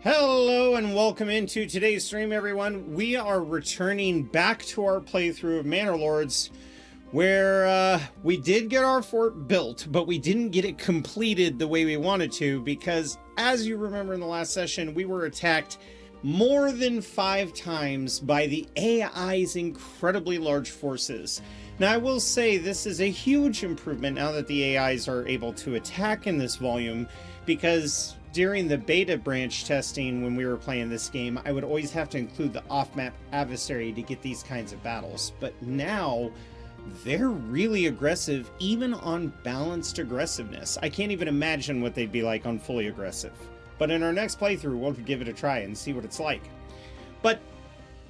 Hello and welcome into today's stream, everyone. We are returning back to our playthrough of Manor Lords, where we did get our fort built, but we didn't get it completed the way we wanted to because, as you remember in the last session, we were attacked more than 5 times by the AI's incredibly large forces. Now, I will say this is a huge improvement now that the AIs are able to attack in this volume, because during the beta branch testing when we were playing this game, I would always have to include the off-map adversary to get these kinds of battles. But now, they're really aggressive, even on balanced aggressiveness. I can't even imagine what they'd be like on fully aggressive. But in our next playthrough, we'll give it a try and see what it's like. But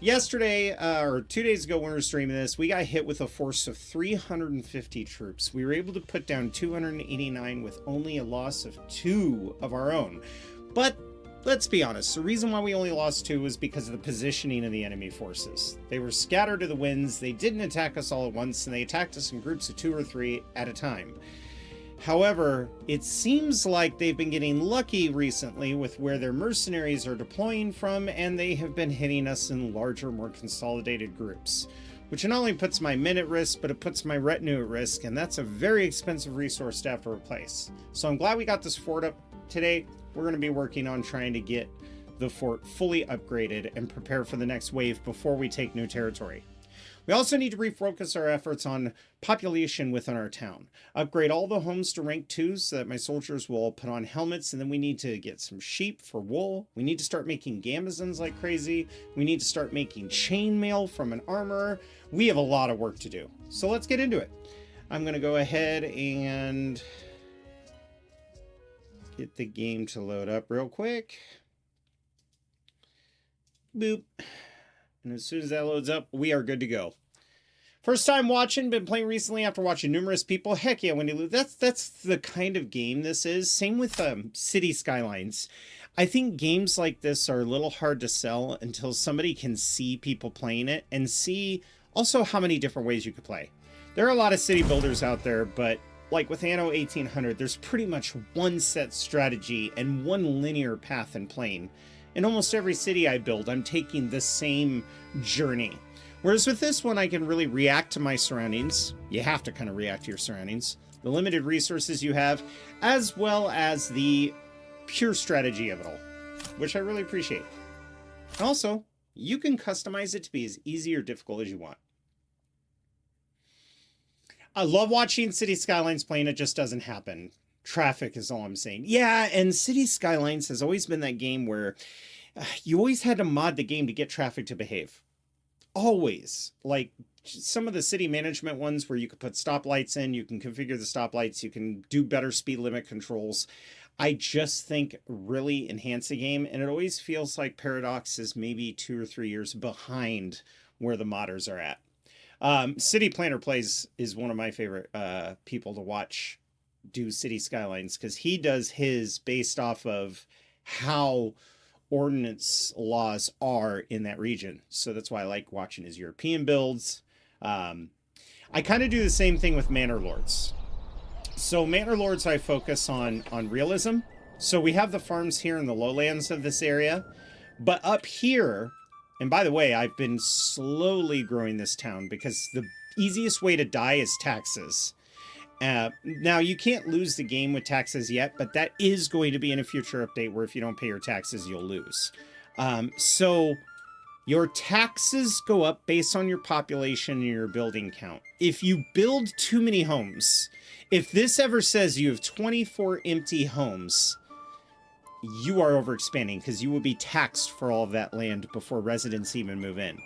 yesterday, or 2 days ago when we were streaming this, we got hit with a force of 350 troops. We were able to put down 289 with only a loss of 2 of our own. But let's be honest, the reason why we only lost 2 was because of the positioning of the enemy forces. They were scattered to the winds, they didn't attack us all at once, and they attacked us in groups of 2 or 3 at a time. However, it seems like they've been getting lucky recently with where their mercenaries are deploying from, and they have been hitting us in larger, more consolidated groups, which not only puts my men at risk, but it puts my retinue at risk, and that's a very expensive resource to have to replace. So I'm glad we got this fort up today. We're going to be working on trying to get the fort fully upgraded and prepare for the next wave before we take new territory. We also need to refocus our efforts on population within our town. Upgrade all the homes to rank 2 so that my soldiers will put on helmets, and then we need to get some sheep for wool. We need to start making gambesons like crazy. We need to start making chainmail from an armorer. We have a lot of work to do. So let's get into it. I'm going to go ahead and get the game to load up real quick. Boop. And as soon as that loads up, we are good to go. First time watching, been playing recently after watching numerous people. Heck yeah, Wendy, that's the kind of game this is. Same with City Skylines. I think games like this are a little hard to sell until somebody can see people playing it and see also how many different ways you could play. There are a lot of city builders out there, but like with Anno 1800, there's pretty much one set strategy and one linear path in playing. In almost every city I build, I'm taking the same journey. Whereas with this one, I can really react to my surroundings. You have to kind of react to your surroundings. The limited resources you have, as well as the pure strategy of it all, which I really appreciate. Also, you can customize it to be as easy or difficult as you want. I love watching City Skylines playing, it just doesn't happen. Traffic is all I'm saying. Yeah, and City Skylines has always been that game where you always had to mod the game to get traffic to behave. Always. Like some of the city management ones where you could put stoplights in, you can configure the stoplights, you can do better speed limit controls. I just think really enhance the game, and it always feels like Paradox is maybe 2 or 3 years behind where the modders are at. City Planner Plays is one of my favorite people to watch do City Skylines, because he does his based off of how ordinance laws are in that region. So that's why I like watching his European builds. I kind of do the same thing with Manor Lords. So Manor Lords, I focus on realism. So we have the farms here in the lowlands of this area, but up here, and by the way, I've been slowly growing this town because the easiest way to die is taxes. Now, you can't lose the game with taxes yet, but that is going to be in a future update where if you don't pay your taxes, you'll lose. So your taxes go up based on your population and your building count. If you build too many homes, if this ever says you have 24 empty homes, you are overexpanding because you will be taxed for all of that land before residents even move in.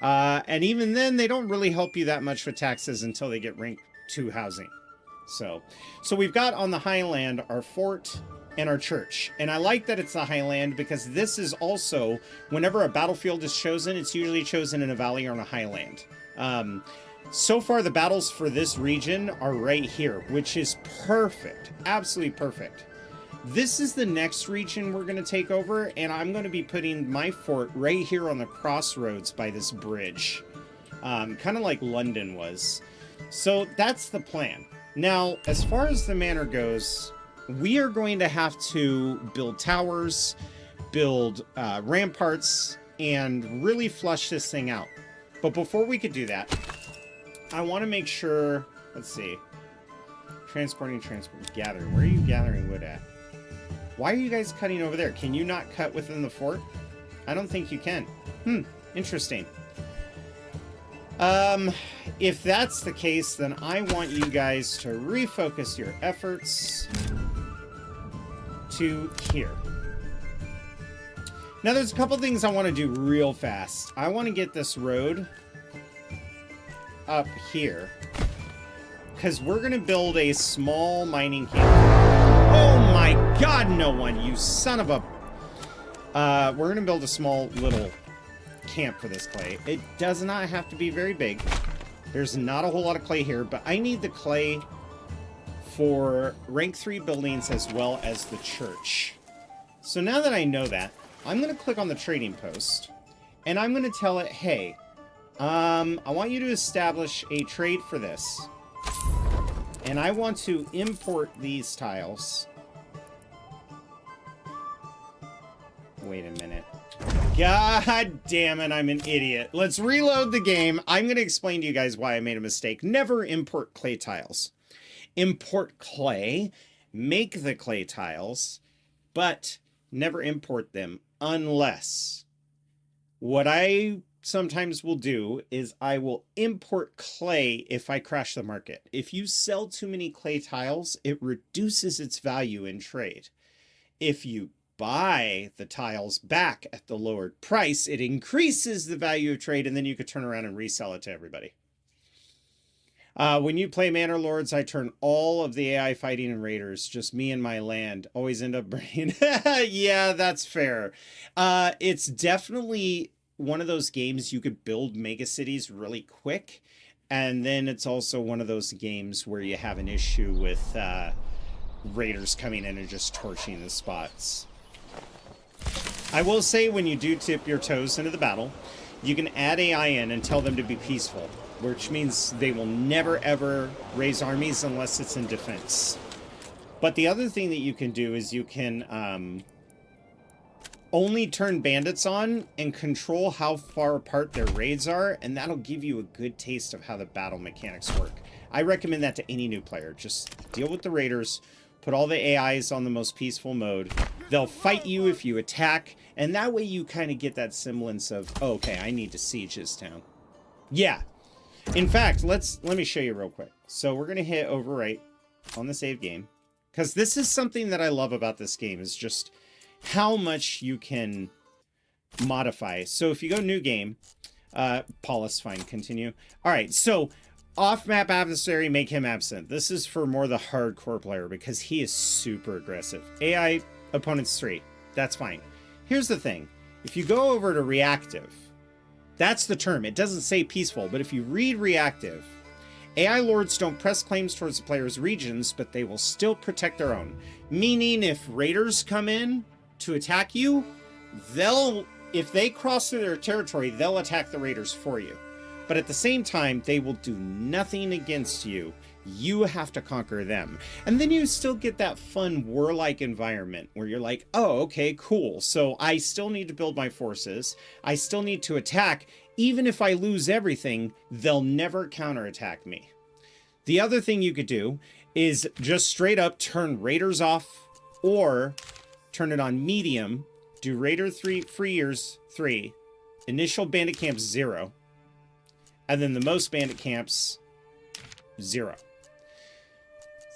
And even then, they don't really help you that much with taxes until they get rank 2 housing. So we've got on the highland our fort and our church. And I like that it's the highland because this is also, whenever a battlefield is chosen, it's usually chosen in a valley or on a highland. So far, the battles for this region are right here, which is perfect. Absolutely perfect. This is the next region we're going to take over, and I'm going to be putting my fort right here on the crossroads by this bridge. Kind of like London was. So that's the plan. Now, as far as the manor goes, we are going to have to build towers, build ramparts and really flush this thing out. But before we could do that, I want to make sure, let's see, transporting, gathering. Where are you gathering wood at? Why are you guys cutting over there? Can you not cut within the fort? I don't think you can. Interesting. If that's the case, then I want you guys to refocus your efforts to here. Now, there's a couple things I want to do real fast. I want to get this road up here, because we're going to build a small mining camp. Oh my god, no one, you son of a... we're going to build a small little camp for this clay. It does not have to be very big. There's not a whole lot of clay here, but I need the clay for rank 3 buildings as well as the church. So now that I know that, I'm going to click on the trading post, and I'm going to tell it, hey, I want you to establish a trade for this. And I want to import these tiles. Wait a minute. God damn it, I'm an idiot. Let's reload the game. I'm going to explain to you guys why I made a mistake. Never import clay tiles. Import clay, make the clay tiles, but never import them unless... What I sometimes will do is I will import clay if I crash the market. If you sell too many clay tiles, it reduces its value in trade. If you buy the tiles back at the lowered price, it increases the value of trade, and then you could turn around and resell it to everybody. When you play Manor Lords, I turn all of the AI fighting and raiders, just me and my land. Always end up bringing... Yeah, that's fair. It's definitely one of those games you could build mega cities really quick, and then it's also one of those games where you have an issue with raiders coming in and just torching the spots. I will say, when you do tip your toes into the battle, you can add AI in and tell them to be peaceful, which means they will never ever raise armies unless it's in defense. But the other thing that you can do is you can only turn bandits on and control how far apart their raids are, and that'll give you a good taste of how the battle mechanics work. I recommend that to any new player. Just deal with the raiders, put all the AIs on the most peaceful mode. They'll fight you if you attack, and that way you kind of get that semblance of, oh, okay, I need to siege this town. Yeah. In fact, let me show you real quick. So we're going to hit overwrite on the save game, because this is something that I love about this game, is just how much you can modify. So if you go new game, Paulus, fine, continue. All right, so off-map adversary, make him absent. This is for more the hardcore player because he is super aggressive. AI opponents 3, that's fine. Here's the thing. If you go over to reactive, that's the term. It doesn't say peaceful, but if you read reactive, AI lords don't press claims towards the player's regions, but they will still protect their own. Meaning if raiders come in to attack you, if they cross through their territory, they'll attack the raiders for you. But at the same time, they will do nothing against you. You have to conquer them. And then you still get that fun warlike environment where you're like, oh, okay, cool. So I still need to build my forces. I still need to attack. Even if I lose everything, they'll never counterattack me. The other thing you could do is just straight up turn raiders off, or turn it on medium, do raider 3 free years 3, initial bandit camps 0, and then the most bandit camps 0.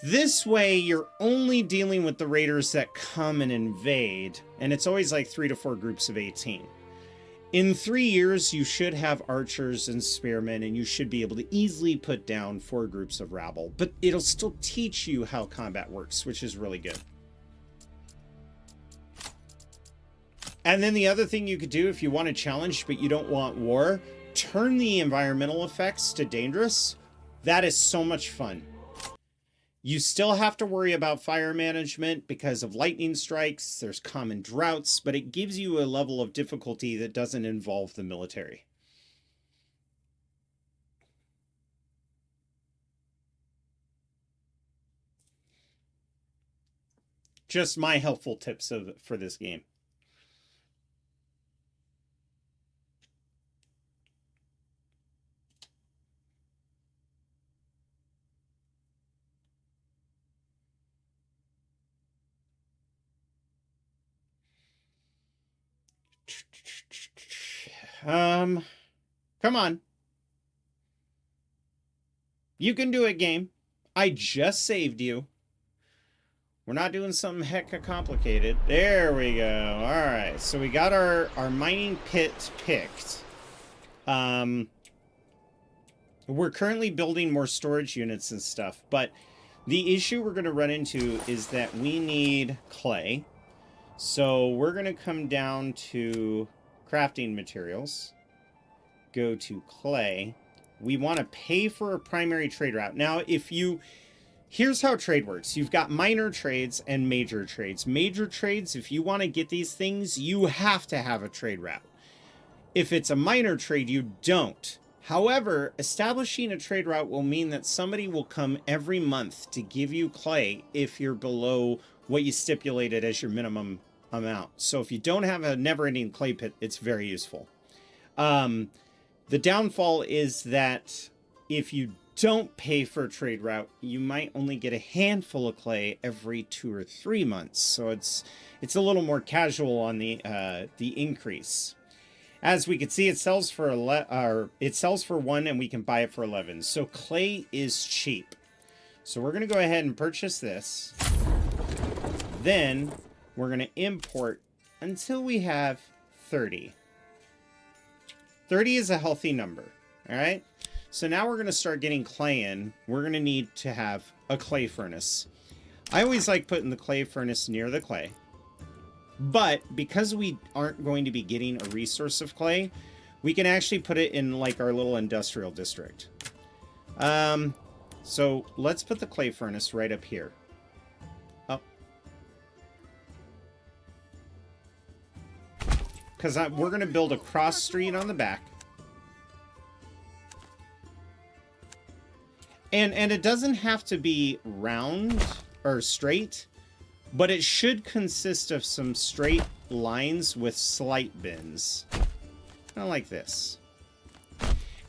This way, you're only dealing with the raiders that come and invade, and it's always like 3 to 4 groups of 18. In 3 years, you should have archers and spearmen, and you should be able to easily put down 4 groups of rabble, but it'll still teach you how combat works, which is really good. And then the other thing you could do if you want a challenge but you don't want war, turn the environmental effects to dangerous. That is so much fun. You still have to worry about fire management because of lightning strikes. There's common droughts, but it gives you a level of difficulty that doesn't involve the military. Just my helpful tips for this game. Come on. You can do it, game. I just saved you. We're not doing something hecka complicated. There we go. All right. So we got our mining pit picked. We're currently building more storage units and stuff, but the issue we're going to run into is that we need clay. So we're going to come down to crafting materials. Go to clay. We want to pay for a primary trade route. Now, here's how trade works. You've got minor trades and major trades. Major trades, if you want to get these things, you have to have a trade route. If it's a minor trade, you don't. However, establishing a trade route will mean that somebody will come every month to give you clay if you're below what you stipulated as your minimum amount. So if you don't have a never-ending clay pit, it's very useful. The downfall is that if you don't pay for a trade route, you might only get a handful of clay every 2 or 3 months. So it's a little more casual on the increase. As we can see, it sells for 1 and we can buy it for 11. So clay is cheap. So we're going to go ahead and purchase this. Then we're going to import until we have 30. 30 is a healthy number. All right. So now we're going to start getting clay in. We're going to need to have a clay furnace. I always like putting the clay furnace near the clay. But because we aren't going to be getting a resource of clay, we can actually put it in like our little industrial district. So let's put the clay furnace right up here. Up. Because we're going to build a cross street on the back. And it doesn't have to be round or straight. But it should consist of some straight lines with slight bends. Kind of like this.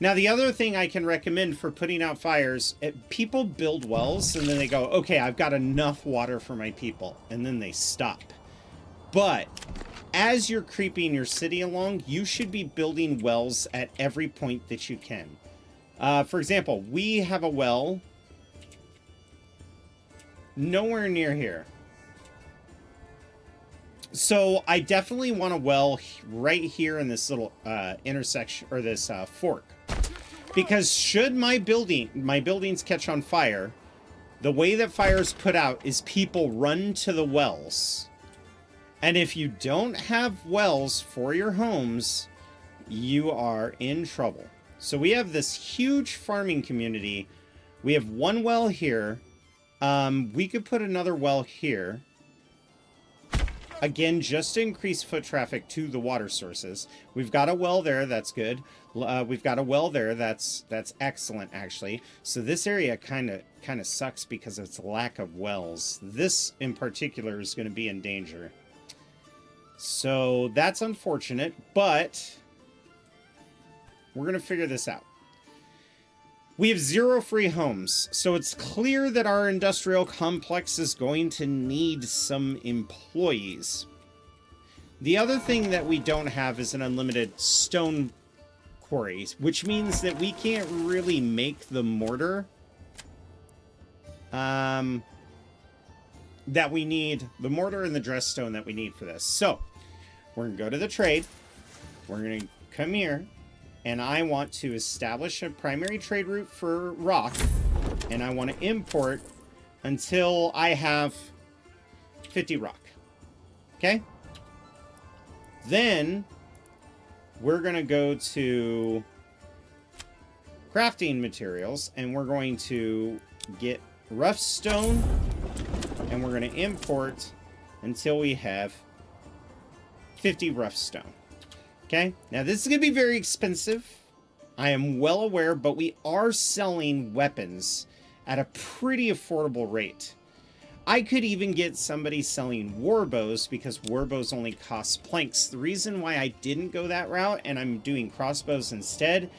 Now, the other thing I can recommend for putting out fires, people build wells and then they go, okay, I've got enough water for my people. And then they stop. But as you're creeping your city along, you should be building wells at every point that you can. For example, we have a well nowhere near here. So I definitely want a well right here in this little intersection or this fork, because should my buildings catch on fire, the way that fire is put out is people run to the wells. And if you don't have wells for your homes, you are in trouble. So we have this huge farming community. We have one well here. We could put another well here. Again, just to increase foot traffic to the water sources. We've got a well there, that's good. We've got a well there, that's excellent, actually. So this area kind of sucks because of its lack of wells. This, in particular, is going to be in danger. So that's unfortunate, but we're going to figure this out. We have 0 free homes, so it's clear that our industrial complex is going to need some employees. The other thing that we don't have is an unlimited stone quarry, which means that we can't really make the mortar that we need, the mortar and the dress stone that we need for this. So we're going to go to the trade. We're going to come here. And I want to establish a primary trade route for rock. And I want to import until I have 50 rock. Okay? Then we're going to go to crafting materials. And we're going to get rough stone. And we're going to import until we have 50 rough stone. Okay, now this is going to be very expensive. I am well aware, but we are selling weapons at a pretty affordable rate. I could even get somebody selling war bows because war bows only cost planks. The reason why I didn't go that route and I'm doing crossbows instead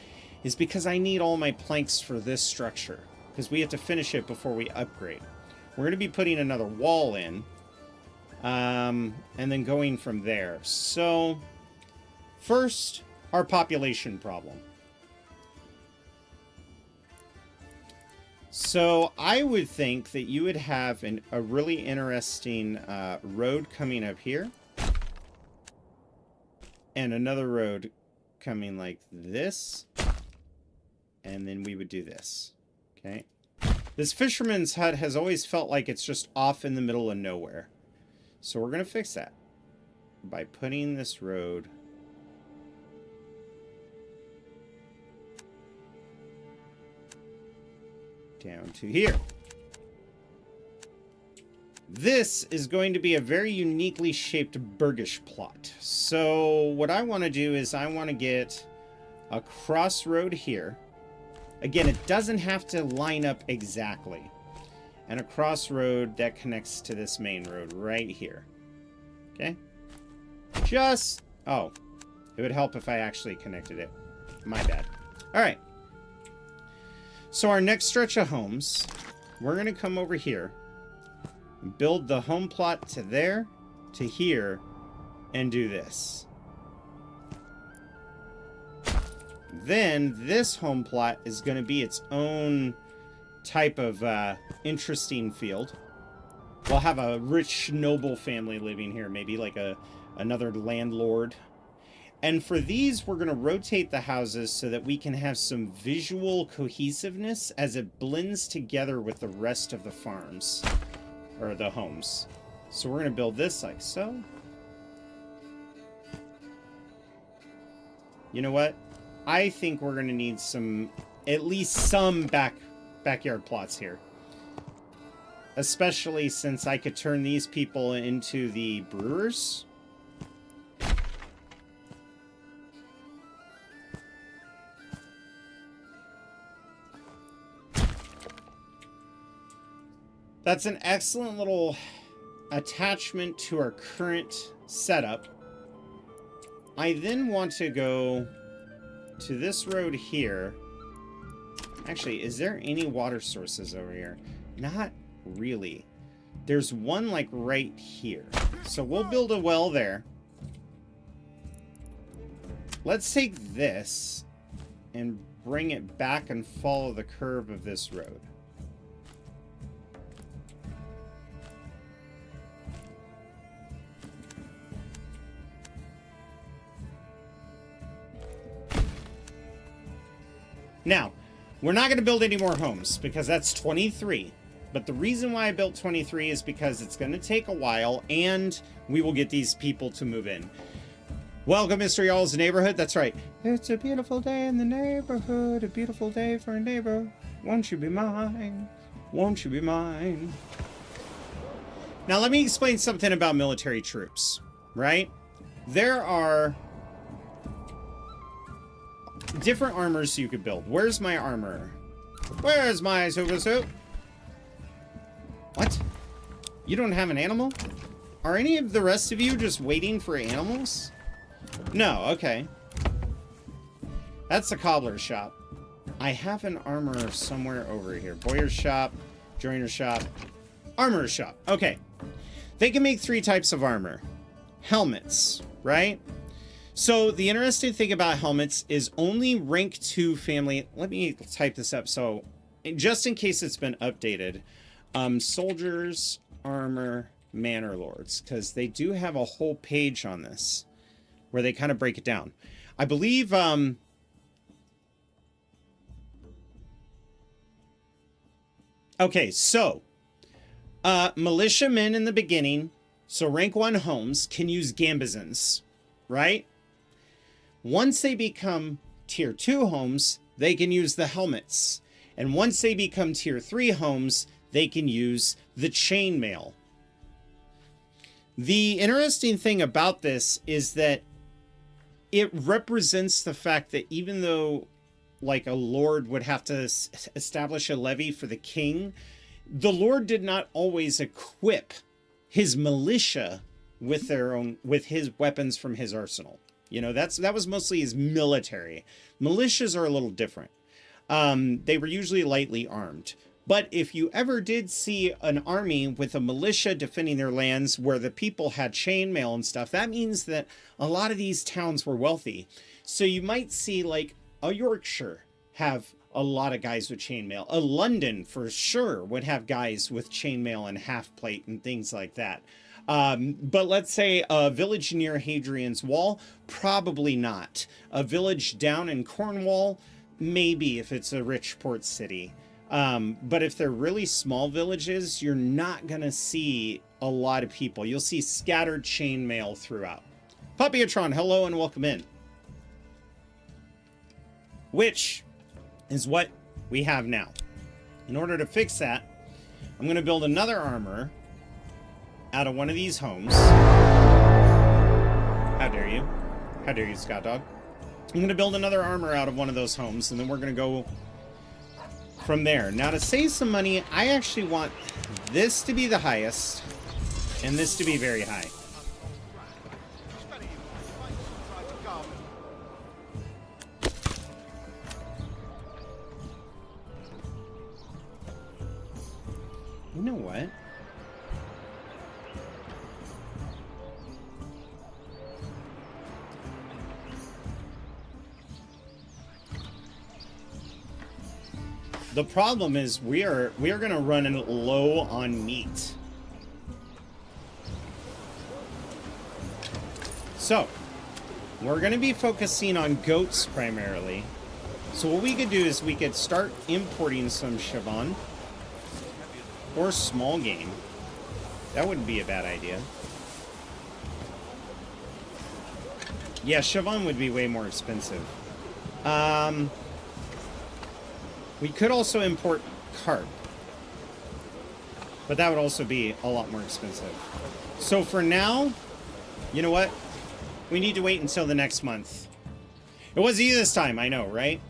is because I need all my planks for this structure because we have to finish it before we upgrade. We're going to be putting another wall in and then going from there. So First, our population problem. So I would think that you would have a really interesting road coming up here. And another road coming like this. And then we would do this. Okay. This fisherman's hut has always felt like it's just off in the middle of nowhere. So we're going to fix that by putting this road down to here. This is going to be a very uniquely shaped Burgish plot. So what I want to do is I want to get a crossroad here. Again, it doesn't have to line up exactly. And a crossroad that connects to this main road right here. Okay? Just... oh. It would help if I actually connected it. My bad. Alright. So our next stretch of homes, we're going to come over here, build the home plot to there, to here, and do this. Then this home plot is going to be its own type of interesting field. We'll have a rich, noble family living here, maybe like another landlord. And for these, we're going to rotate the houses so that we can have some visual cohesiveness as it blends together with the rest of the farms, or the homes. So we're going to build this like so. You know what? I think we're going to need some, at least some backyard plots here. Especially since I could turn these people into the brewers. That's an excellent little attachment to our current setup. I then want to go to this road here. Actually, is there any water sources over here? Not really. There's one like right here. So we'll build a well there. Let's take this and bring it back and follow the curve of this road. Now, we're not going to build any more homes because that's 23. But the reason why I built 23 is because it's going to take a while and we will get these people to move in. Welcome, Mr. Y'all's neighborhood. That's right. It's a beautiful day in the neighborhood. A beautiful day for a neighbor. Won't you be mine? Won't you be mine? Now, let me explain something about military troops, right? There are different armors you could build. Where's my armor? Where's my super suit? What? You don't have an animal? Are any of the rest of you just waiting for animals? No, okay. That's the cobbler's shop. I have an armor somewhere over here. Bowyer's shop, joiner's shop, armorer's shop. Okay. They can make 3 types of armor. Helmets, right? So the interesting thing about helmets is only rank 2 family. Let me type this up so just in case it's been updated. Soldiers, armor, manor lords, because they do have a whole page on this where they kind of break it down. I believe okay, so militiamen in the beginning, so rank 1 homes can use gambazons, right? Once they become tier 2 homes, they can use the helmets. And once they become tier 3 homes, they can use the chainmail. The interesting thing about this is that it represents the fact that even though like a lord would have to establish a levy for the king, the lord did not always equip his militia with his weapons from his arsenal. You know, that was mostly his military. Militias are a little different. They were usually lightly armed. But if you ever did see an army with a militia defending their lands where the people had chainmail and stuff, that means that a lot of these towns were wealthy. So you might see like a Yorkshire have a lot of guys with chainmail. A London for sure would have guys with chainmail and half plate and things like that. But let's say a village near Hadrian's Wall, probably not. A village down in Cornwall, maybe if it's a rich port city. But if they're really small villages, you're not going to see a lot of people. You'll see scattered chainmail throughout. Puppyatron, hello and welcome in. Which is what we have now. In order to fix that, I'm going to build another armor out of one of these homes. How dare you? How dare you, Scott Dog? I'm going to build another armor out of one of those homes, and then we're going to go from there. Now, to save some money, I actually want this to be the highest and this to be very high. You know what? The problem is we are going to run low on meat. So, we're going to be focusing on goats primarily. So what we could do is we could start importing some Siobhan or small game. That wouldn't be a bad idea. Yeah, Siobhan would be way more expensive. We could also import carp, but that would also be a lot more expensive. So for now, you know what? We need to wait until the next month. It was you this time, I know, right?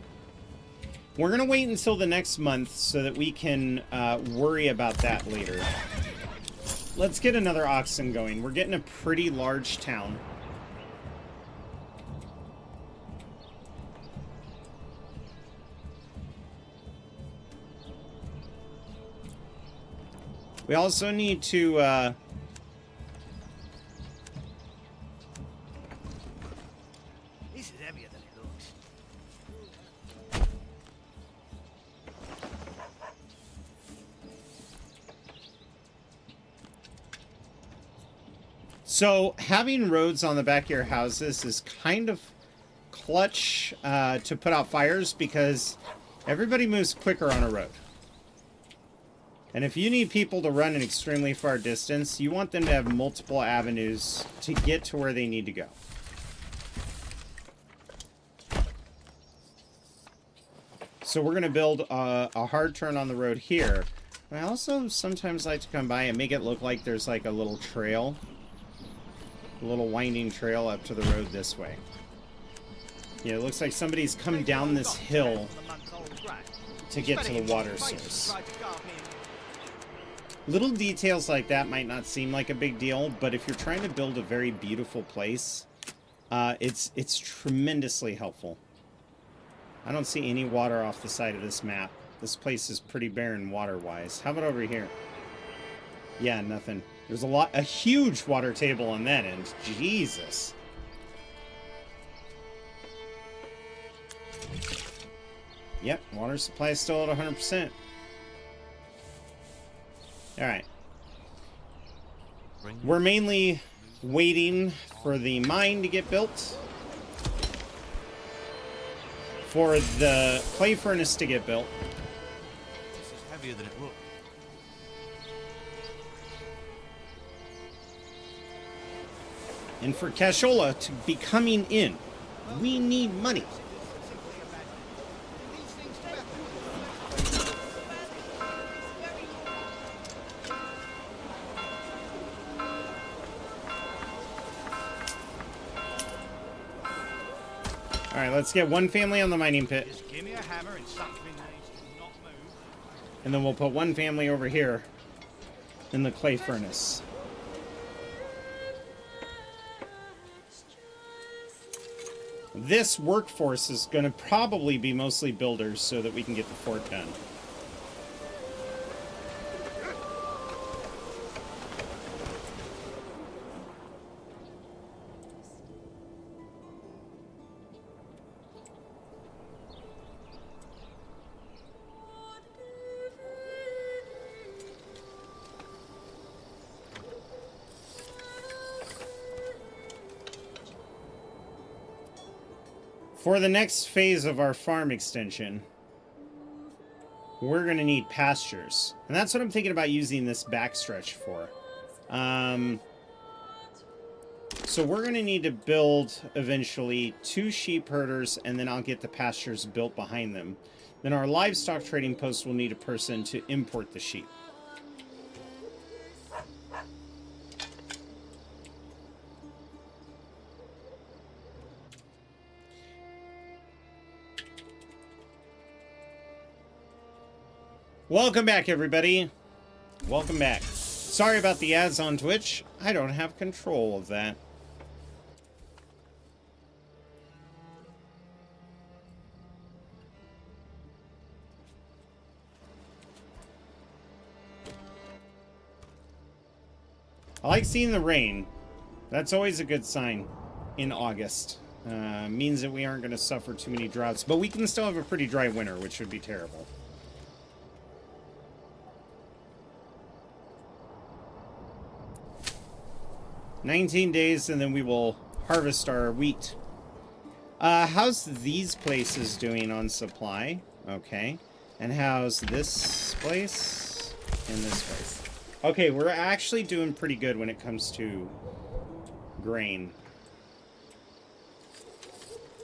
We're going to wait until the next month so that we can worry about that later. Let's get another oxen going. We're getting a pretty large town. We also need to This is heavier than it looks. So having roads on the back of your houses is kind of clutch to put out fires because everybody moves quicker on a road. And if you need people to run an extremely far distance, you want them to have multiple avenues to get to where they need to go. So we're going to build a hard turn on the road here. I also sometimes like to come by and make it look like there's like a little trail. A little winding trail up to the road this way. Yeah, it looks like somebody's come down this hill to get to the water source. Little details like that might not seem like a big deal, but if you're trying to build a very beautiful place, it's tremendously helpful. I don't see any water off the side of this map. This place is pretty barren water-wise. How about over here? Yeah, nothing. There's a huge water table on that end. Jesus. Yep, water supply is still at 100%. Alright. We're mainly waiting for the mine to get built. For the clay furnace to get built. This is heavier than it looks. And for cashola to be coming in, we need money. Alright, let's get one family on the mining pit. Just give me a hammer and something needs to not move. And then we'll put one family over here in the clay furnace. This workforce is going to probably be mostly builders so that we can get the fort done. For the next phase of our farm extension, we're going to need pastures. And that's what I'm thinking about using this backstretch for. So we're going to need to build, eventually, 2 sheep herders, and then I'll get the pastures built behind them. Then our livestock trading post will need a person to import the sheep. Welcome back, everybody. Welcome back. Sorry about the ads on Twitch. I don't have control of that. I like seeing the rain. That's always a good sign in August. Means that we aren't going to suffer too many droughts, but we can still have a pretty dry winter, which would be terrible. "19 days, and then we will harvest our wheat." How's these places doing on supply? Okay. And how's this place and this place? Okay, we're actually doing pretty good when it comes to grain.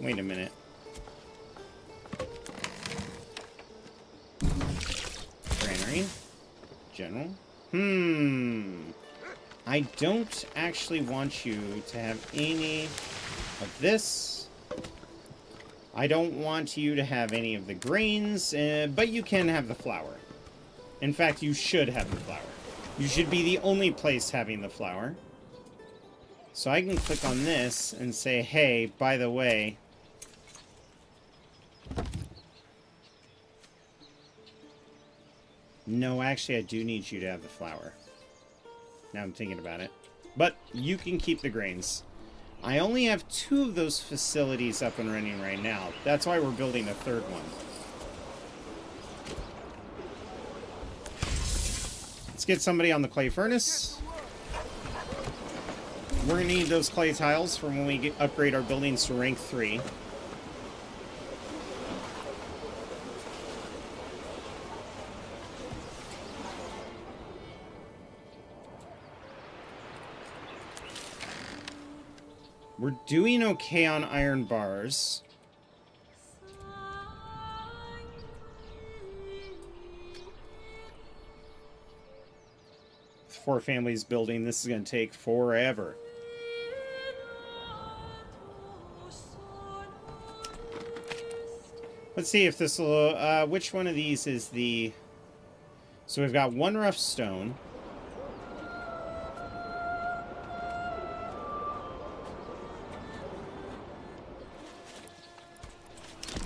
Wait a minute. Granary. General. I don't actually want you to have any of this. I don't want you to have any of the grains, but you can have the flour. In fact, you should have the flour. You should be the only place having the flour. So I can click on this and say, hey, by the way, no, actually, I do need you to have the flour. Now I'm thinking about it. But you can keep the grains. I only have 2 of those facilities up and running right now. That's why we're building a 3rd one. Let's get somebody on the clay furnace. We're going to need those clay tiles for when we upgrade our buildings to rank 3. We're doing okay on iron bars. With 4 families building, this is going to take forever. Let's see if this will... which one of these is the... So we've got 1 rough stone.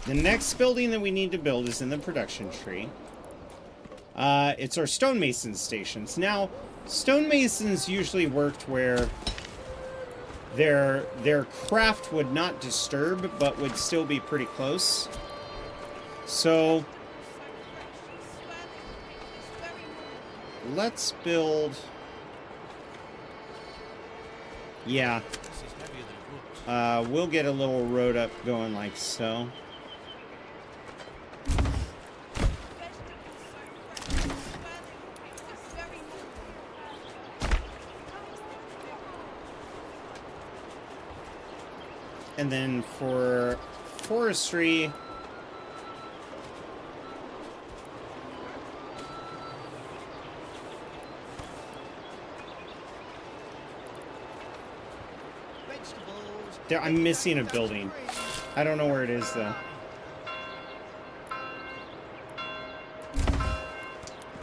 The next building that we need to build is in the production tree. It's our stonemason stations. Now, stonemasons usually worked where their craft would not disturb, but would still be pretty close. So, let's build... Yeah. We'll get a little road up going like so. And then for forestry, there, I'm missing a building. I don't know where it is though.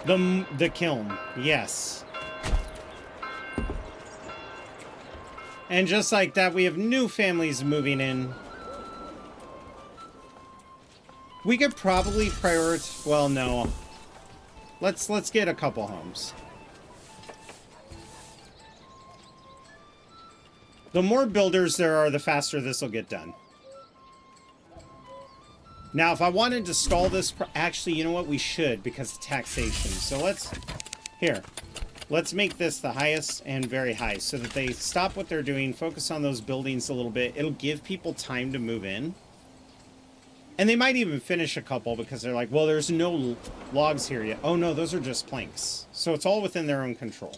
The kiln, yes. And just like that, we have new families moving in. We could probably prioritize... Well, no. Let's get a couple homes. The more builders there are, the faster this will get done. Now, if I wanted to stall this... Actually, you know what? We should, because of taxation. So let's... Here. Let's make this the highest and very high so that they stop what they're doing, focus on those buildings a little bit. It'll give people time to move in. And they might even finish a couple because they're like, well, there's no logs here yet. Oh no, those are just planks. So it's all within their own control.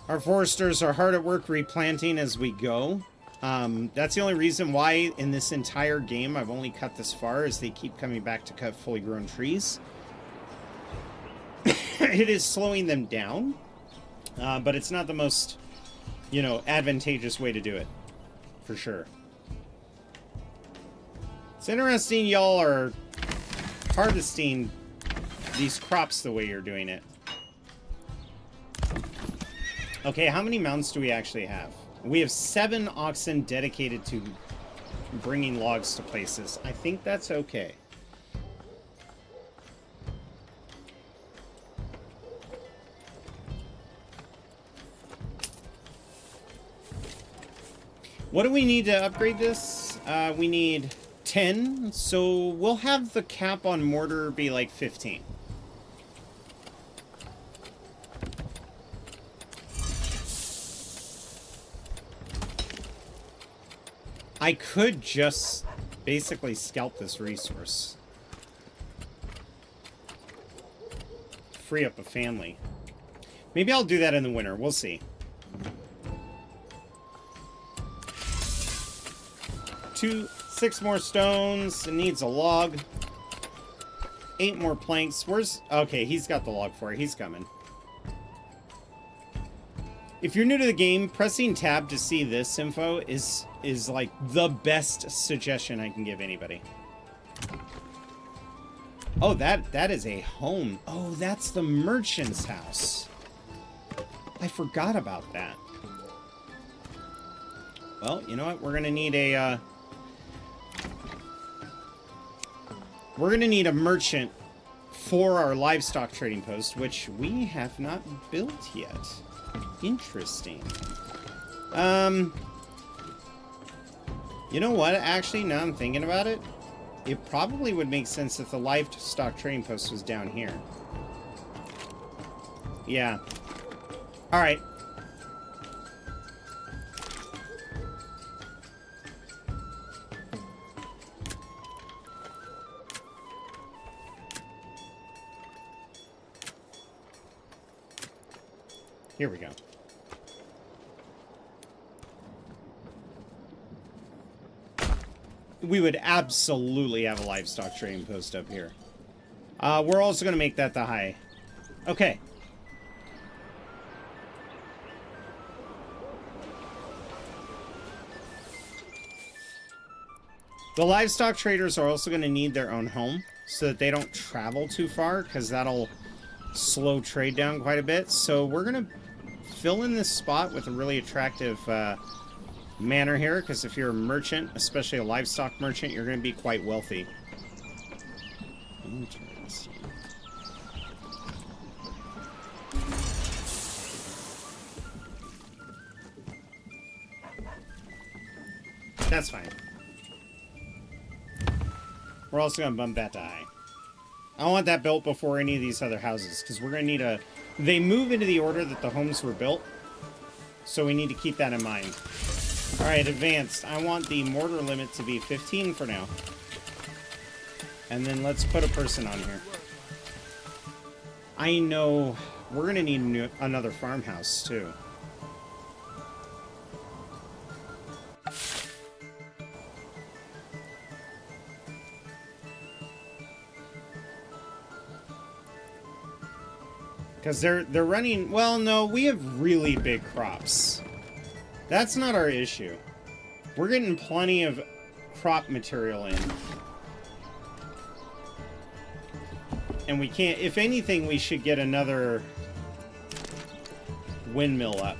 Our foresters are hard at work replanting as we go. That's the only reason why in this entire game I've only cut this far, is they keep coming back to cut fully grown trees. It is slowing them down, but it's not the most, you know, advantageous way to do it, for sure. It's interesting y'all are harvesting these crops the way you're doing it. Okay, how many mounts do we actually have? We have 7 oxen dedicated to bringing logs to places. I think that's okay. What do we need to upgrade this? We need 10, so we'll have the cap on mortar be like 15. I could just basically scalp this resource. Free up a family. Maybe I'll do that in the winter. We'll see. 6 more stones. It needs a log. 8 more planks. Where's... Okay, he's got the log for it. He's coming. If you're new to the game, pressing tab to see this info is like the best suggestion I can give anybody. Oh, that is a home. Oh, that's the merchant's house. I forgot about that. Well, you know what? We're gonna need a merchant for our livestock trading post, which we have not built yet. Interesting. You know what? Actually, now I'm thinking about it, it probably would make sense if the livestock trading post was down here. Yeah. All right. Here we go. We would absolutely have a livestock trading post up here. We're also going to make that the high. Okay. The livestock traders are also going to need their own home so that they don't travel too far, because that'll slow trade down quite a bit. So we're going to fill in this spot with a really attractive manor here, because if you're a merchant, especially a livestock merchant, you're going to be quite wealthy. Interesting. That's fine. We're also going to bump that to high. I want that built before any of these other houses, because we're going to need a... They move into the order that the homes were built, so we need to keep that in mind. Alright, advanced. I want the mortar limit to be 15 for now. And then let's put a person on here. I know we're going to need another farmhouse, too. Because they're running... Well, no, we have really big crops. That's not our issue. We're getting plenty of crop material in. And we can't... If anything, we should get another windmill up.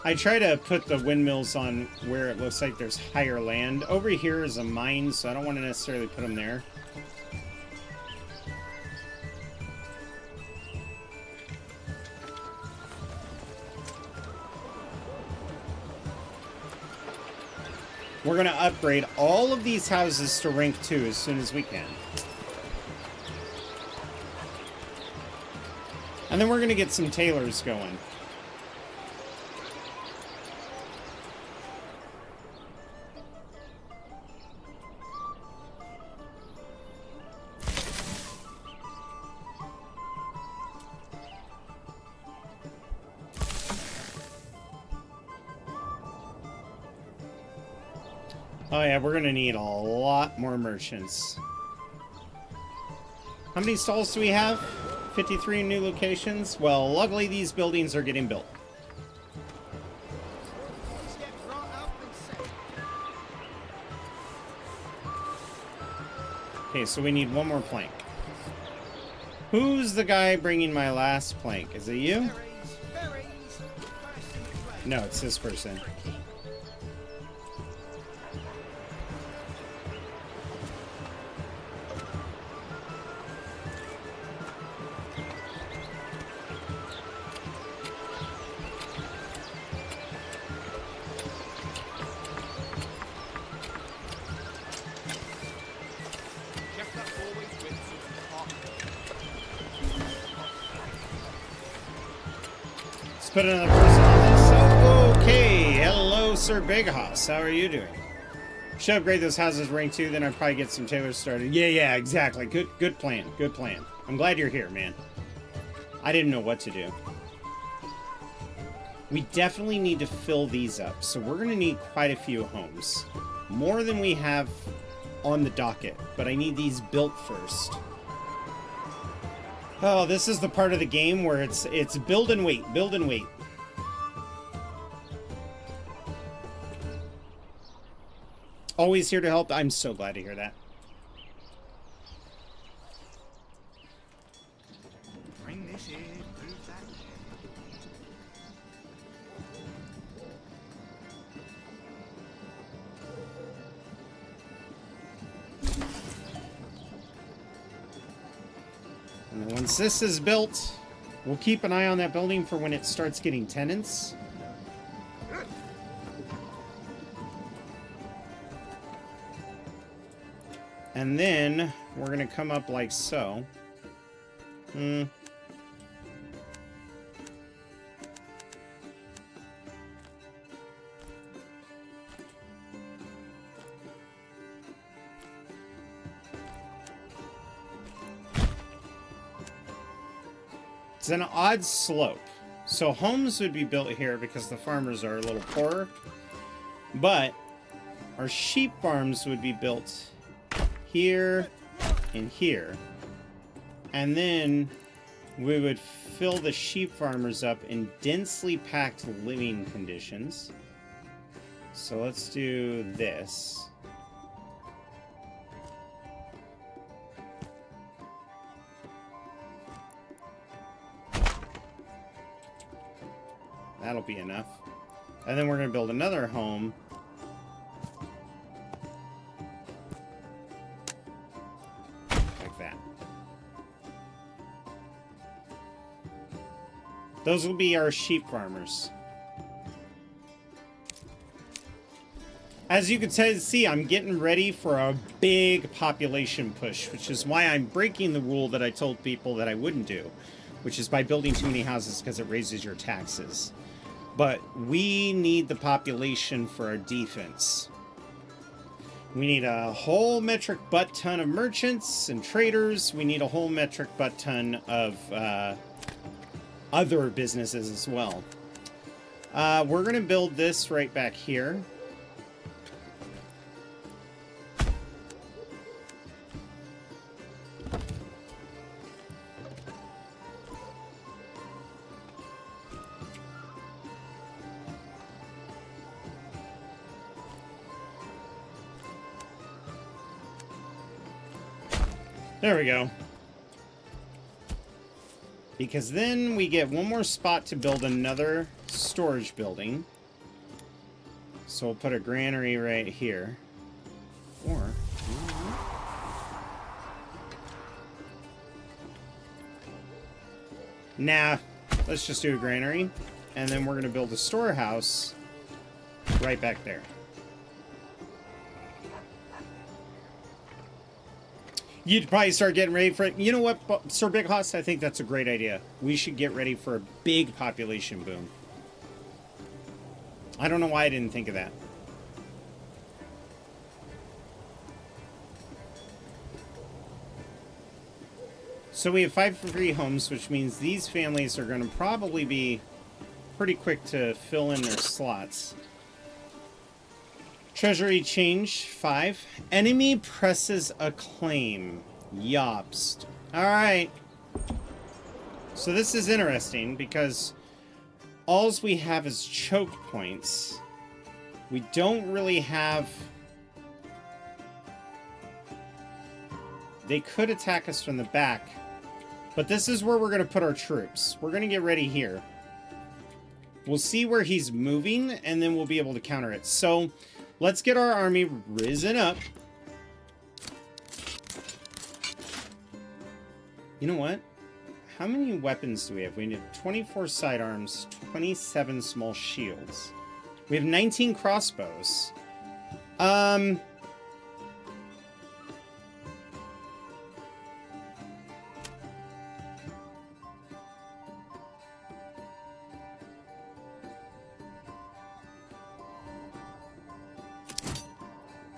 I try to put the windmills on where it looks like there's higher land. Over here is a mine, so I don't want to necessarily put them there. We're going to upgrade all of these houses to rank 2 as soon as we can. And then we're going to get some tailors going. Oh yeah, we're gonna need a lot more merchants. How many stalls do we have? 53 new locations? Well, luckily these buildings are getting built. Okay, so we need one more plank. Who's the guy bringing my last plank? Is it you? No, it's this person. Put another person on this. So, okay, hello, Sir Big Hoss. How are you doing? Should upgrade those houses rank 2, then I'll probably get some tailors started. Yeah, exactly. Good plan. Good plan. I'm glad you're here, man. I didn't know what to do. We definitely need to fill these up, so we're going to need quite a few homes. More than we have on the docket, but I need these built first. Oh, this is the part of the game where it's build and wait, build and wait. Always here to help. I'm so glad to hear that. Bring this in, move that And then once this is built, we'll keep an eye on that building for when it starts getting tenants. And then we're going to come up like so. It's an odd slope. So homes would be built here because the farmers are a little poorer. But our sheep farms would be built here and here. And then we would fill the sheep farmers up in densely packed living conditions. So let's do this. That'll be enough. And then we're going to build another home. Like that. Those will be our sheep farmers. As you can see, I'm getting ready for a big population push, which is why I'm breaking the rule that I told people that I wouldn't do, which is by building too many houses because it raises your taxes. But we need the population for our defense. We need a whole metric butt ton of merchants and traders. We need a whole metric butt ton of other businesses as well. We're going to build this right back here. There we go. Because then we get one more spot to build another storage building. So we'll put a granary right here. Or... nah, let's just do a granary. And then we're going to build a storehouse right back there. You'd probably start getting ready for it. You know what, Sir Big Hoss? I think that's a great idea. We should get ready for a big population boom. I don't know why I didn't think of that. So we have 5 free homes, which means these families are going to probably be pretty quick to fill in their slots. Treasury change 5. Enemy presses a claim. Yobst. Alright. So this is interesting because alls we have is choke points. We don't really have... They could attack us from the back. But this is where we're going to put our troops. We're going to get ready here. We'll see where he's moving, and then we'll be able to counter it. So, let's get our army risen up. You know what? How many weapons do we have? We have 24 sidearms, 27 small shields. We have 19 crossbows.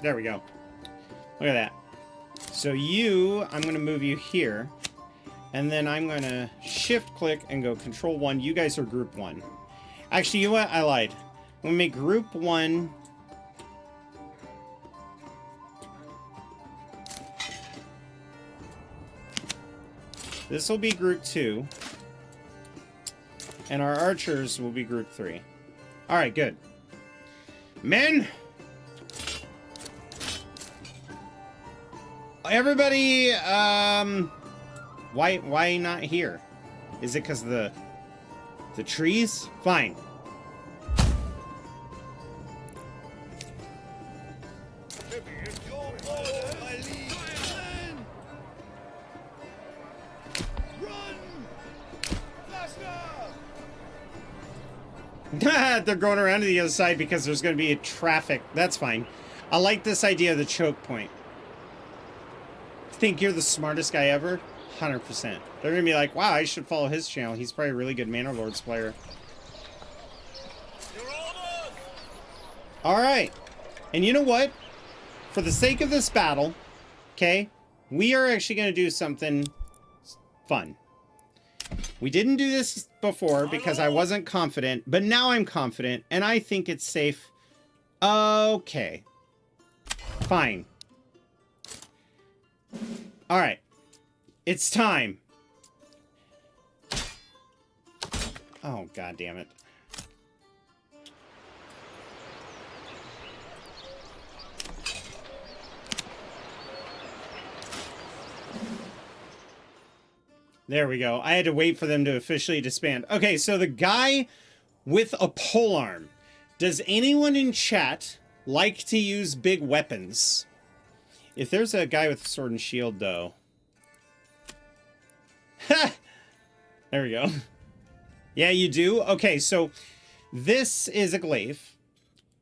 There we go. Look at that. So I'm going to move you here. And then I'm going to shift click and go control 1. You guys are group 1. Actually, you know what? I lied. I'm going to make group 1. This will be group 2. And our archers will be group 3. Alright, good. Men! Everybody, why not here? Is it because of the trees? Fine. They're going around to the other side because there's going to be a traffic. That's fine. I like this idea of the choke point. Think you're the smartest guy ever? 100%. They're gonna be like, wow, I should follow his channel. He's probably a really good Manor Lords player. Alright. And you know what? For the sake of this battle, okay, we are actually gonna do something fun. We didn't do this before because I wasn't confident, but now I'm confident, and I think it's safe. Okay. Fine. Alright. It's time. Oh, god damn it. There we go. I had to wait for them to officially disband. Okay, so the guy with a polearm. Does anyone in chat like to use big weapons? If there's a guy with a sword and shield, though. Ha! There we go. Yeah, you do? Okay, so this is a glaive.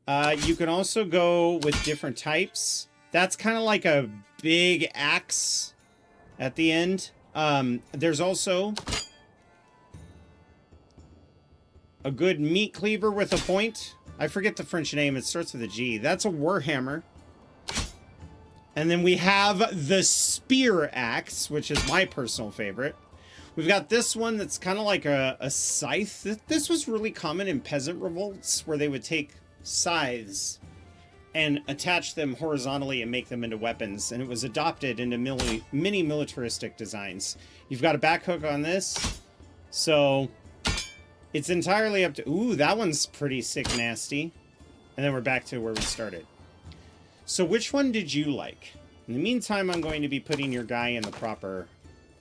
You can also go with different types. That's kind of like a big axe at the end. There's also a good meat cleaver with a point. I forget the French name. It starts with a G. That's a warhammer. And then we have the spear axe, which is my personal favorite. We've got this one that's kind of like a scythe. This was really common in peasant revolts, where they would take scythes and attach them horizontally and make them into weapons. And it was adopted into many militaristic designs. You've got a back hook on this. So it's entirely up to... Ooh, that one's pretty sick nasty. And then we're back to where we started. So which one did you like? In the meantime, I'm going to be putting your guy in the proper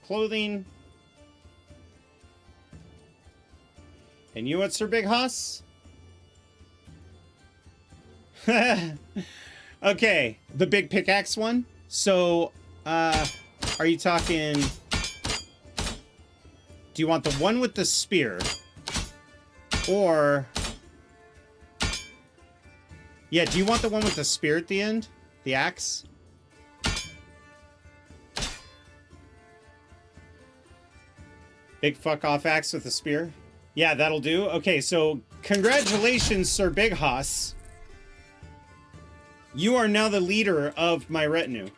clothing. And you know what, Sir Big Hoss? Okay, the big pickaxe one. So, are you talking... Do you want the one with the spear? Or... Yeah, do you want the one with the spear at the end? The axe? Big fuck off axe with a spear. Yeah, that'll do. Okay, so congratulations, Sir Big Hoss. You are now the leader of my retinue.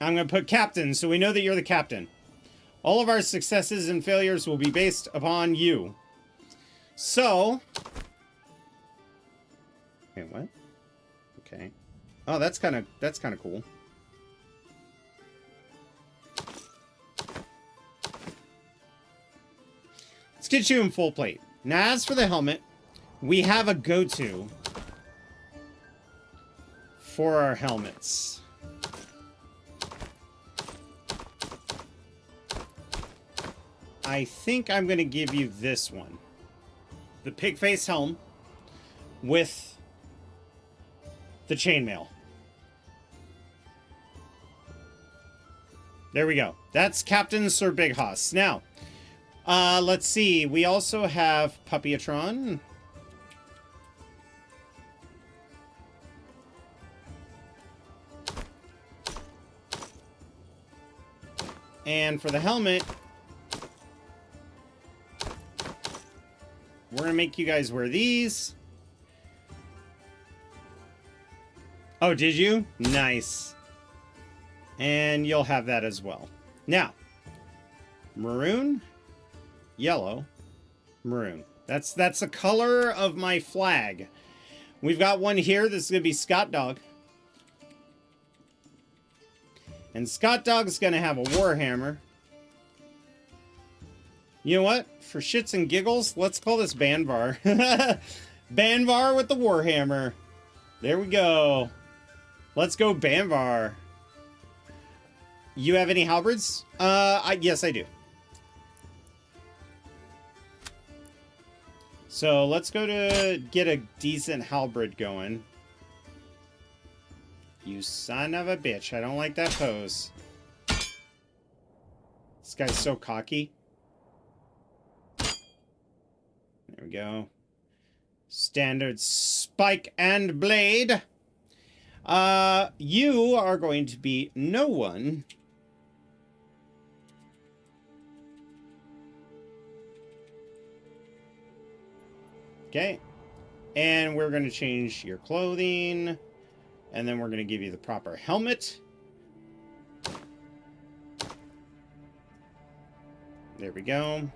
I'm going to put captain, so we know that you're the captain. All of our successes and failures will be based upon you. So... Wait, what? Okay. Oh, that's kind of cool. Let's get you in full plate. Now, as for the helmet, we have a go-to for our helmets. I think I'm going to give you this one. The pig face helm with the chainmail. There we go. That's Captain Sir Big Hoss. Now, let's see. We also have Puppyatron. And for the helmet, we're going to make you guys wear these. Oh, did you? Nice. And you'll have that as well. Now, maroon, yellow, maroon. That's the color of my flag. We've got one here. This is going to be Scott Dog. And Scott Dog's going to have a warhammer. You know what? For shits and giggles, let's call this Banvar. Banvar with the warhammer. There we go. Let's go Banvar. You have any halberds? Yes, I do. So let's go to get a decent halberd going. You son of a bitch. I don't like that pose. This guy's so cocky. There we go. Standard spike and blade. You are going to be no one. Okay. And we're going to change your clothing. And then we're going to give you the proper helmet. There we go.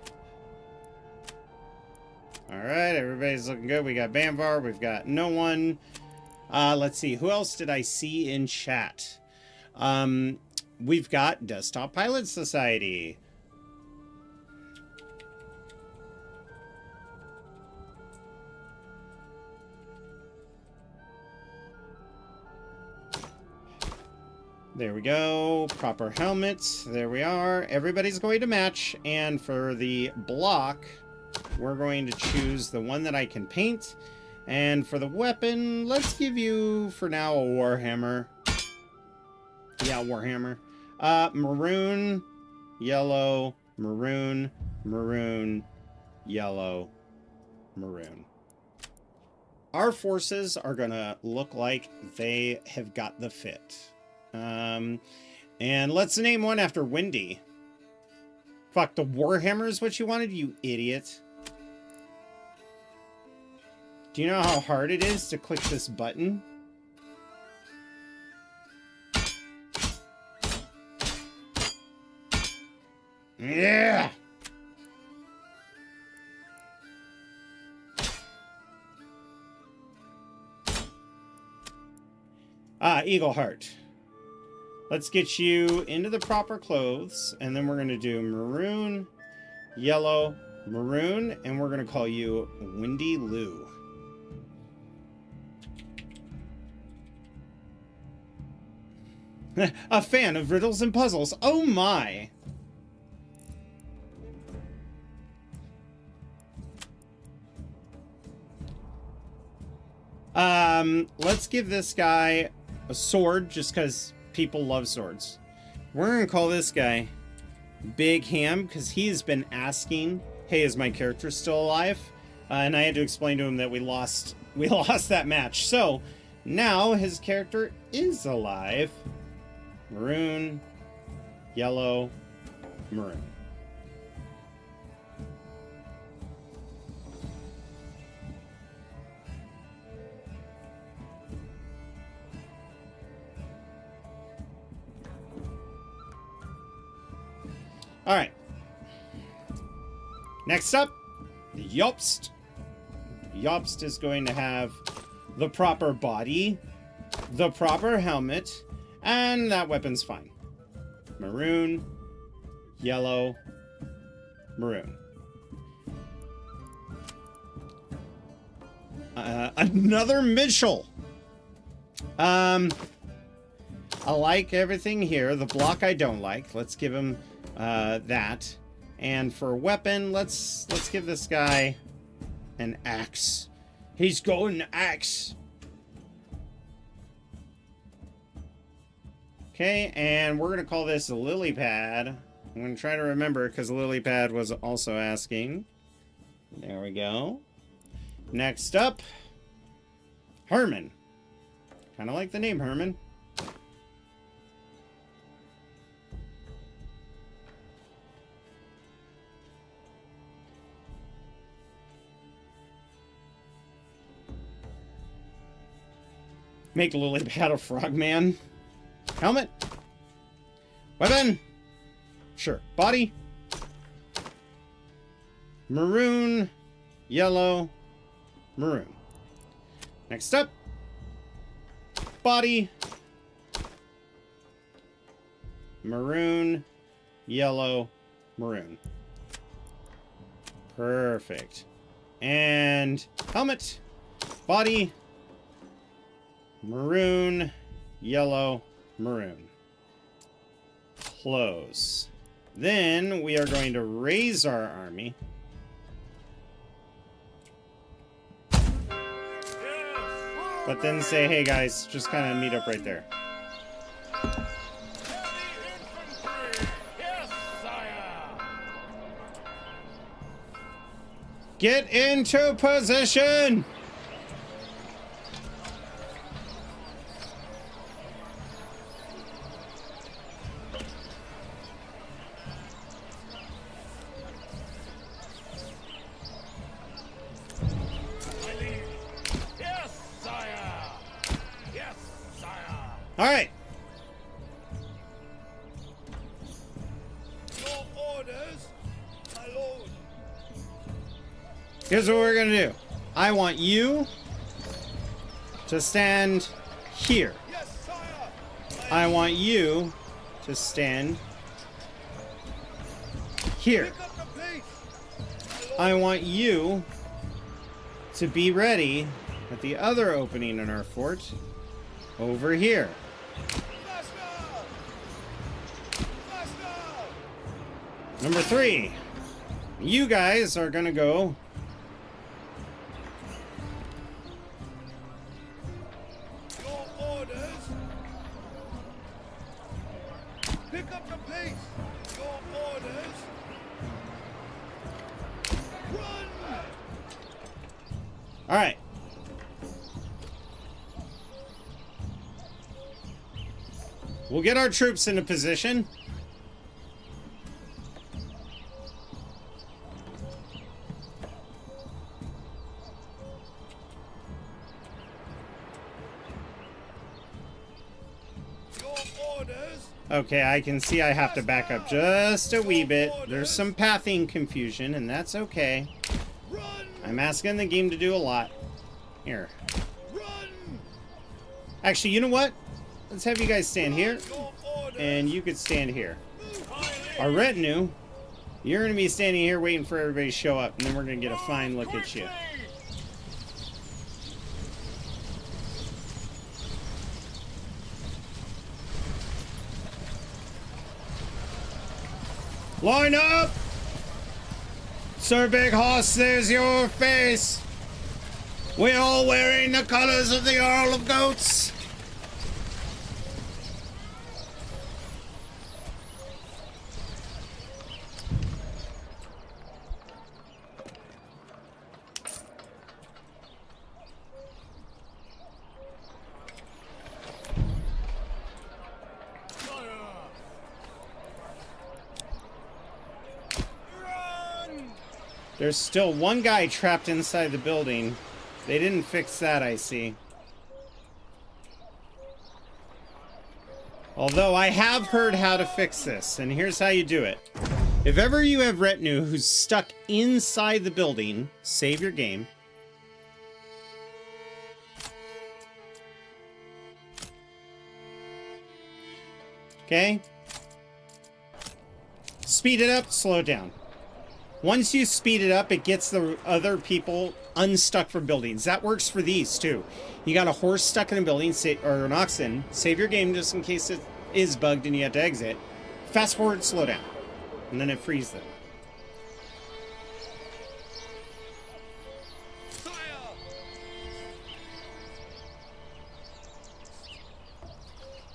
Alright, everybody's looking good. We got Banvar, we've got no one. Let's see, who else did I see in chat? We've got Desktop Pilot Society. There we go. Proper helmets. There we are. Everybody's going to match. And for the block, we're going to choose the one that I can paint. And for the weapon, let's give you, for now, a warhammer. Yeah, warhammer. Maroon, yellow, maroon, maroon, yellow, maroon. Our forces are going to look like they have got the fit. And let's name one after Wendy. Fuck, the warhammer is what you wanted, you idiot. Do you know how hard it is to click this button? Yeah! Eagle Heart. Let's get you into the proper clothes, and then we're going to do maroon, yellow, maroon, and we're going to call you Windy Lou. A fan of riddles and puzzles. Oh my! Let's give this guy a sword, just because people love swords. We're gonna call this guy Big Ham, because he has been asking, hey, is my character still alive? And I had to explain to him that we lost we lost that match. So now his character is alive. Maroon, yellow, maroon. All right. Next up, the Jobst. Jobst is going to have the proper body, the proper helmet, and that weapon's fine. Maroon, yellow, maroon. Another Mitchell. I like everything here. The block I don't like. Let's give him that. And for weapon, let's give this guy an axe. He's going axe. Okay, and we're gonna call this a lily pad. I'm gonna try to remember because lily pad was also asking. There we go. Next up, Herman. Kind of like the name Herman. Make lily pad a frogman. Helmet. Weapon. Sure. Body. Maroon. Yellow. Maroon. Next up. Body. Maroon. Yellow. Maroon. Perfect. And helmet. Body. Maroon. Yellow. Maroon. Close. Then we are going to raise our army. But then say, hey guys, just kind of meet up right there. Get into position! All right. Your orders, my lord. Here's what we're gonna do. I want you to stand here. Yes, sire. I want you to stand here. Pick up the pace. I want you to be ready at the other opening in our fort over here. Number 3, you guys are gonna go Your orders. Pick up the pace. Your orders. Run. all right. We'll get our troops into position. Your orders. Okay, I can see I have to back up just a wee bit. There's some pathing confusion, and that's okay. Run. I'm asking the game to do a lot. Here. Run. Actually, you know what? Let's have you guys stand here, Your orders. and you could stand here. Our retinue, you're going to be standing here waiting for everybody to show up, and then we're going to get a fine look at you. Line up! Sir Big Hoss, there's your face! We're all wearing the colors of the Earl of Goats! There's still one guy trapped inside the building. They didn't fix that, I see. Although I have heard how to fix this, and here's how you do it. If ever you have retinue who's stuck inside the building, save your game. Okay? Speed it up, slow it down. Once you speed it up, it gets the other people unstuck from buildings. That works for these, too. You got a horse stuck in a building, or an oxen. Save your game just in case it is bugged and you have to exit. Fast forward, slow down. And then it frees them.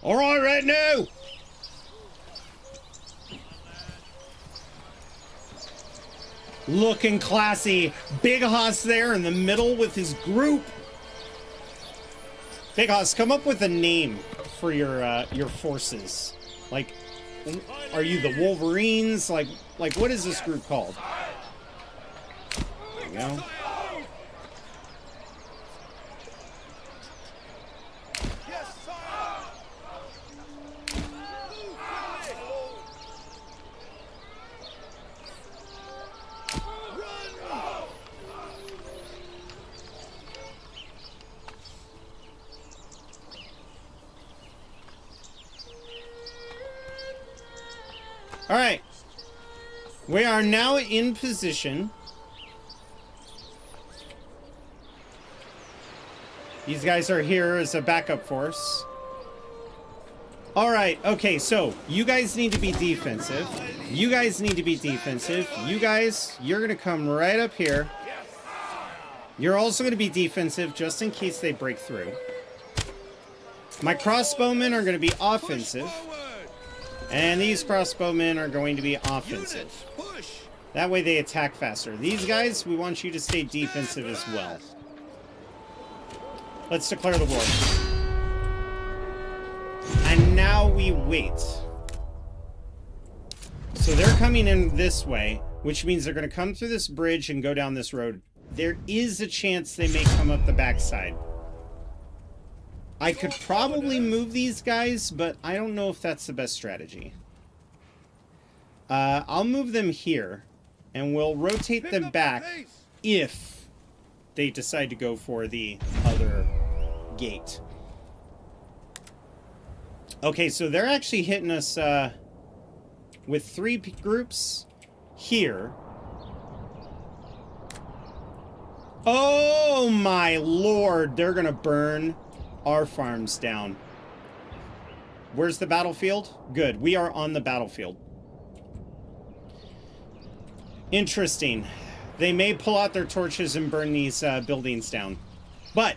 Alright, right now! Looking classy. Big Hoss there in the middle with his group. Big Hoss, come up with a name for your forces. Like, are you the Wolverines? Like what is this group called? There you go. All right, we are now in position. These guys are here as a backup force. All right, okay, so you guys need to be defensive. You guys need to be defensive. You guys, you're going to come right up here. You're also going to be defensive just in case they break through. My crossbowmen are going to be offensive. And these crossbowmen are going to be offensive. That way they attack faster. These guys, we want you to stay defensive as well. Let's declare the war. And now we wait. So they're coming in this way, which means they're going to come through this bridge and go down this road. There is a chance they may come up the backside. I could probably move these guys, but I don't know if that's the best strategy. I'll move them here, and we'll rotate them back if they decide to go for the other gate. Okay, so they're actually hitting us with 3 groups here. Oh my lord, they're gonna burn our farms down. Where's the battlefield? Good, we are on the battlefield. Interesting. They may pull out their torches and burn these buildings down. But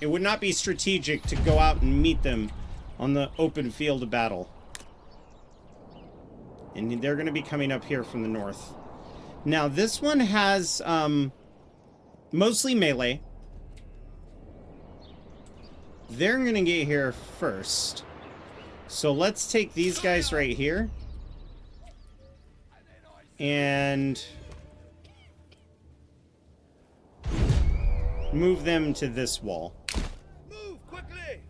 it would not be strategic to go out and meet them on the open field of battle. And they're going to be coming up here from the north. Now, this one has mostly melee. They're going to get here first. So let's take these guys right here. And move them to this wall. Move quickly.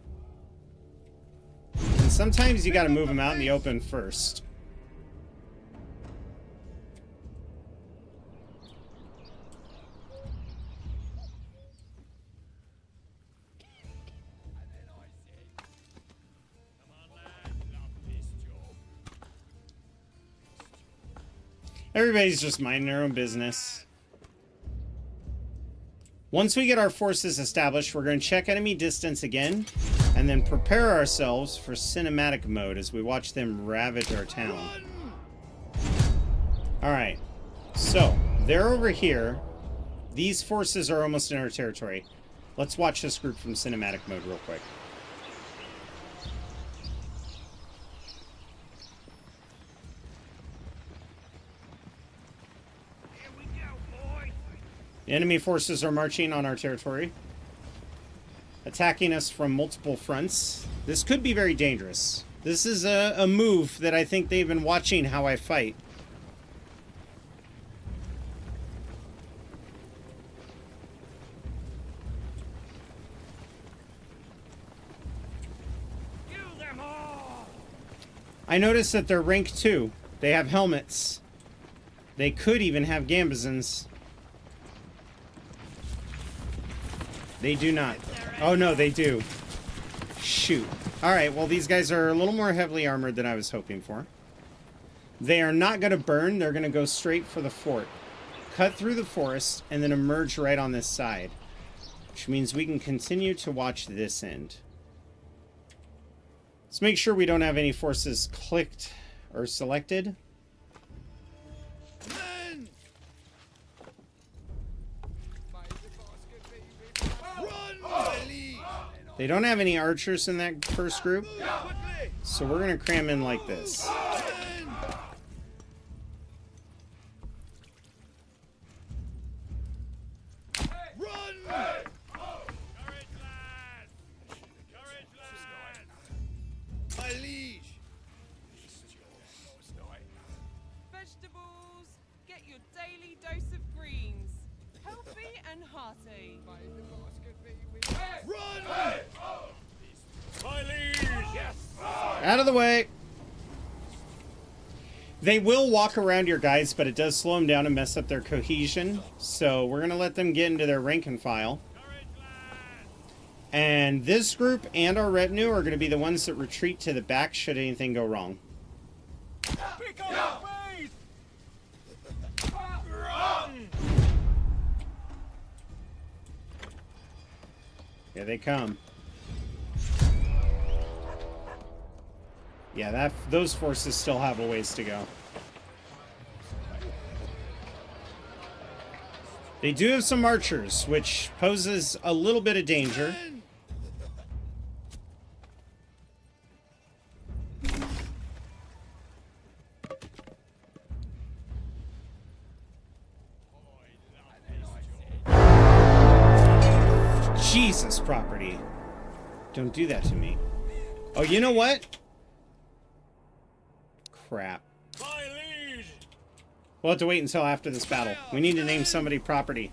And sometimes you got to move them out in the open first. Everybody's just minding their own business. Once we get our forces established, we're going to check enemy distance again, and then prepare ourselves for cinematic mode as we watch them ravage our town. Alright, so they're over here. These forces are almost in our territory. Let's watch this group from cinematic mode real quick. Enemy forces are marching on our territory, attacking us from multiple fronts. This could be very dangerous. This is a move that I think they've been watching how I fight. I noticed that they're rank 2. They have helmets. They could even have gambazons. They do not. Oh no, they do. Shoot. Alright, well these guys are a little more heavily armored than I was hoping for. They are not going to burn. They're going to go straight for the fort. Cut through the forest and then emerge right on this side. Which means we can continue to watch this end. Let's make sure we don't have any forces clicked or selected. They don't have any archers in that first group, so we're going to cram in like this. Vegetables, get your daily dose of greens. Healthy and hearty. Out of the way. They will walk around your guys, but it does slow them down and mess up their cohesion. So we're going to let them get into their rank and file. And this group and our retinue are going to be the ones that retreat to the back should anything go wrong. Here they come. Yeah, those forces still have a ways to go. They do have some archers, which poses a little bit of danger. Jesus, property. Don't do that to me. Oh, you know what? Crap. We'll have to wait until after this battle. We need to name somebody property.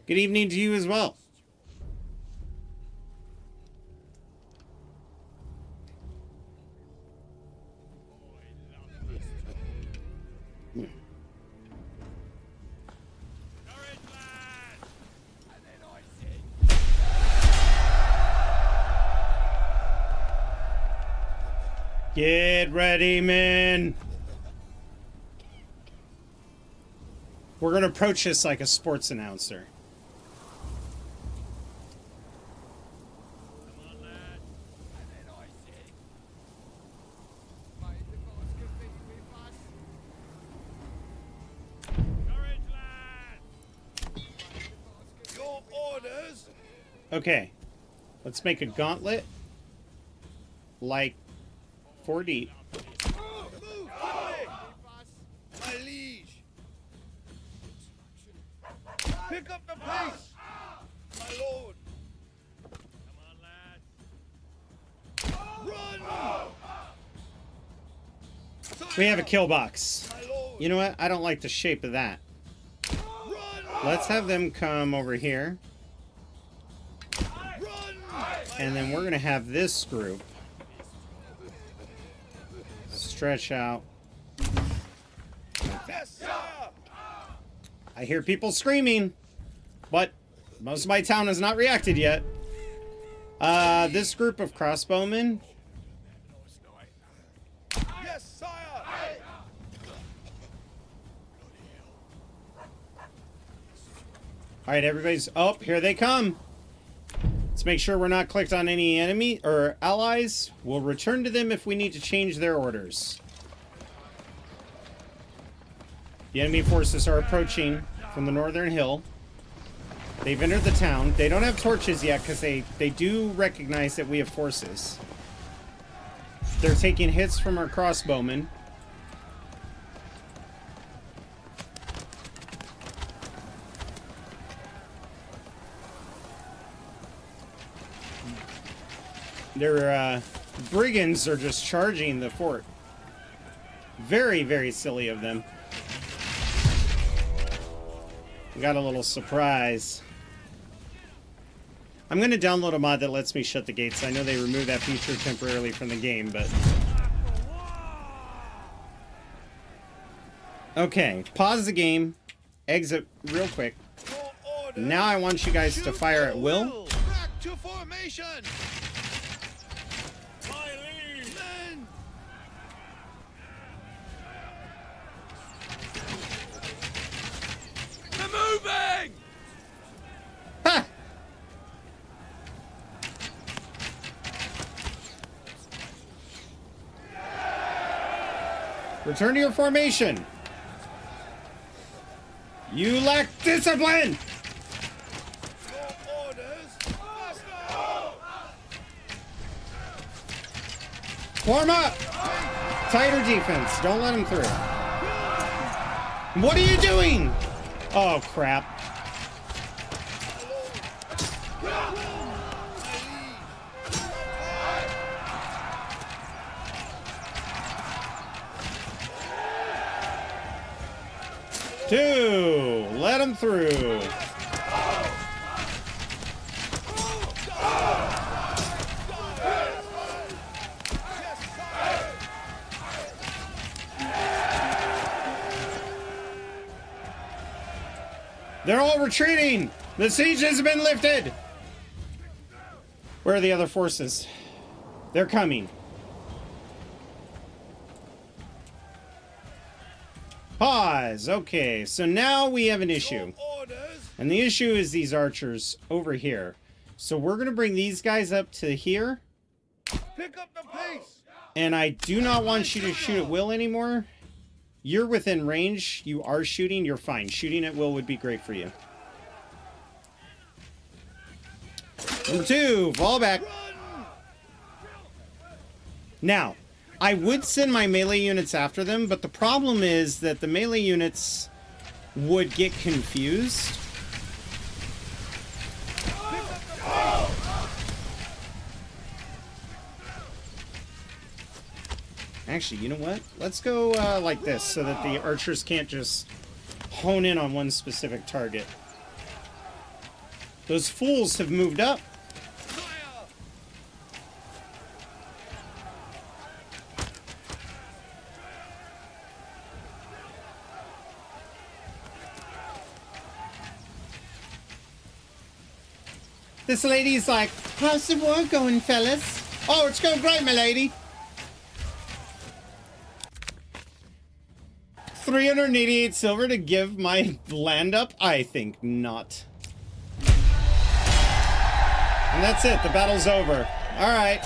Good evening to you as well. Get ready, men. We're going to approach this like a sports announcer. Your orders. Okay. Let's make a gauntlet. Like 4 deep. My liege. Pick up the pace. My lord. Come on, lads. Run. We have a kill box. My lord. You know what? I don't like the shape of that. Run. Let's have them come over here. Run. And then we're going to have this group stretch out. Yes, sir. I hear people screaming, but most of my town has not reacted yet. This group of crossbowmen. Yes, sire. All right, everybody's... Oh, here they come. Let's make sure we're not clicked on any enemy or allies. We'll return to them if we need to change their orders. The enemy forces are approaching from the northern hill. They've entered the town. They don't have torches yet because they do recognize that we have forces. They're taking hits from our crossbowmen. Their brigands are just charging the fort. Very, very silly of them. We got a little surprise. I'm going to download a mod that lets me shut the gates. I know they removed that feature temporarily from the game, but... Okay, pause the game. Exit real quick. Now I want you guys to fire at will. Back to formation. Men. They're moving. Ha! Return to your formation. You lack discipline. Your orders, master. Form up. Tighter defense. Don't let him through. What are you doing? Oh, crap. Two. Let him through. They're all retreating. The siege has been lifted. Where are the other forces? They're coming. Pause. Okay, so now we have an issue. And the issue is these archers over here. So we're going to bring these guys up to here. Pick up the pace. And I do not want you to shoot at will anymore. You're within range. You are shooting. You're fine. Shooting at will would be great for you. Number two, fall back. Now, I would send my melee units after them, but the problem is that the melee units would get confused. Actually, you know what? Let's go like this so that the archers can't just hone in on one specific target. Those fools have moved up. This lady's like, how's the war going, fellas? Oh, it's going great, my lady. 388 silver to give my land up? I think not. And that's it. The battle's over. All right.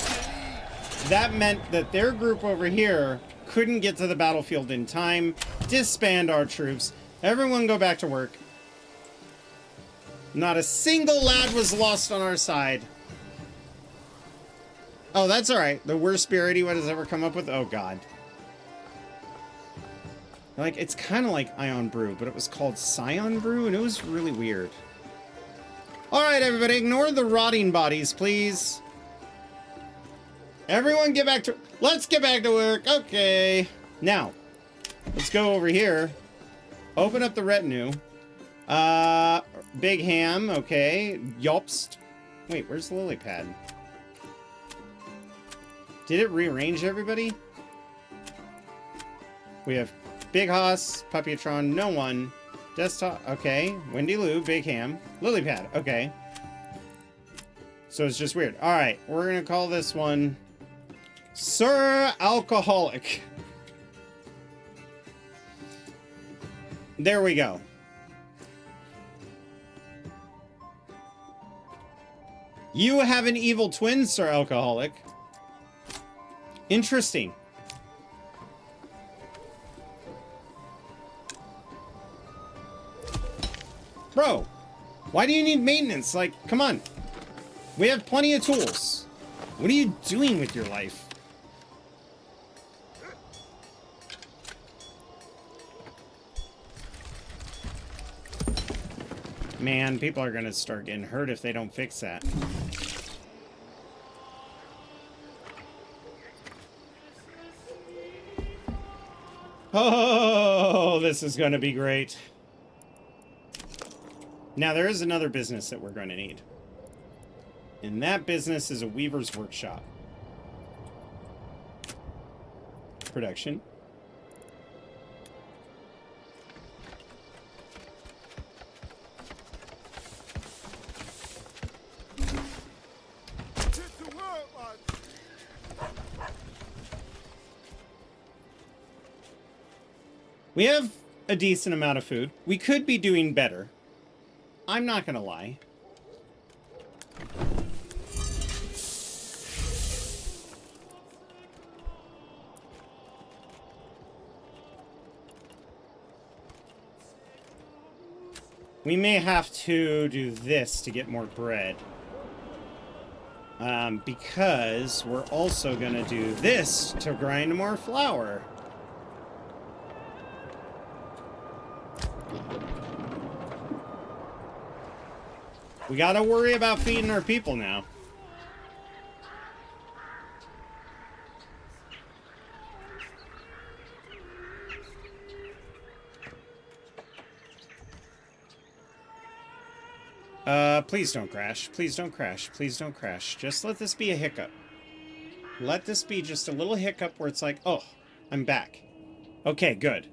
That meant that their group over here couldn't get to the battlefield in time. Disband our troops. Everyone go back to work. Not a single lad was lost on our side. Oh, that's all right. The worst spirit anyone has ever come up with? Oh, God. Like, it's kind of like Ion Brew, but it was called Scion Brew, and it was really weird. Alright, everybody, ignore the rotting bodies, please. Everyone get back to... Let's get back to work. Okay. Now, let's go over here. Open up the retinue. Big Ham, okay. Yopst. Wait, where's the lily pad? Did it rearrange everybody? We have... Big Hoss, Puppyatron, no one. Desktop, okay. Wendy Lou, Big Ham. Lilypad, okay. So it's just weird. Alright, we're gonna call this one Sir Alcoholic. There we go. You have an evil twin, Sir Alcoholic. Interesting. Bro, why do you need maintenance? Like, come on. We have plenty of tools. What are you doing with your life? Man, people are gonna start getting hurt if they don't fix that. Oh, this is gonna be great. Now, there is another business that we're going to need. And that business is a weaver's workshop. Production. We have a decent amount of food. We could be doing better. I'm not gonna lie. We may have to do this to get more bread. Because we're also gonna do this to grind more flour. We gotta worry about feeding our people now. Please don't crash. Please don't crash. Please don't crash. Just let this be a hiccup. Let this be just a little hiccup where it's like, oh, I'm back. Okay, good.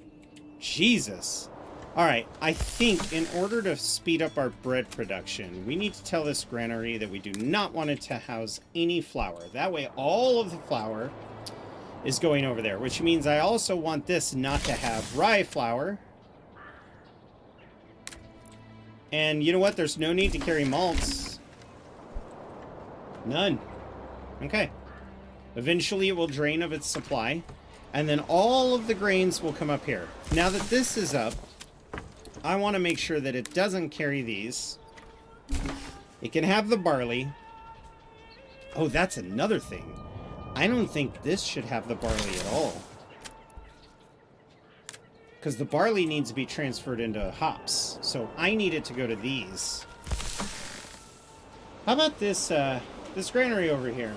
Jesus. Alright, I think in order to speed up our bread production, we need to tell this granary that we do not want it to house any flour. That way all of the flour is going over there, which means I also want this not to have rye flour. And you know what? There's no need to carry malts. None. Okay. Eventually it will drain of its supply, and then all of the grains will come up here. Now that this is up, I want to make sure that it doesn't carry these. It can have the barley. Oh, that's another thing. I don't think this should have the barley at all. Because the barley needs to be transferred into hops. So I need it to go to these. How about this, this granary over here?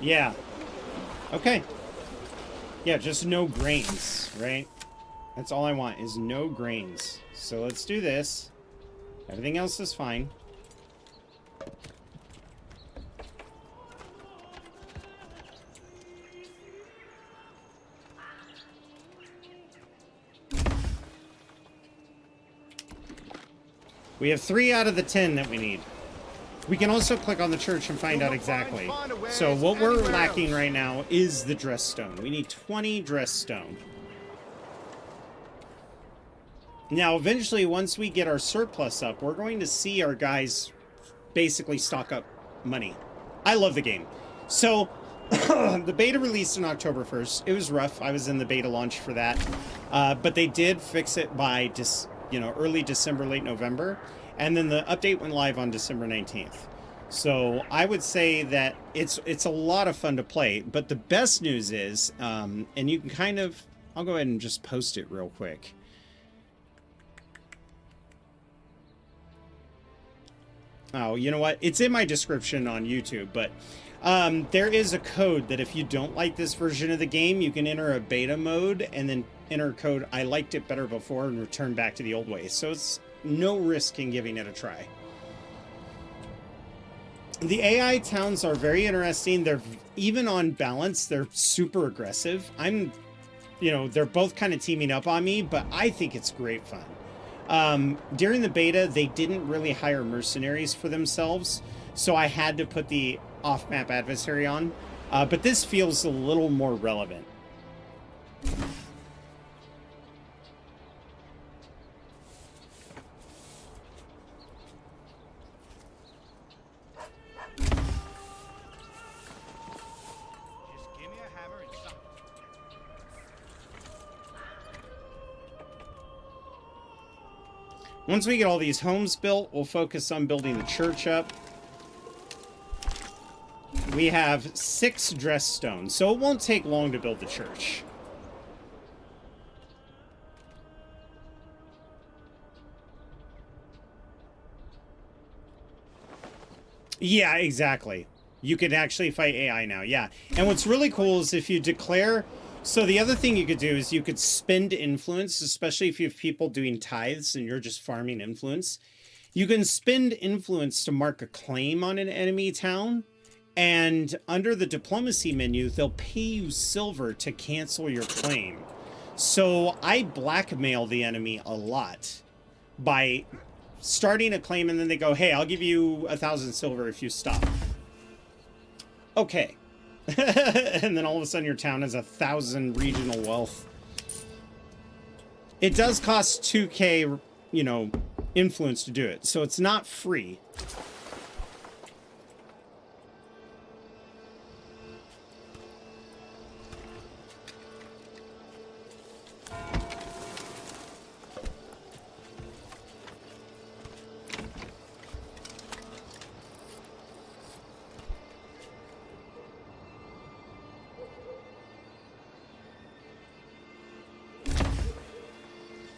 Yeah. Okay. Yeah, just no grains, right? That's all I want, is no grains. So let's do this. Everything else is fine. We have 3 out of the 10 that we need. We can also click on the church and find out exactly. So what we're lacking right now is the dress stone. We need 20 dress stone. Now, eventually, once we get our surplus up, we're going to see our guys basically stock up money. I love the game. So, the beta released on October 1st. It was rough. I was in the beta launch for that. But they did fix it by early December, late November. And then the update went live on December 19th. So I would say that it's a lot of fun to play. But the best news is, and you can kind of, I'll go ahead and just post it real quick. Oh, you know what? It's in my description on YouTube, but there is a code that if you don't like this version of the game, you can enter a beta mode and then enter code I liked it better before and return back to the old way. So it's no risk in giving it a try. The AI towns are very interesting. They're even on balance, they're super aggressive. They're both kind of teaming up on me, but I think it's great fun. During the beta, they didn't really hire mercenaries for themselves, so I had to put the off-map adversary on. But this feels a little more relevant. Once we get all these homes built, we'll focus on building the church up. We have 6 dress stones, so it won't take long to build the church. Yeah, exactly. You can actually fight AI now, yeah. And what's really cool is if you declare So the other thing you could do is you could spend influence, especially if you have people doing tithes and you're just farming influence. You can spend influence to mark a claim on an enemy town, and under the diplomacy menu, they'll pay you silver to cancel your claim. So I blackmail the enemy a lot by starting a claim, and then they go, hey, I'll give you 1,000 silver if you stop. Okay. And then all of a sudden your town has 1,000 regional wealth. It does cost 2k, you know, influence to do it, so it's not free.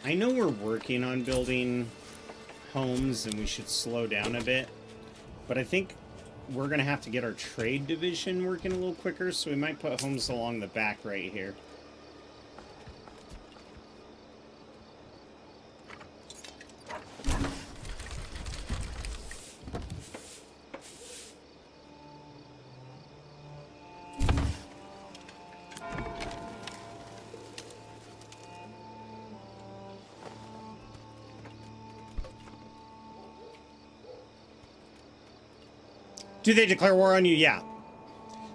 I know we're working on building homes and we should slow down a bit, but I think we're gonna have to get our trade division working a little quicker, so we might put homes along the back right here. Do they declare war on you? Yeah.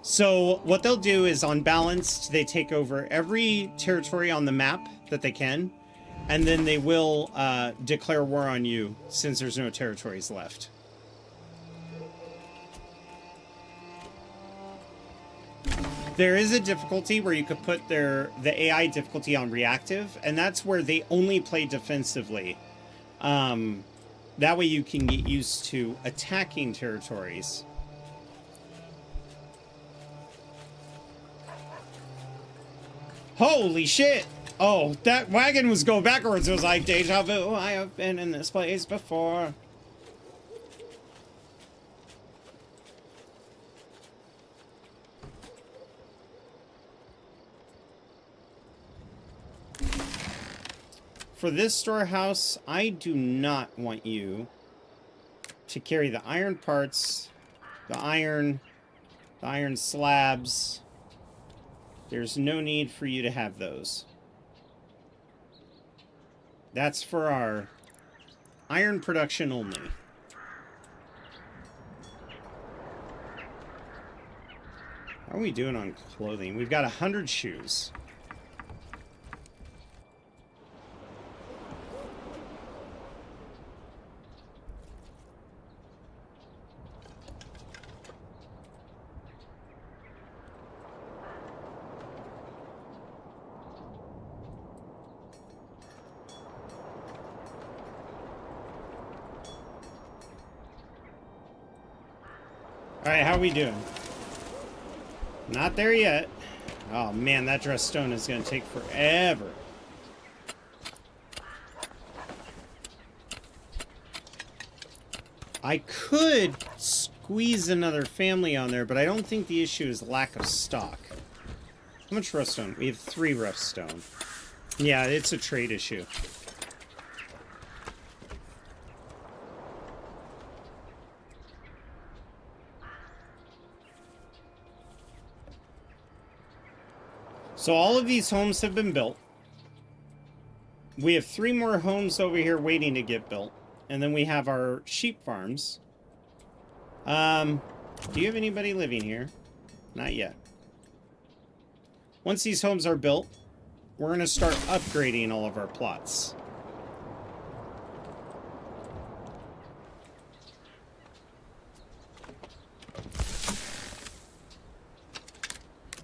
So what they'll do is, on balance, they take over every territory on the map that they can, and then they will declare war on you since there's no territories left. There is a difficulty where you could put the AI difficulty on reactive, and that's where they only play defensively. That way you can get used to attacking territories. Holy shit! Oh, that wagon was going backwards. It was like, deja vu, I have been in this place before. For this storehouse, I do not want you to carry the iron parts, the iron slabs. There's no need for you to have those. That's for our iron production only. How are we doing on clothing? We've got 100 shoes. Alright, how are we doing? Not there yet. Oh man, that dress stone is going to take forever. I could squeeze another family on there, but I don't think the issue is lack of stock. How much rough stone? We have 3 rough stone. Yeah, it's a trade issue. So all of these homes have been built. We have 3 more homes over here waiting to get built. And then we have our sheep farms. Do you have anybody living here? Not yet. Once these homes are built, we're going to start upgrading all of our plots.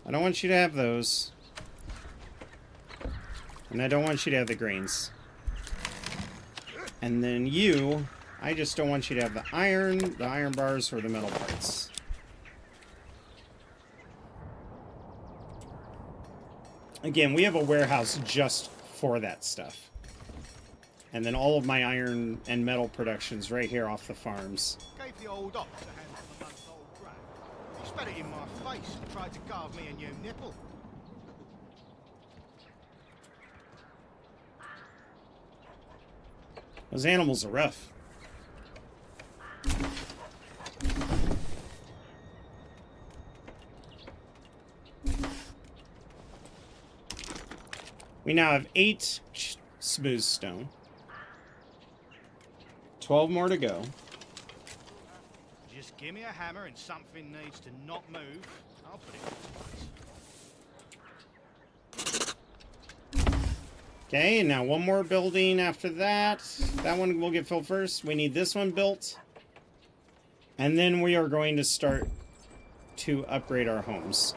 I don't want you to have those. And I don't want you to have the grains. And then you, I just don't want you to have the iron bars, or the metal parts. Again, we have a warehouse just for that stuff. And then all of my iron and metal production's right here off the farms. Gave the old ox a handful of months old crap. He spat it in my face and tried to carve me a new nipple. Those animals are rough. We now have 8 smooth stone. 12 more to go. Just give me a hammer and something needs to not move. I'll put it in place. Okay, and now one more building after that. That one will get filled first. We need this one built. And then we are going to start to upgrade our homes.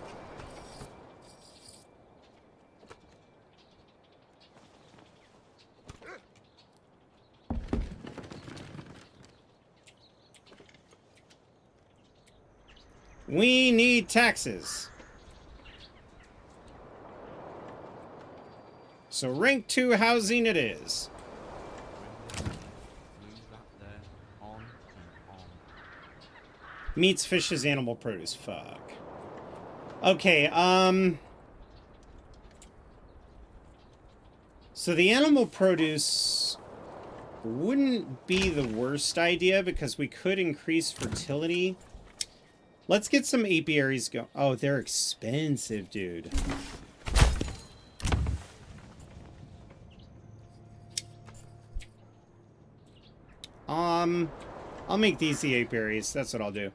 We need taxes. So rank 2 housing it is. Move that there, on and on. Meats, fishes, animal produce. Fuck. Okay, so the animal produce wouldn't be the worst idea because we could increase fertility. Let's get some apiaries going. Oh, they're expensive, dude. I'll make these the apiaries. That's what I'll do.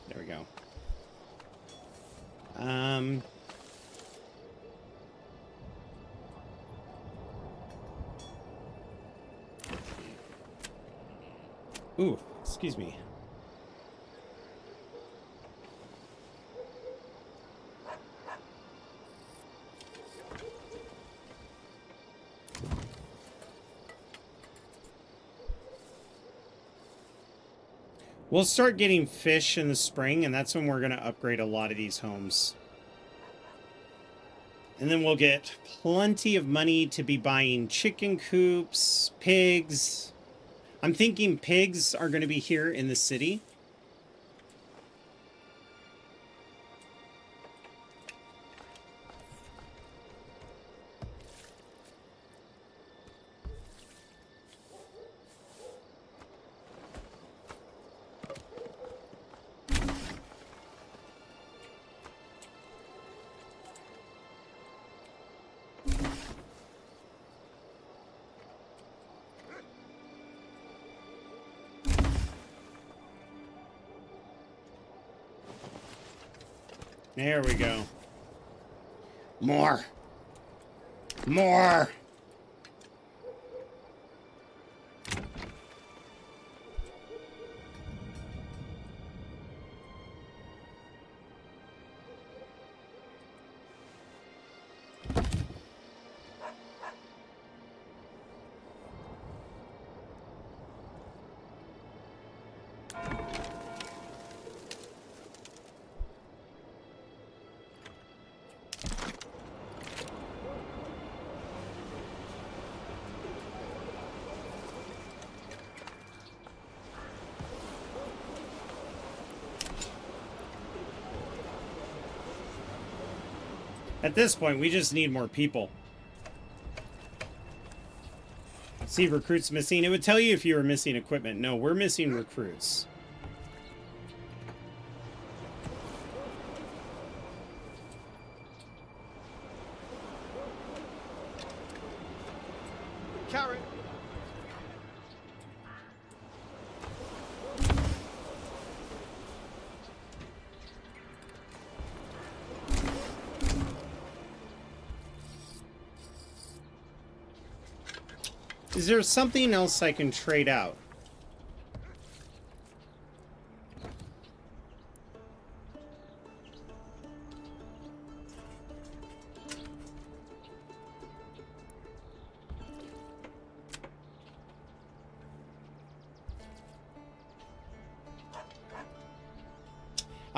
There we go. Ooh, excuse me. We'll start getting fish in the spring, and that's when we're going to upgrade a lot of these homes. And then we'll get plenty of money to be buying chicken coops, pigs. I'm thinking pigs are going to be here in the city. There we go. More. More. At this point, we just need more people. See, recruits missing. It would tell you if you were missing equipment. No, we're missing recruits. Carrot. Is there something else I can trade out?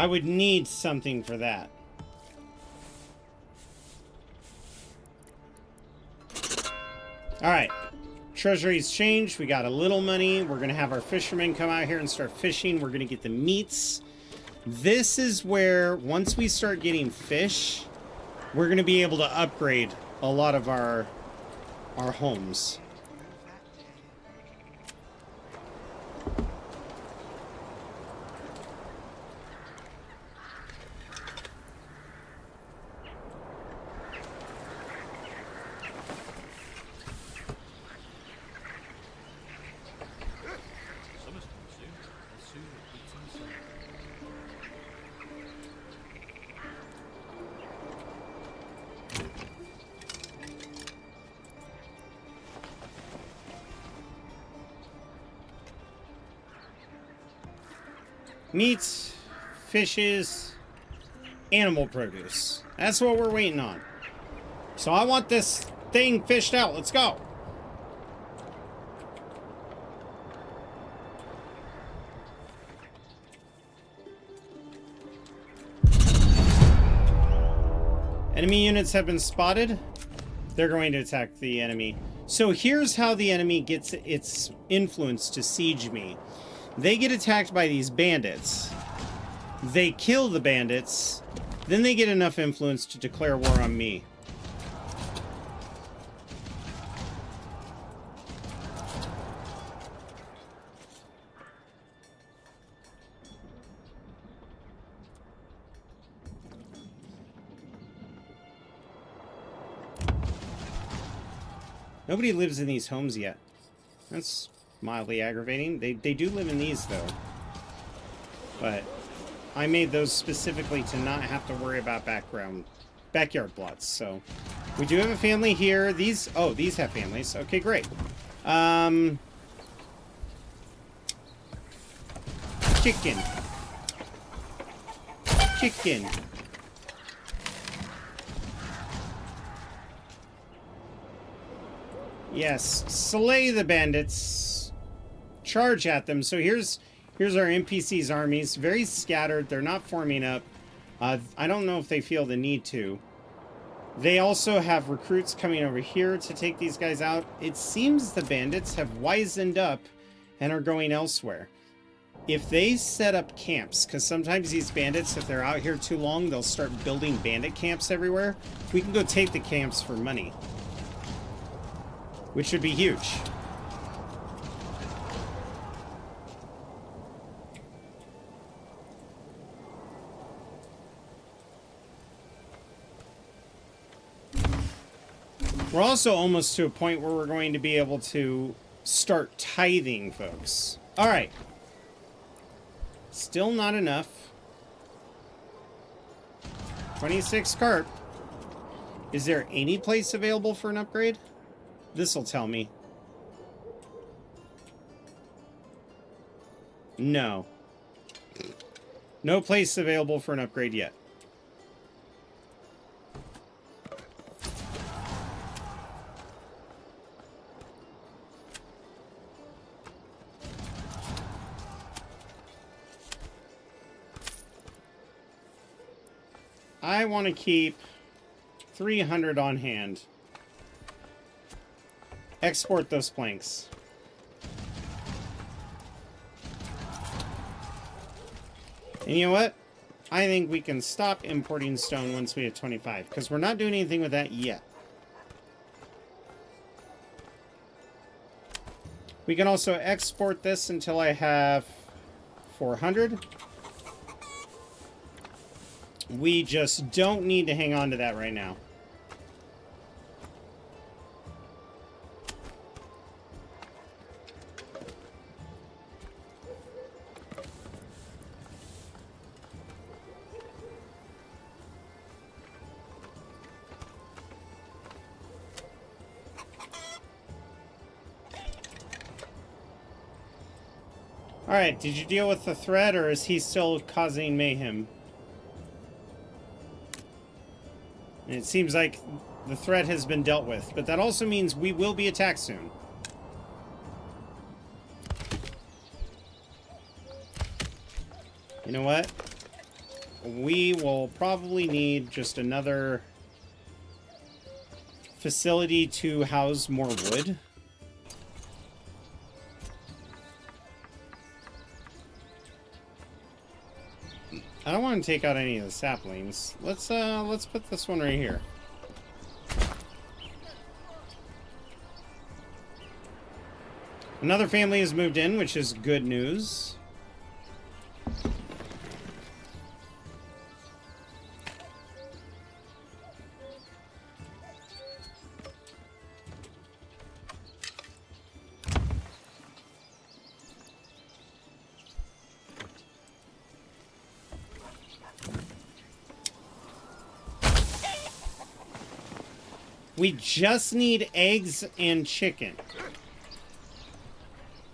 I would need something for that. Alright. Treasury's changed. We got a little money. We're going to have our fishermen come out here and start fishing. We're going to get the meats. This is where, once we start getting fish, we're going to be able to upgrade a lot of our homes. Summer's come soon. As soon as it's in summer. Meats, fishes, animal produce. That's what we're waiting on. So I want this thing fished out. Let's go. Enemy units have been spotted. They're going to attack the enemy. So here's how the enemy gets its influence to siege me. They get attacked by these bandits. They kill the bandits. Then they get enough influence to declare war on me. Nobody lives in these homes yet. That's mildly aggravating. They do live in these, though. But I made those specifically to not have to worry about backyard plots. So we do have a family here. These have families. Okay, great. Chicken. Chicken. Yes, slay the bandits. Charge at them. So here's our NPC's armies. Very scattered. They're not forming up. I don't know if they feel the need to. They also have recruits coming over here to take these guys out. It seems the bandits have wisened up and are going elsewhere. If they set up camps, because sometimes these bandits, if they're out here too long, they'll start building bandit camps everywhere. We can go take the camps for money, which should be huge. We're also almost to a point where we're going to be able to start tithing, folks. All right. Still not enough. 26 carp. Is there any place available for an upgrade? This'll tell me. No. No place available for an upgrade yet. I want to keep 300 on hand. Export those planks. And you know what? I think we can stop importing stone once we have 25, because we're not doing anything with that yet. We can also export this until I have 400. We just don't need to hang on to that right now. Alright, did you deal with the threat, or is he still causing mayhem? And it seems like the threat has been dealt with, but that also means we will be attacked soon. You know what? we will probably need just another facility to house more wood. I don't want to take out any of the saplings. Let's put this one right here. Another family has moved in, which is good news. We just need eggs and chicken.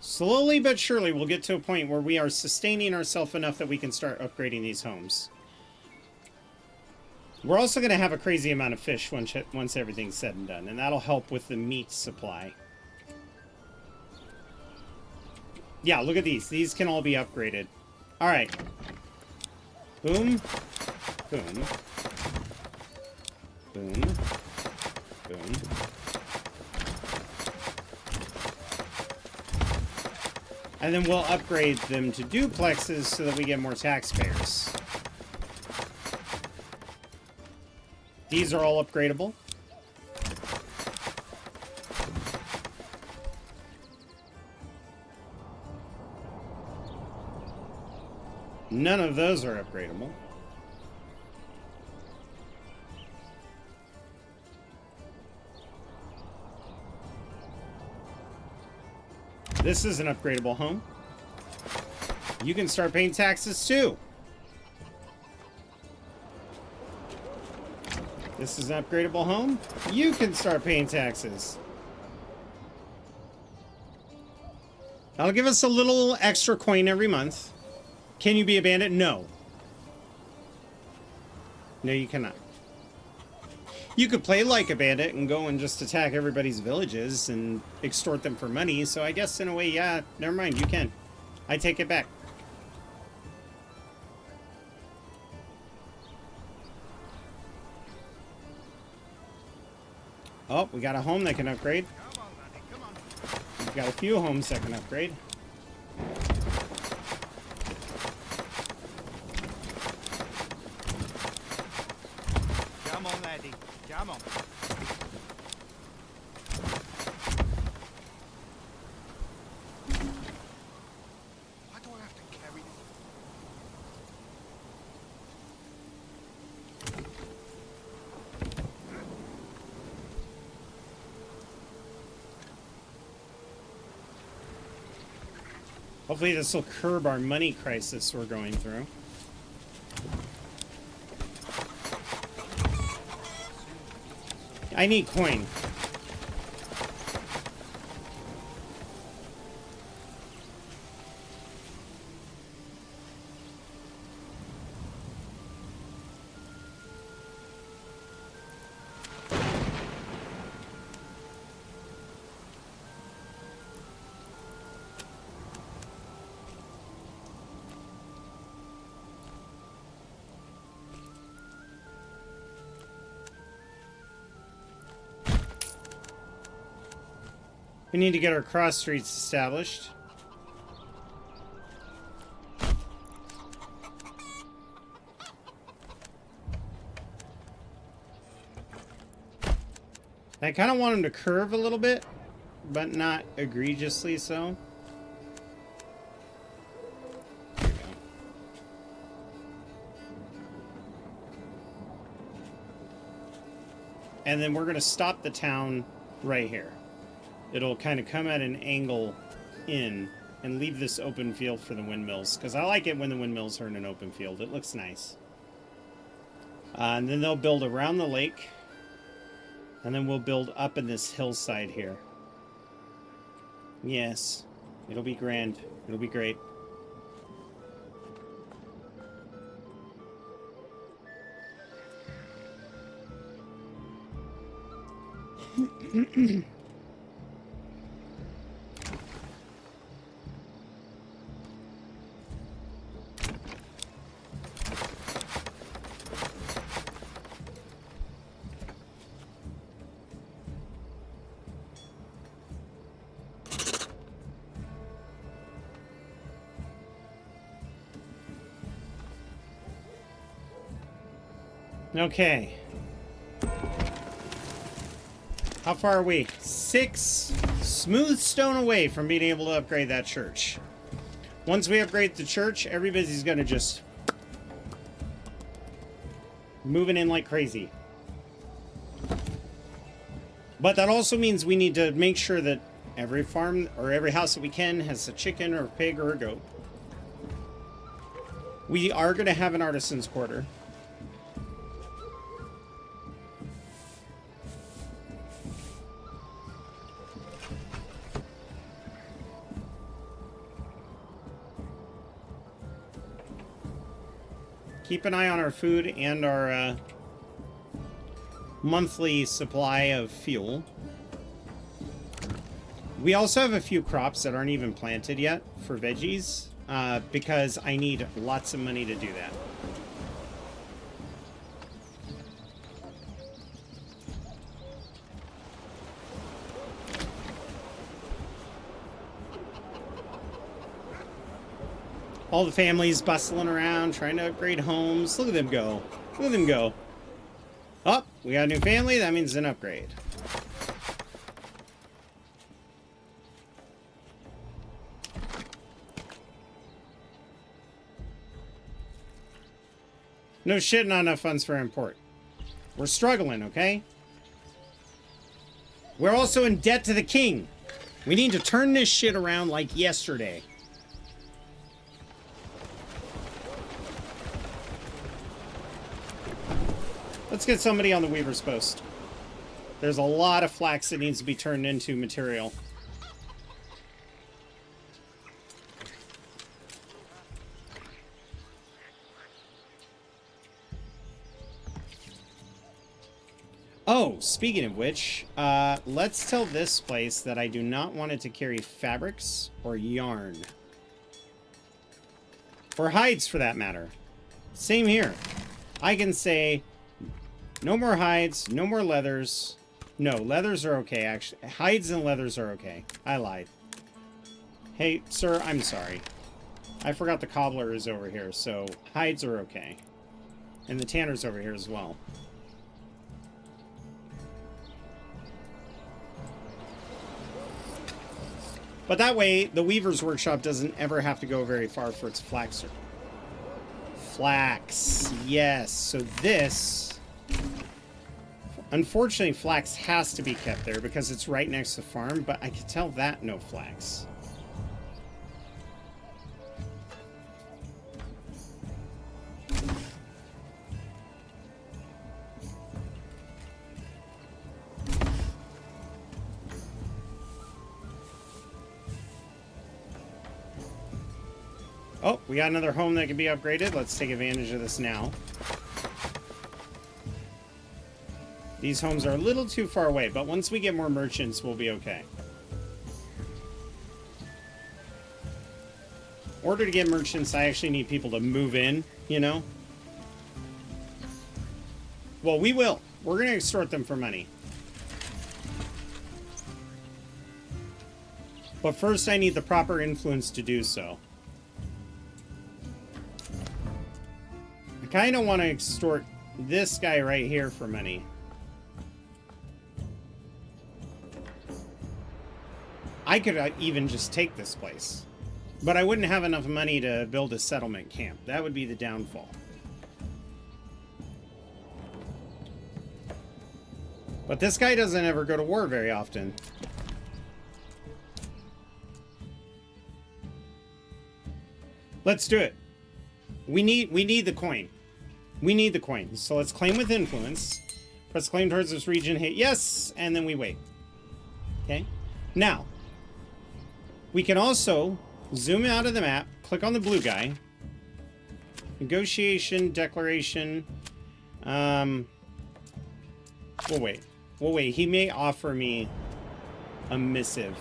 Slowly but surely, we'll get to a point where we are sustaining ourselves enough that we can start upgrading these homes. We're also going to have a crazy amount of fish once everything's said and done, and that'll help with the meat supply. Yeah, look at these. These can all be upgraded. All right. Boom. Boom. Boom. Boom. And then we'll upgrade them to duplexes so that we get more taxpayers. These are all upgradable. None of those are upgradable. This is an upgradable home. You can start paying taxes too. This is an upgradable home. You can start paying taxes. That'll give us a little extra coin every month. Can you be a bandit? No. No, you cannot. You could play like a bandit and go and just attack everybody's villages and extort them for money, so I guess in a way, yeah, never mind, you can. I take it back. Oh, we got a home that can upgrade. Come on, laddie, come on. We've got a few homes that can upgrade. Come on, laddie, come on. Why do I have to carry this? Hopefully this will curb our money crisis we're going through. I need coin. We need to get our cross streets established. I kind of want them to curve a little bit, but not egregiously so. There we go. And then we're going to stop the town right here. It'll kind of come at an angle in and leave this open field for the windmills, because I like it when the windmills are in an open field. It looks nice. And then they'll build around the lake, and then we'll build up in this hillside here. Yes, it'll be grand. It'll be great. Okay. How far are we? 6 smooth stone away from being able to upgrade that church. Once we upgrade the church, everybody's gonna just moving in like crazy. But that also means we need to make sure that every farm or every house that we can has a chicken or a pig or a goat. We are going to have an artisan's quarter. Keep an eye on our food and our monthly supply of fuel. We also have a few crops that aren't even planted yet for veggies, because I need lots of money to do that. All the families bustling around, trying to upgrade homes. Look at them go. Look at them go. Oh, we got a new family. That means an upgrade. No shit, not enough funds for import. We're struggling, okay? We're also in debt to the king. We need to turn this shit around like yesterday. Let's get somebody on the Weaver's Post. There's a lot of flax that needs to be turned into material. Oh, speaking of which, let's tell this place that I do not want it to carry fabrics or yarn. Or hides, for that matter. Same here. I can say, no more hides, no more leathers. No, leathers are okay, actually. Hides and leathers are okay. I lied. Hey, sir, I'm sorry. I forgot the cobbler is over here, so hides are okay. And the tanner's over here as well. But that way, the Weaver's Workshop doesn't ever have to go very far for its flax. Flax, yes. So this... Unfortunately, flax has to be kept there because it's right next to the farm, but I can tell that no flax. Oh, we got another home that can be upgraded. Let's take advantage of this now. These homes are a little too far away, but once we get more merchants, we'll be okay. In order to get merchants, I actually need people to move in, you know? Well, we will. We're going to extort them for money. But first, I need the proper influence to do so. I kind of want to extort this guy right here for money. I could even just take this place. But I wouldn't have enough money to build a settlement camp. That would be the downfall. But this guy doesn't ever go to war very often. Let's do it. We need the coin. We need the coin. So let's claim with influence. Press claim towards this region. Hit yes, and then we wait. Okay. Now, we can also zoom out of the map, click on the blue guy. Negotiation, declaration. We'll wait. We'll wait. He may offer me a missive.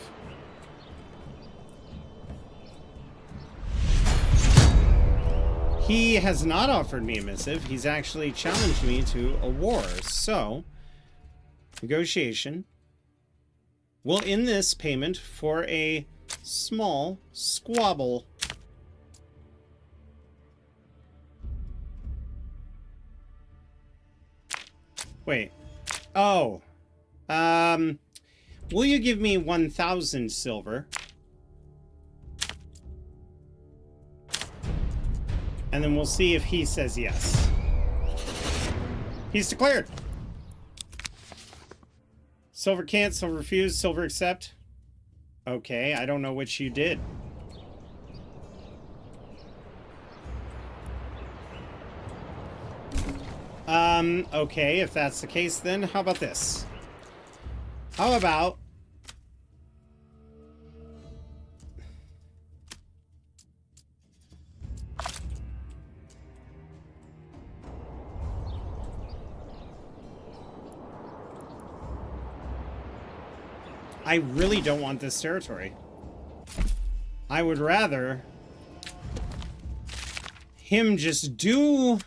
He has not offered me a missive. He's actually challenged me to a war. So, negotiation. We'll end this payment for a small squabble. Wait. Oh. Will you give me 1,000 silver? And then we'll see if he says yes. He's declared. Silver can't, silver refuse, silver accept. Okay, I don't know which you did. Okay, if that's the case, then how about this? How about... I really don't want this territory. I would rather him just do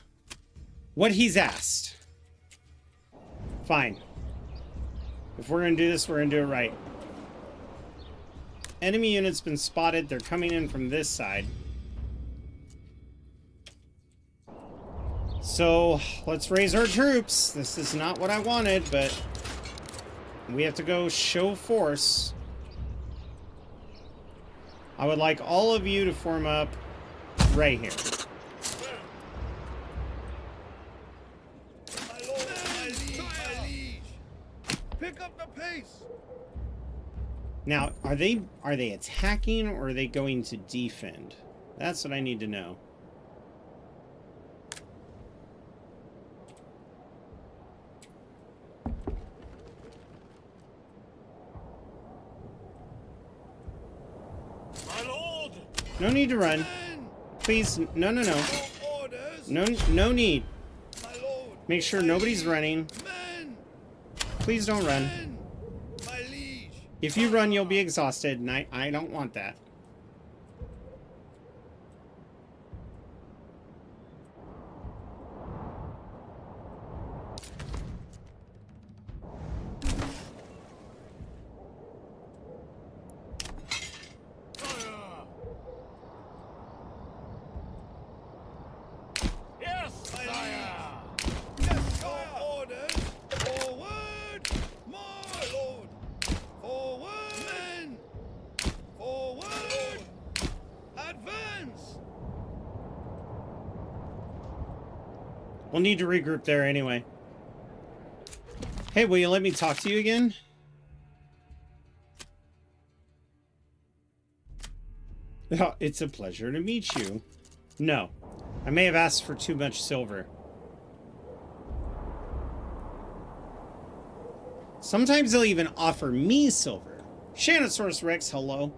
what he's asked. Fine. If we're gonna do this, we're gonna do it right. Enemy unit's been spotted. They're coming in from this side. So, let's raise our troops. This is not what I wanted, but we have to go show force. I would like all of you to form up right here. My lord, my liege. Pick up the pace. Now, are they attacking or are they going to defend? That's what I need to know. No need to run. Please, no, no, no. No, no need. Make sure nobody's running. Please don't run. If you run, you'll be exhausted, and I don't want that. We'll need to regroup there anyway. Hey, will you let me talk to you again? Oh, it's a pleasure to meet you. No, I may have asked for too much silver. Sometimes they'll even offer me silver. Shanosaurus Rex, hello.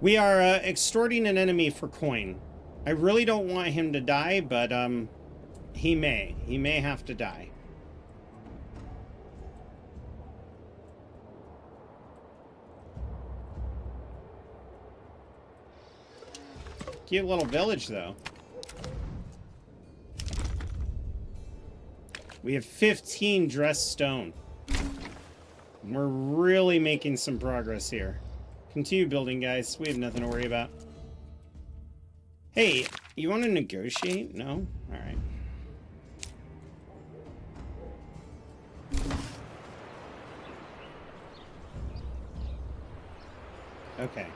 We are extorting an enemy for coin. I really don't want him to die, but he may have to die. Cute little village, though. We have 15 dressed stone. We're really making some progress here. Continue building, guys. We have nothing to worry about. Hey, you want to negotiate? No? Alright. Okay.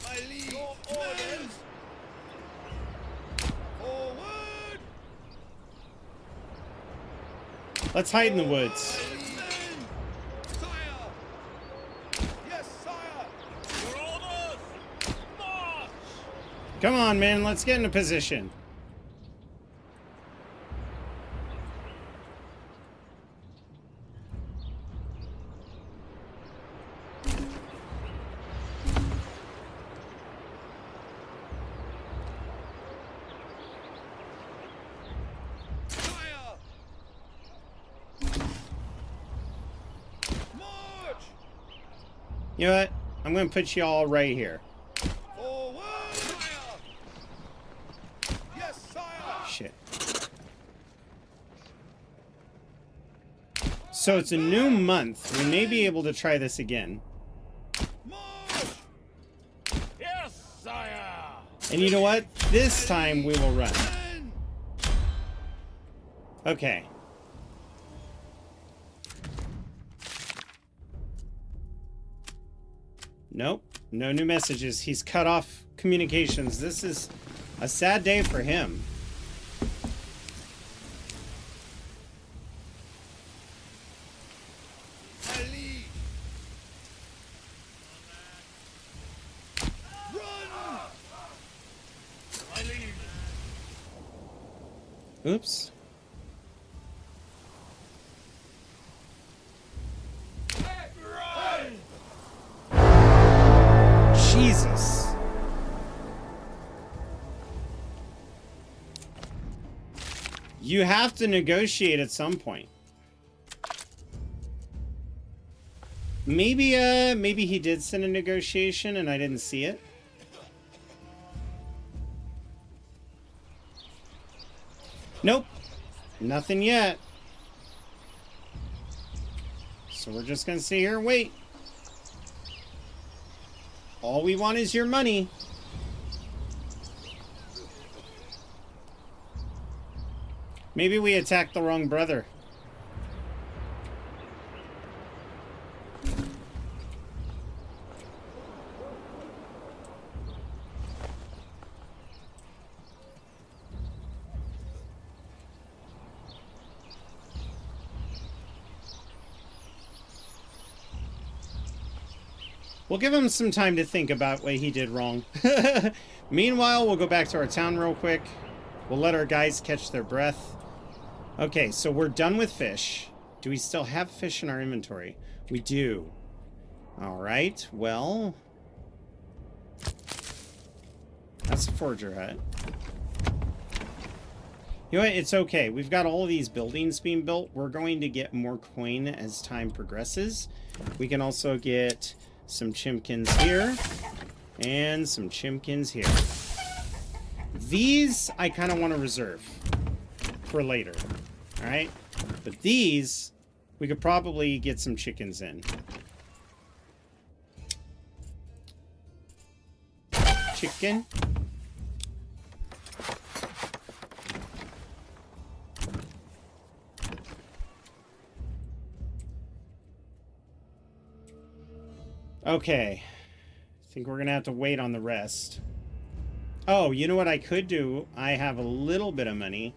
My liege, orders. Forward. Let's hide in the woods. Sire. Yes, sire. Your orders. March. Come on, man. Let's get into position. You know what? I'm going to put you all right here. Forward, sire. Yes, sire. Shit. So it's a new month. We may be able to try this again. March. Yes, sire. And you know what? This time we will run. Okay. Nope. No new messages. He's cut off communications. This is a sad day for him. My liege. Run! My liege. Oops. Jesus. You have to negotiate at some point. Maybe he did send a negotiation and I didn't see it. Nope. Nothing yet. So we're just gonna sit here and wait. All we want is your money. Maybe we attacked the wrong brother. We'll give him some time to think about what he did wrong. Meanwhile, we'll go back to our town real quick. We'll let our guys catch their breath. Okay, so we're done with fish. Do we still have fish in our inventory? We do. All right, well... that's a forger hut. You know what? It's okay. We've got all of these buildings being built. We're going to get more coin as time progresses. We can also get some chimkins here and some chimkins here. These I kind of want to reserve for later. All right, but these we could probably get some chickens in. Chicken. Okay. I think we're gonna have to wait on the rest. Oh, you know what I could do? I have a little bit of money.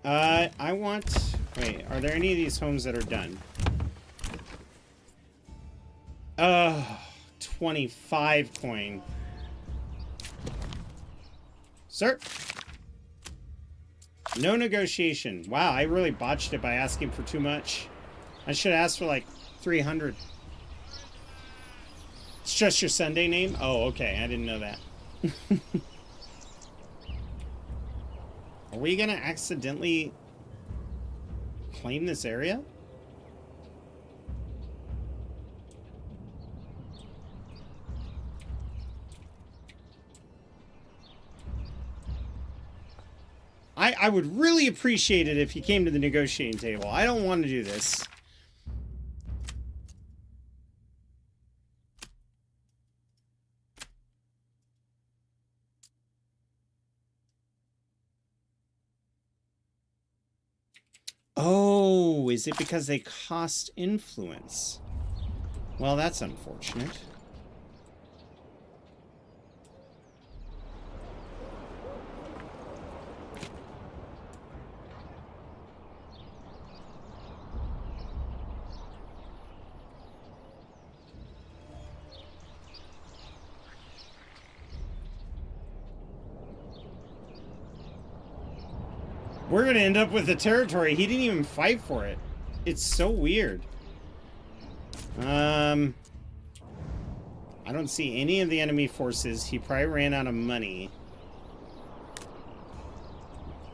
I want... wait, are there any of these homes that are done? 25 coin. Sir? No negotiation. Wow, I really botched it by asking for too much. I should ask for like 300. It's just your Sunday name? Oh, okay. I didn't know that. Are we gonna accidentally claim this area? I would really appreciate it if you came to the negotiating table. I don't want to do this. Oh, is it because they cost influence? Well, that's unfortunate. We're gonna end up with the territory. He didn't even fight for it. It's so weird. I don't see any of the enemy forces. He probably ran out of money.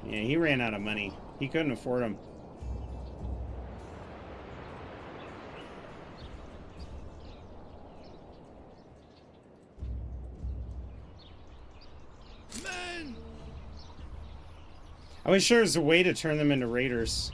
Yeah, he ran out of money. He couldn't afford them. Men! I wish there was a way to turn them into raiders.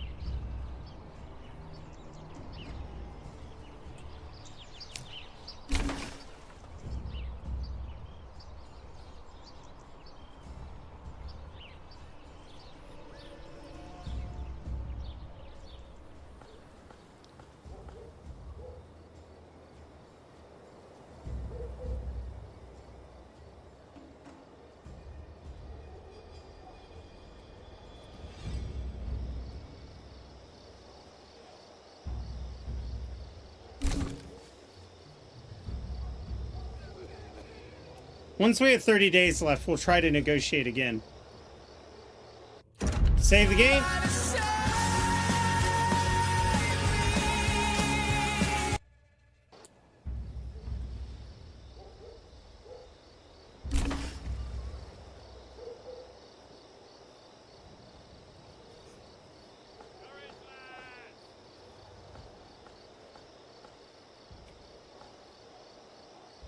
Once we have 30 days left, we'll try to negotiate again. Save the game.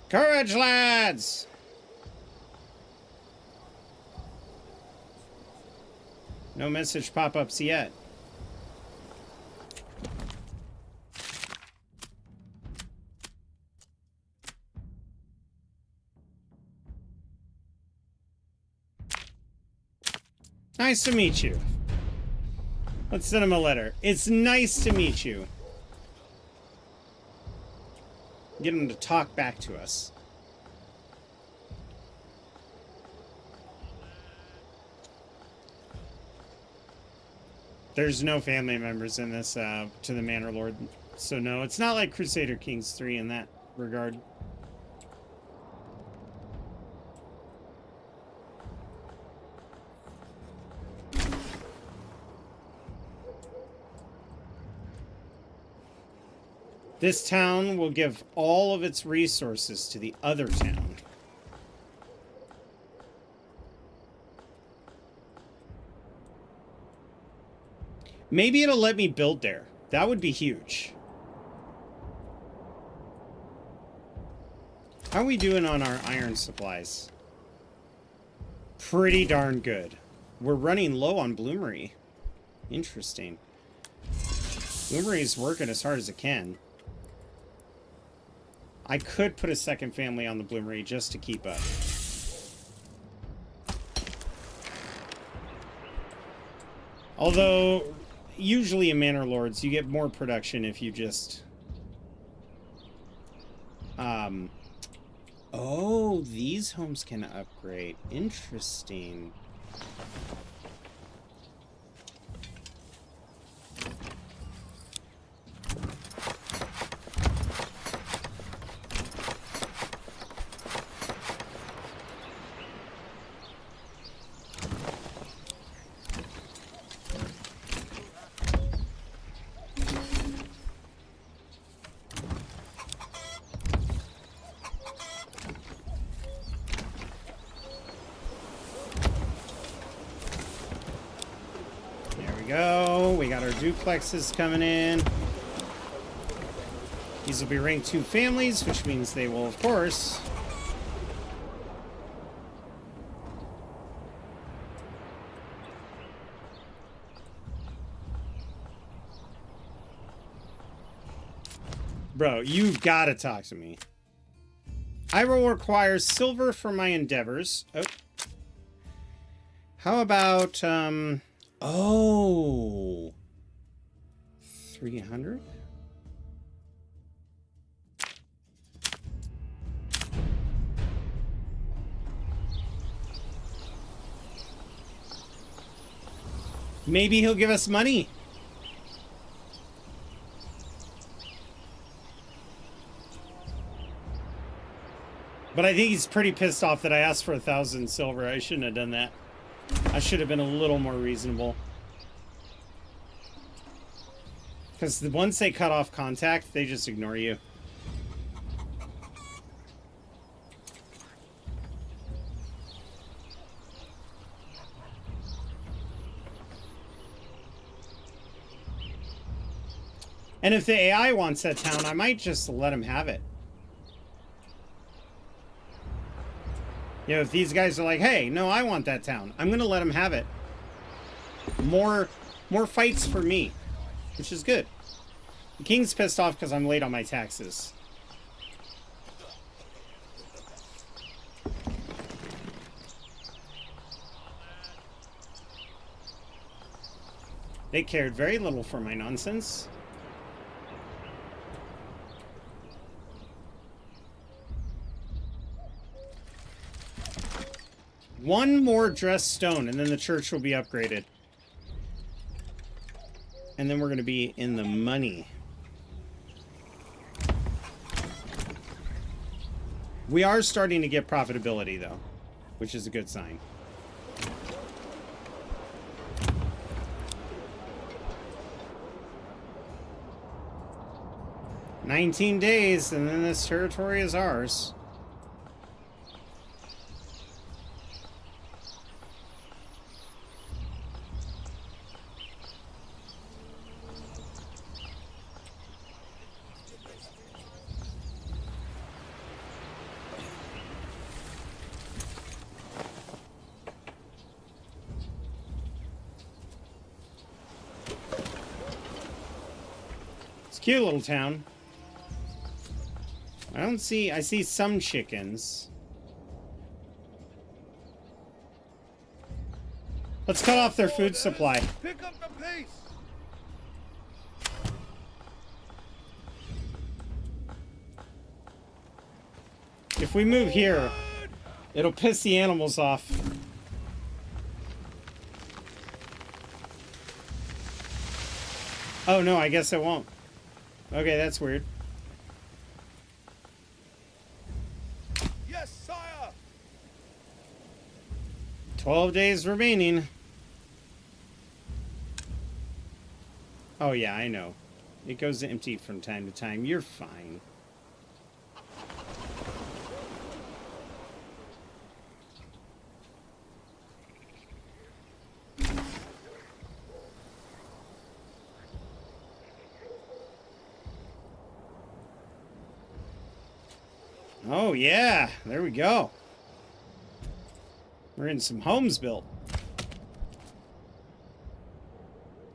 Courage, lads! No message pop-ups yet. Nice to meet you. Let's send him a letter. It's nice to meet you. Get him to talk back to us. There's no family members in this to the Manor Lord, so no, it's not like Crusader Kings 3 in that regard. This town will give all of its resources to the other town. Maybe it'll let me build there. That would be huge. How are we doing on our iron supplies? Pretty darn good. We're running low on bloomery. Interesting. Bloomery's working as hard as it can. I could put a second family on the bloomery just to keep up. Although, usually in Manor Lords, you get more production if you just... Oh, these homes can upgrade. Interesting. We got our duplexes coming in. These will be rank 2 families, which means they will, of course, bro, you've got to talk to me. I will require silver for my endeavors. Oh. How about, oh, 300? Maybe he'll give us money. But I think he's pretty pissed off that I asked for 1,000 silver. I shouldn't have done that. I should have been a little more reasonable. Because once they cut off contact, they just ignore you. And if the AI wants that town, I might just let him have it. You know, if these guys are like, hey, no, I want that town, I'm going to let them have it. More fights for me, which is good. The king's pissed off because I'm late on my taxes. They cared very little for my nonsense. One more dressed stone, and then the church will be upgraded. And then we're going to be in the money. We are starting to get profitability, though, which is a good sign. "19 days, and then this territory is ours." It's a cute little town. I see some chickens. Let's cut off their food supply. Pick up the pace. If we move here, it'll piss the animals off. Oh no, I guess it won't. Okay, that's weird. Yes, sire. 12 days remaining. Oh yeah, I know. It goes empty from time to time. You're fine. Oh yeah, there we go. We're in some homes built.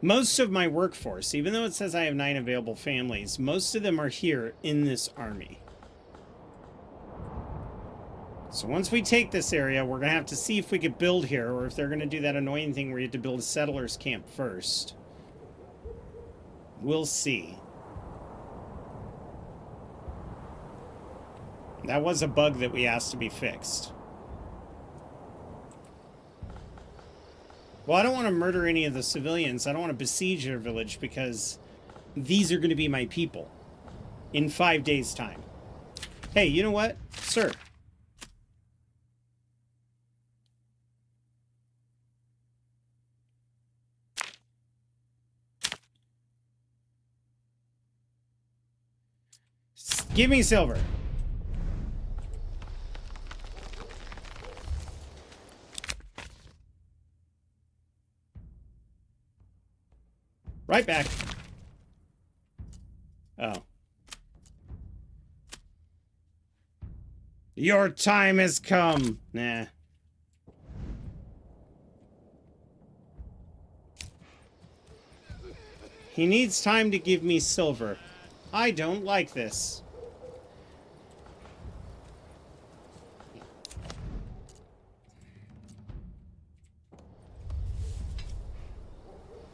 Most of my workforce, even though it says I have 9 available families, most of them are here in this army. So once we take this area, we're going to have to see if we could build here, or if they're going to do that annoying thing where you have to build a settlers camp first. We'll see. That was a bug that we asked to be fixed. Well, I don't want to murder any of the civilians. I don't want to besiege their village because these are going to be my people in 5 days' time. Hey, you know what? Sir. Give me silver. Right back. Oh. Your time has come. Nah. He needs time to give me silver. I don't like this.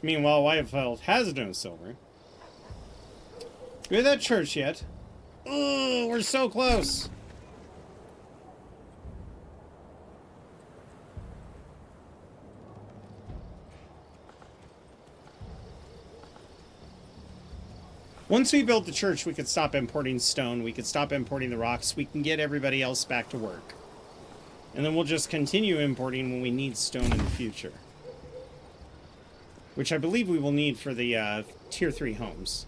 Meanwhile, Whitefeld has no silver. Do we have that church yet? Ooh, we're so close. Once we build the church, we could stop importing stone. We could stop importing the rocks. We can get everybody else back to work. And then we'll just continue importing when we need stone in the future. Which I believe we will need for the Tier 3 homes.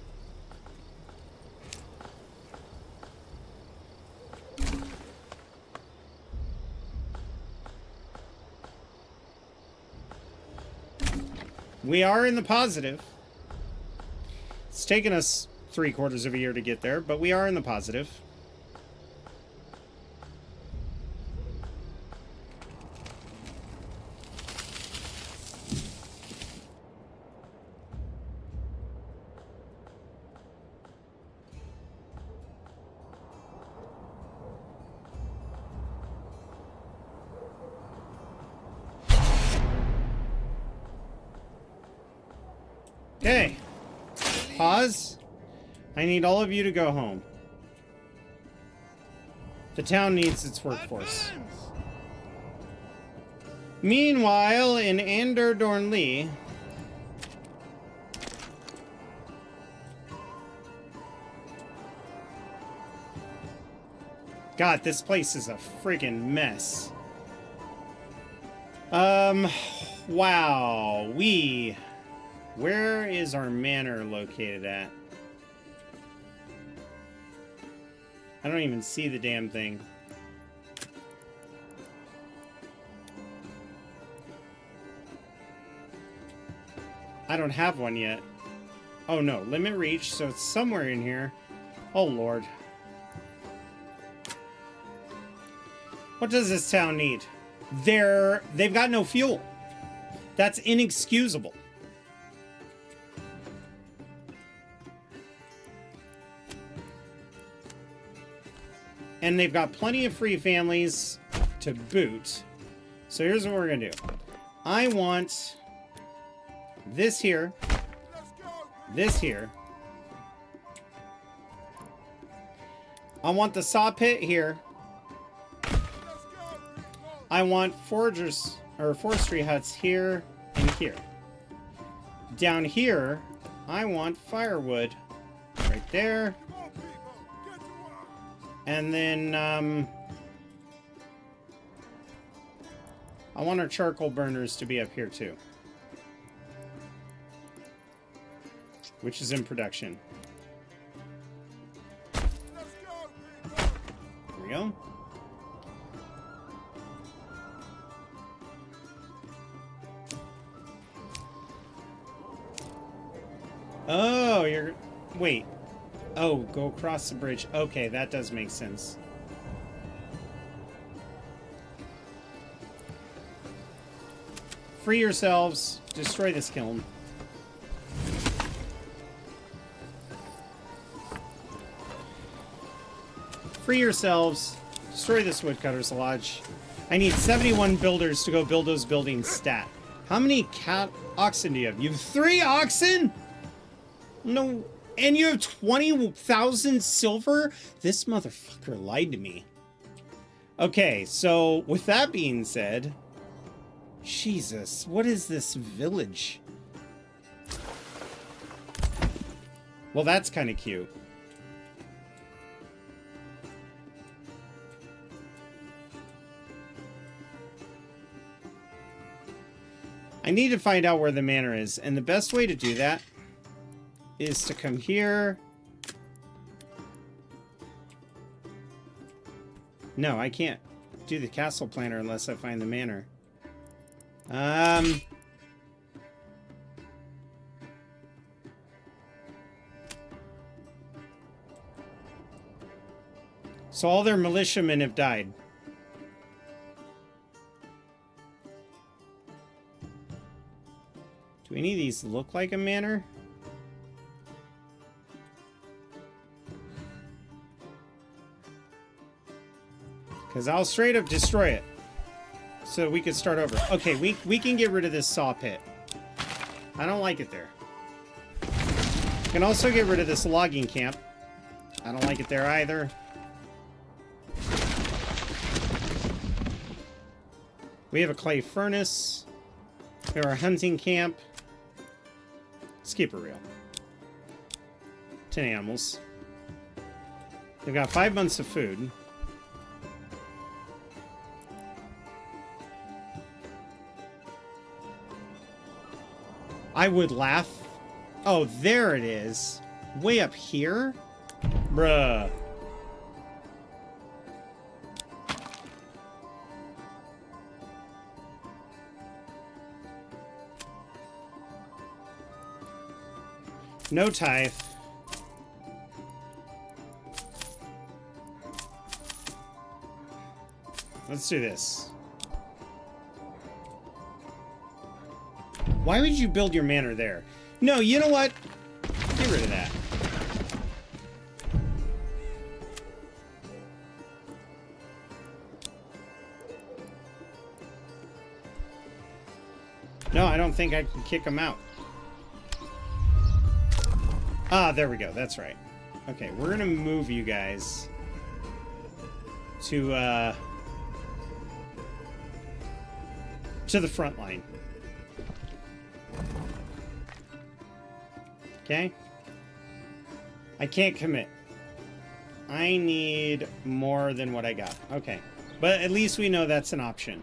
We are in the positive. It's taken us 3/4 of a year to get there, but we are in the positive. Okay. Pause. I need all of you to go home. The town needs its workforce. Advance! Meanwhile, in Andor-Dornlee, God, this place is a friggin' mess. Wow. Where is our manor located at? I don't even see the damn thing. I don't have one yet. Oh no, limit reach, so it's somewhere in here. Oh lord. What does this town need? They've got no fuel. That's inexcusable. And they've got plenty of free families to boot. So here's what we're gonna do. I want this here, this here. I want the saw pit here. I want foragers or forestry huts here and here. Down here, I want firewood right there. And then I want our charcoal burners to be up here too, which is in production. There we go. Oh, you're... Wait. Oh, go across the bridge. Okay, that does make sense. Free yourselves. Destroy this kiln. Free yourselves. Destroy this woodcutter's lodge. I need 71 builders to go build those buildings stat. How many oxen do you have? You have 3 oxen? No, and you have 20,000 silver? This motherfucker lied to me. Okay, so with that being said, Jesus, what is this village? Well, that's kind of cute. I need to find out where the manor is, and the best way to do that is to come here. No, I can't do the castle planner unless I find the manor. So all their militiamen have died. Do any of these look like a manor? Because I'll straight up destroy it. So we could start over. Okay, we can get rid of this saw pit. I don't like it there. We can also get rid of this logging camp. I don't like it there either. We have a clay furnace. We have our hunting camp. Let's keep it real. 10 animals. They've got 5 months of food. I would laugh. Oh, there it is. Way up here? Bruh. No tithe. Let's do this. Why would you build your manor there? No, you know what? Get rid of that. No, I don't think I can kick them out. Ah, there we go. That's right. Okay, we're gonna move you guys to the front line. Okay? I can't commit. I need more than what I got. Okay. But at least we know that's an option.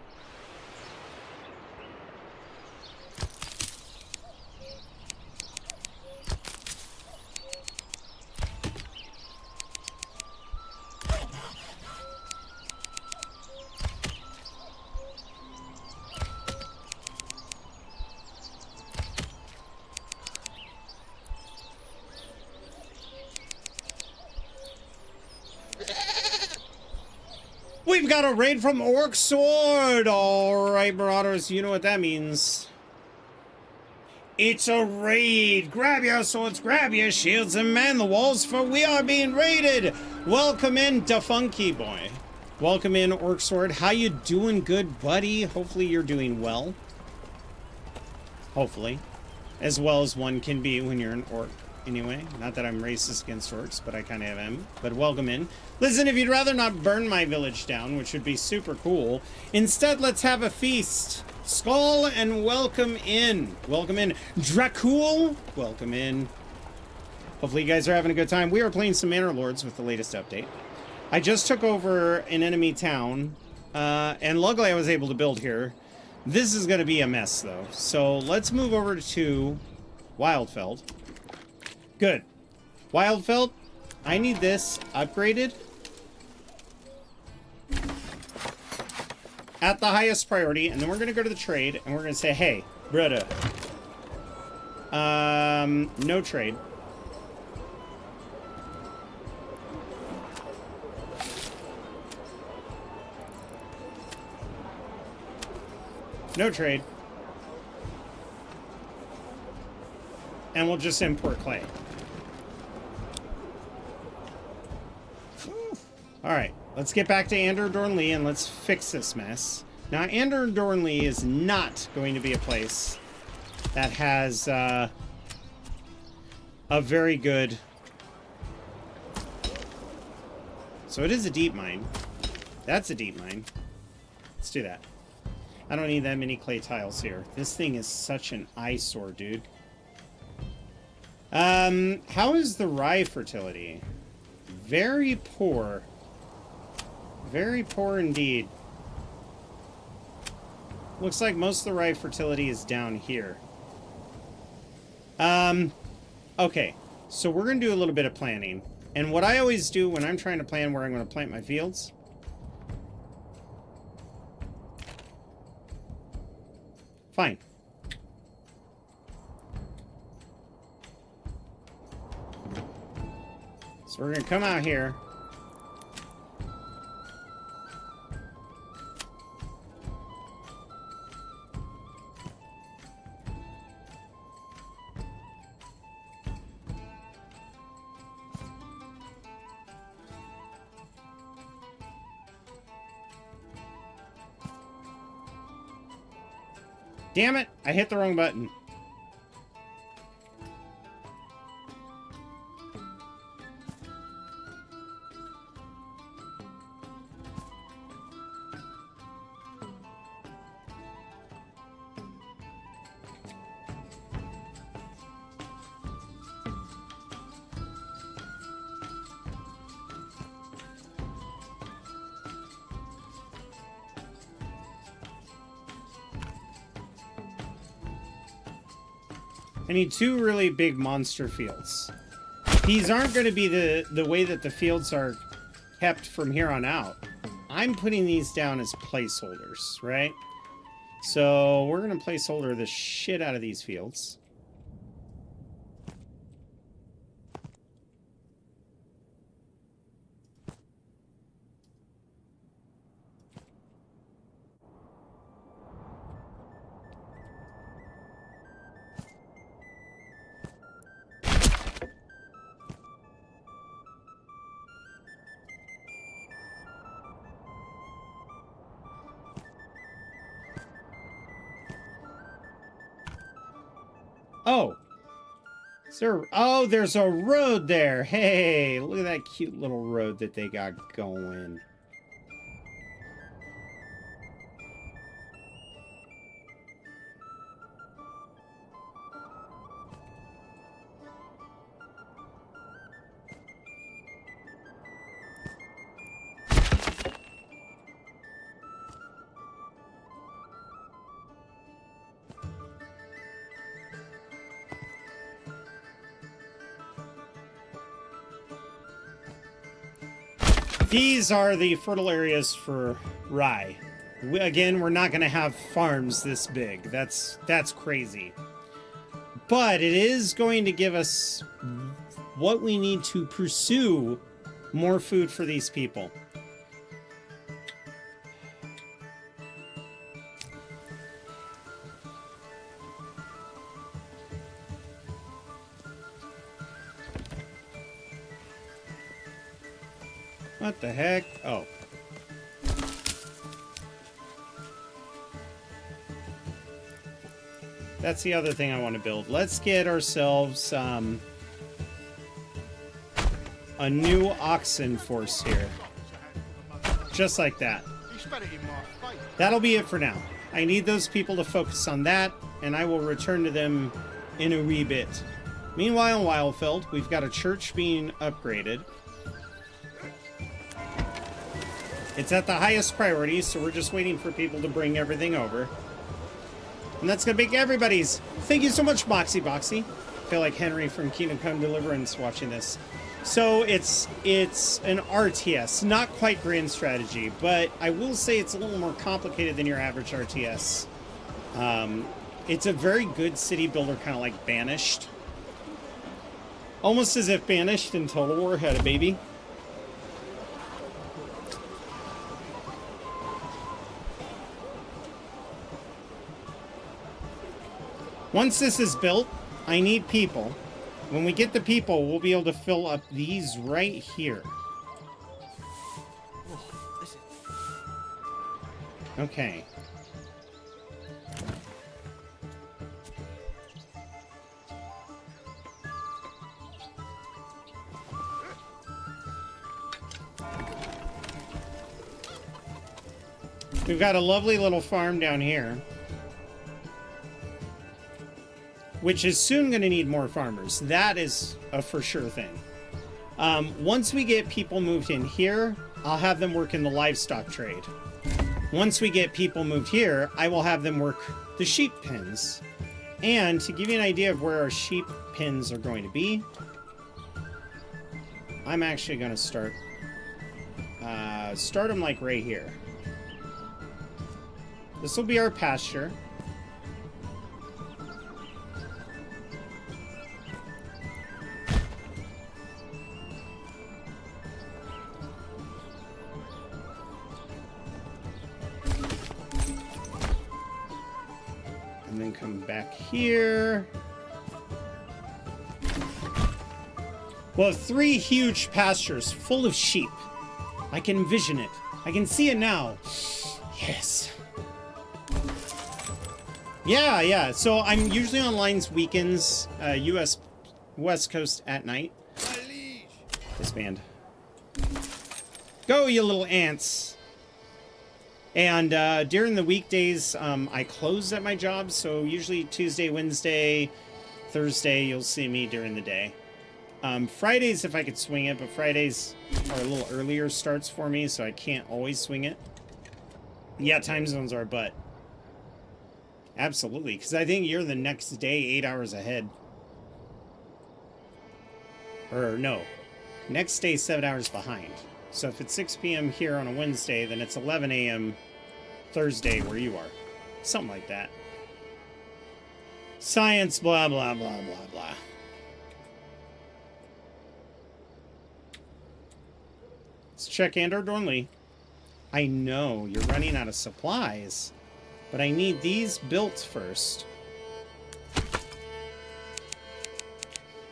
We've got a raid from Orc Sword! Alright, Marauders, you know what that means. It's a raid! Grab your swords, grab your shields, and man the walls, for we are being raided! Welcome in, Defunky Boy. Welcome in, Orc Sword. How you doing, good buddy? Hopefully you're doing well. Hopefully. As well as one can be when you're an orc. Anyway, not that I'm racist against orcs, but I kind of am. But welcome in. Listen, if you'd rather not burn my village down, which would be super cool, instead let's have a feast. Skull and welcome in. Welcome in. Dracul, welcome in. Hopefully you guys are having a good time. We are playing some Manor Lords with the latest update. I just took over an enemy town, and luckily I was able to build here. This is going to be a mess, though. So let's move over to Wildfeld. Good. Wildfeld, I need this upgraded at the highest priority, and then we're going to go to the trade, and we're going to say, hey, brother, no trade. No trade. And we'll just import clay. Alright, let's get back to Andor Dornley and let's fix this mess. Now, Andor Dornley is not going to be a place that has a very good... So it is a deep mine. That's a deep mine. Let's do that. I don't need that many clay tiles here. This thing is such an eyesore, dude. How is the rye fertility? Very poor. Very poor indeed. Looks like most of the rye fertility is down here. Okay. So we're going to do a little bit of planning. And what I always do when I'm trying to plan where I'm going to plant my fields... Fine. So we're going to come out here. Damn it! I hit the wrong button. I need two really big monster fields. These aren't going to be the way that the fields are kept from here on out. I'm putting these down as placeholders, right? So we're going to placeholder the shit out of these fields. Oh. Oh, there's a road there. Hey, look at that cute little road that they got going. These are the fertile areas for rye. Again, we're not going to have farms this big. That's crazy. But it is going to give us what we need to pursue more food for these people. What the heck? Oh. That's the other thing I want to build. Let's get ourselves a new oxen force here. Just like that. That'll be it for now. I need those people to focus on that, and I will return to them in a wee bit. Meanwhile, in Wildfeld, we've got a church being upgraded. It's at the highest priority, so we're just waiting for people to bring everything over. And that's going to be everybody's. Thank you so much, Boxy Boxy. I feel like Henry from Kingdom Come Deliverance watching this. So it's an RTS, not quite grand strategy, but I will say it's a little more complicated than your average RTS. It's a very good city builder, kind of like Banished. Almost as if Banished and Total War had a baby. Once this is built, I need people. When we get the people, we'll be able to fill up these right here. Okay. We've got a lovely little farm down here, which is soon going to need more farmers. That is a for sure thing. Once we get people moved in here, I'll have them work in the livestock trade. Once we get people moved here, I will have them work the sheep pens. And to give you an idea of where our sheep pens are going to be, I'm actually going to start them like right here. This will be our pasture. And then come back here. We'll have 3 huge pastures full of sheep. I can envision it. I can see it now. Yes. Yeah. So I'm usually on lines weekends, U.S. West Coast at night. Disband. Go, you little ants. And during the weekdays, I close at my job, so usually Tuesday, Wednesday, Thursday, you'll see me during the day. Fridays, if I could swing it, but Fridays are a little earlier starts for me, so I can't always swing it. Yeah, time zones are a butt. Absolutely, because I think you're the next day 8 hours ahead. Or no, next day 7 hours behind. So if it's 6 p.m. here on a Wednesday, then it's 11 a.m. Thursday where you are. Something like that. Science, blah, blah, blah, blah, blah. Let's check Andor Dornley. I know you're running out of supplies, but I need these built first.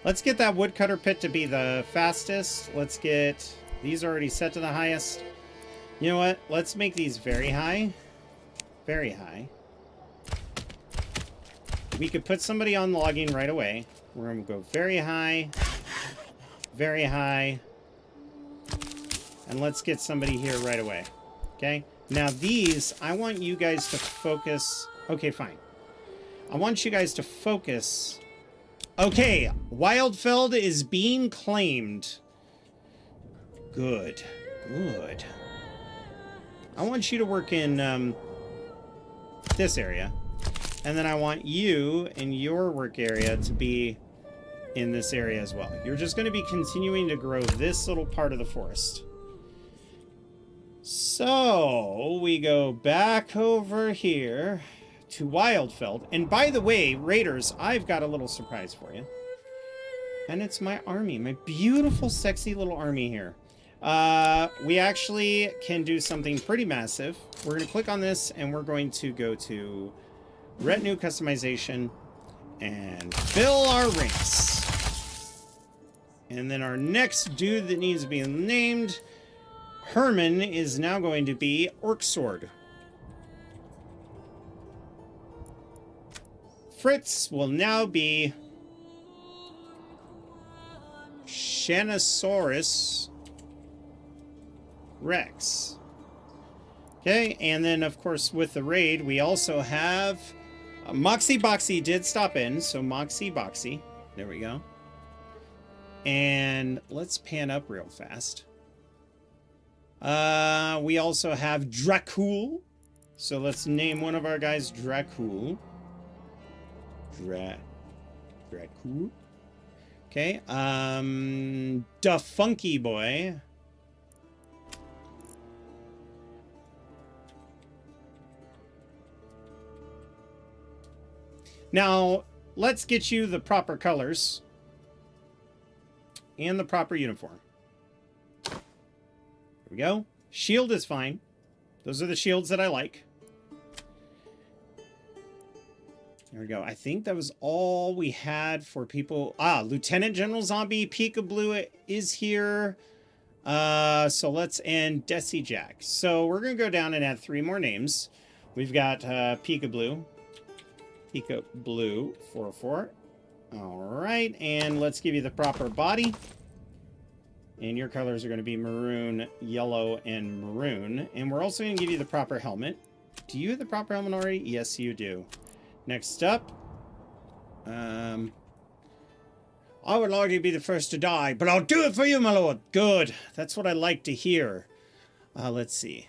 Let's get that woodcutter pit to be the fastest. Let's get these already set to the highest. You know what? Let's make these very high. Very high. We could put somebody on logging right away. We're going to go very high. Very high. And let's get somebody here right away. Okay? Now these, I want you guys to focus. Okay, fine. I want you guys to focus. Okay, Wildfeld is being claimed. Good. Good. I want you to work in this area. And then I want you in your work area to be in this area as well. You're just going to be continuing to grow this little part of the forest. So we go back over here to Wildfeld. And by the way, Raiders, I've got a little surprise for you. And it's my army, my beautiful, sexy little army here. We actually can do something pretty massive. We're going to click on this and we're going to go to retinue customization and fill our ranks. And then our next dude that needs to be named, Herman, is now going to be Orc Sword. Fritz will now be Shanosaurus Rex. Okay, and then of course with the raid we also have Moxie Boxy did stop in, so Moxie Boxy. There we go. And let's pan up real fast. We also have Dracul. So let's name one of our guys Dracul. Dracul. Okay, Da Funky Boy. Now, let's get you the proper colors and the proper uniform. There we go. Shield is fine. Those are the shields that I like. There we go. I think that was all we had for people. Lieutenant General Zombie Peekaboo is here. So let's end Desi Jack. So we're going to go down and add 3 more names. We've got Peekaboo. Peekaboo 44. All right. And let's give you the proper body. And your colors are going to be maroon, yellow, and maroon. And we're also going to give you the proper helmet. Do you have the proper helmet already? Yes, you do. Next up, I would like to be the first to die, but I'll do it for you, my lord. Good. That's what I like to hear. Let's see.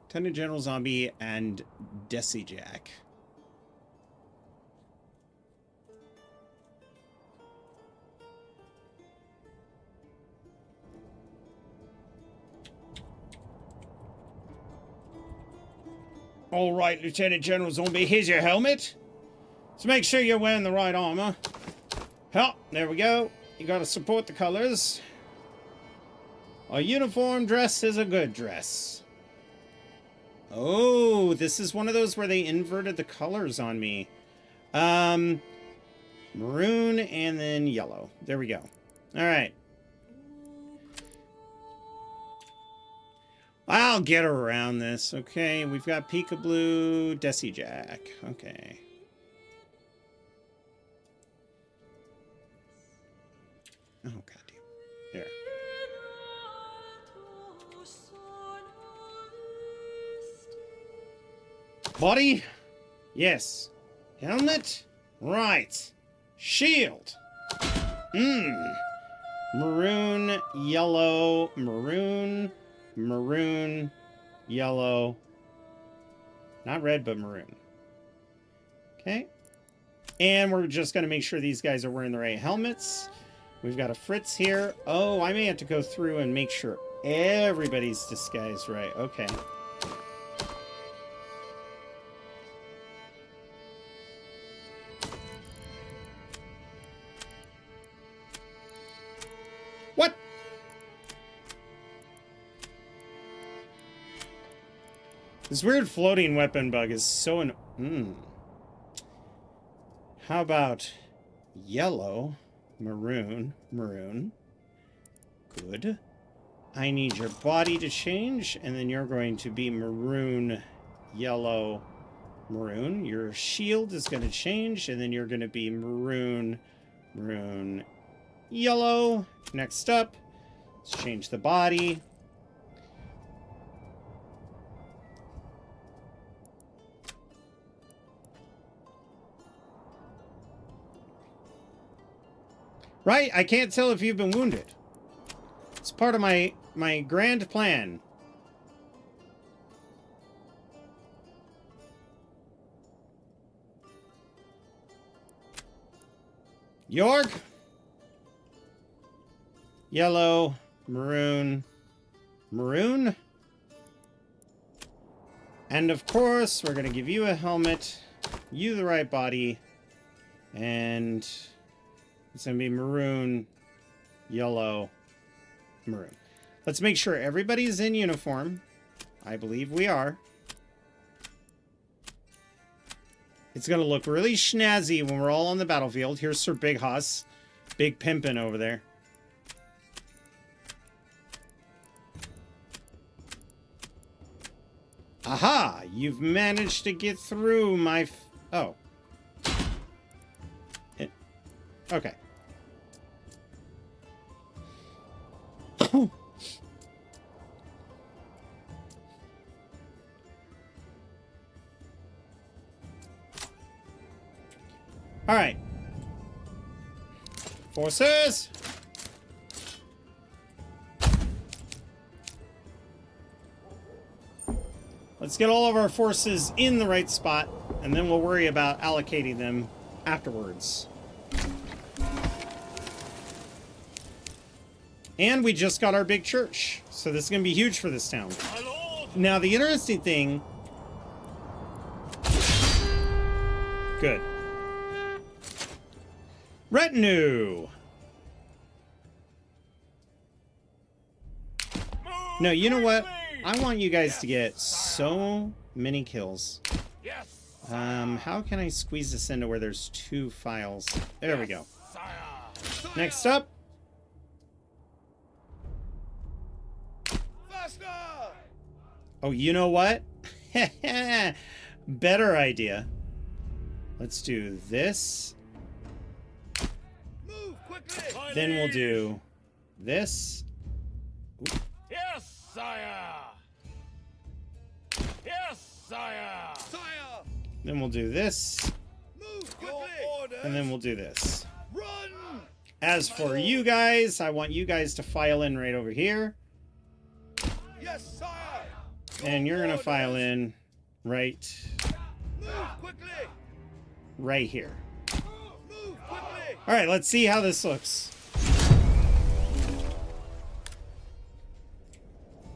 Lieutenant General Zombie and Desi Jack. All right, Lieutenant General Zombie, here's your helmet. So make sure you're wearing the right armor. Oh, there we go. You gotta support the colors. A uniform dress is a good dress. Oh, this is one of those where they inverted the colors on me. Maroon and then yellow. There we go. All right. I'll get around this. Okay, we've got Peekaboo, Desi Jack. Okay. Oh, goddamn. There. Body? Yes. Helmet? Right. Shield. Maroon, yellow, maroon. Maroon, yellow, not red, but maroon. Okay. And we're just going to make sure these guys are wearing the right helmets. We've got a Fritz here. Oh, I may have to go through and make sure everybody's disguised right. Okay. What? This weird floating weapon bug is so How about yellow, maroon, maroon? Good. I need your body to change, and then you're going to be maroon, yellow, maroon. Your shield is going to change, and then you're going to be maroon, maroon, yellow. Next up, let's change the body. Right? I can't tell if you've been wounded. It's part of my grand plan. York. Yellow. maroon, maroon. And of course, we're going to give you a helmet, you the right body, and it's going to be maroon, yellow, maroon. Let's make sure everybody's in uniform. I believe we are. It's going to look really snazzy when we're all on the battlefield. Here's Sir Big Hoss. Big pimpin' over there. Aha! You've managed to get through my... Oh. Okay. All right. Forces! Let's get all of our forces in the right spot, and then we'll worry about allocating them afterwards. And we just got our big church, so this is going to be huge for this town. Now, the interesting thing... Good. Retinue! No, you know what? I want you guys to get so many kills. How can I squeeze this into where there's 2 files? There we go. Next up. Oh, you know what? Better idea. Let's do this. Then we'll do this. Ooh. Yes, sire! Yes, sire! Sire! Then we'll do this. Move quickly! And then we'll do this. Run! As for you guys, I want you guys to file in right over here. Yes, sire! And you're going to file in right here. All right, let's see how this looks.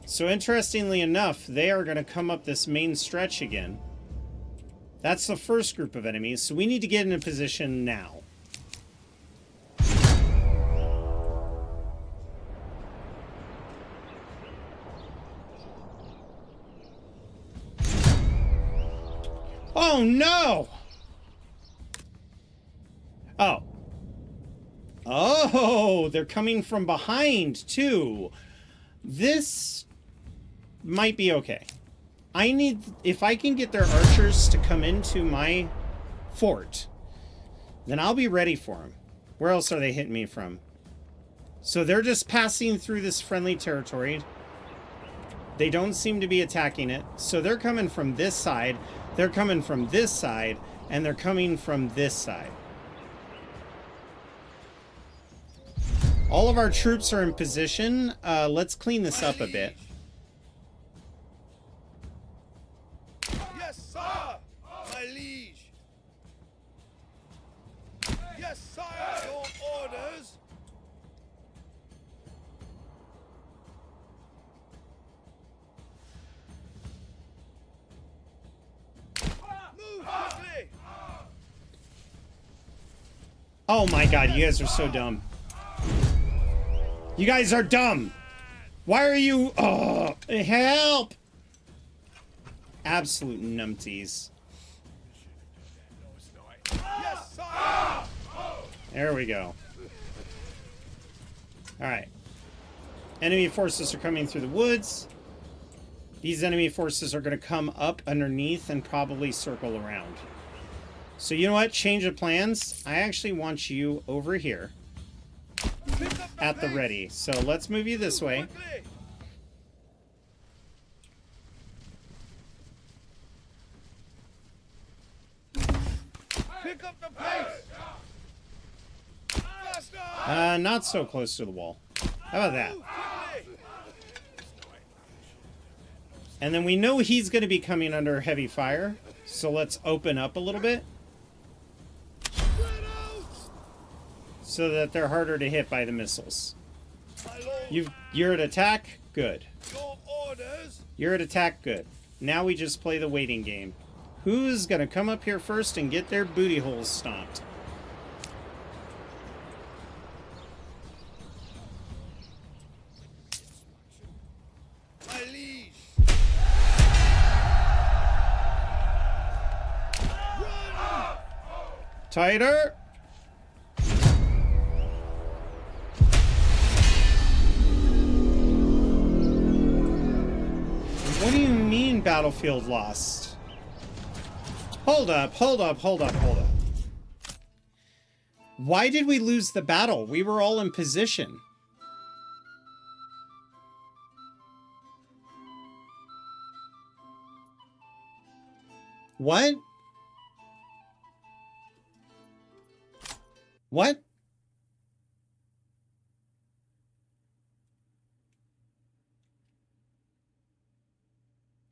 So interestingly enough, they are going to come up this main stretch again. That's the first group of enemies, so we need to get in a position now. Oh no! Oh. Oh, they're coming from behind too. This might be okay. I need, if I can get their archers to come into my fort, then I'll be ready for them. Where else are they hitting me from? So they're just passing through this friendly territory. They don't seem to be attacking it. So they're coming from this side, they're coming from this side, and they're coming from this side. All of our troops are in position. Let's clean this up a bit. Yes, sire! My liege! Yes, sire! Your orders! Move quickly! Oh my god, you guys are so dumb. You guys are dumb. Why are you... Oh, help! Absolute numpties. Yes, sire! There we go. Alright. Enemy forces are coming through the woods. These enemy forces are going to come up underneath and probably circle around. So you know what? Change of plans. I actually want you over here. At the ready. So let's move you this way. Pick up the pace! Not so close to the wall. How about that? And then we know he's going to be coming under heavy fire. So let's open up a little bit. So that they're harder to hit by the missiles. My lord! You're at attack? Good. Your orders? You're at attack? Good. Now we just play the waiting game. Who's gonna come up here first and get their booty holes stomped? My liege. Run! Tighter. What do you mean battlefield lost? Hold up. Why did we lose the battle? We were all in position. What? What?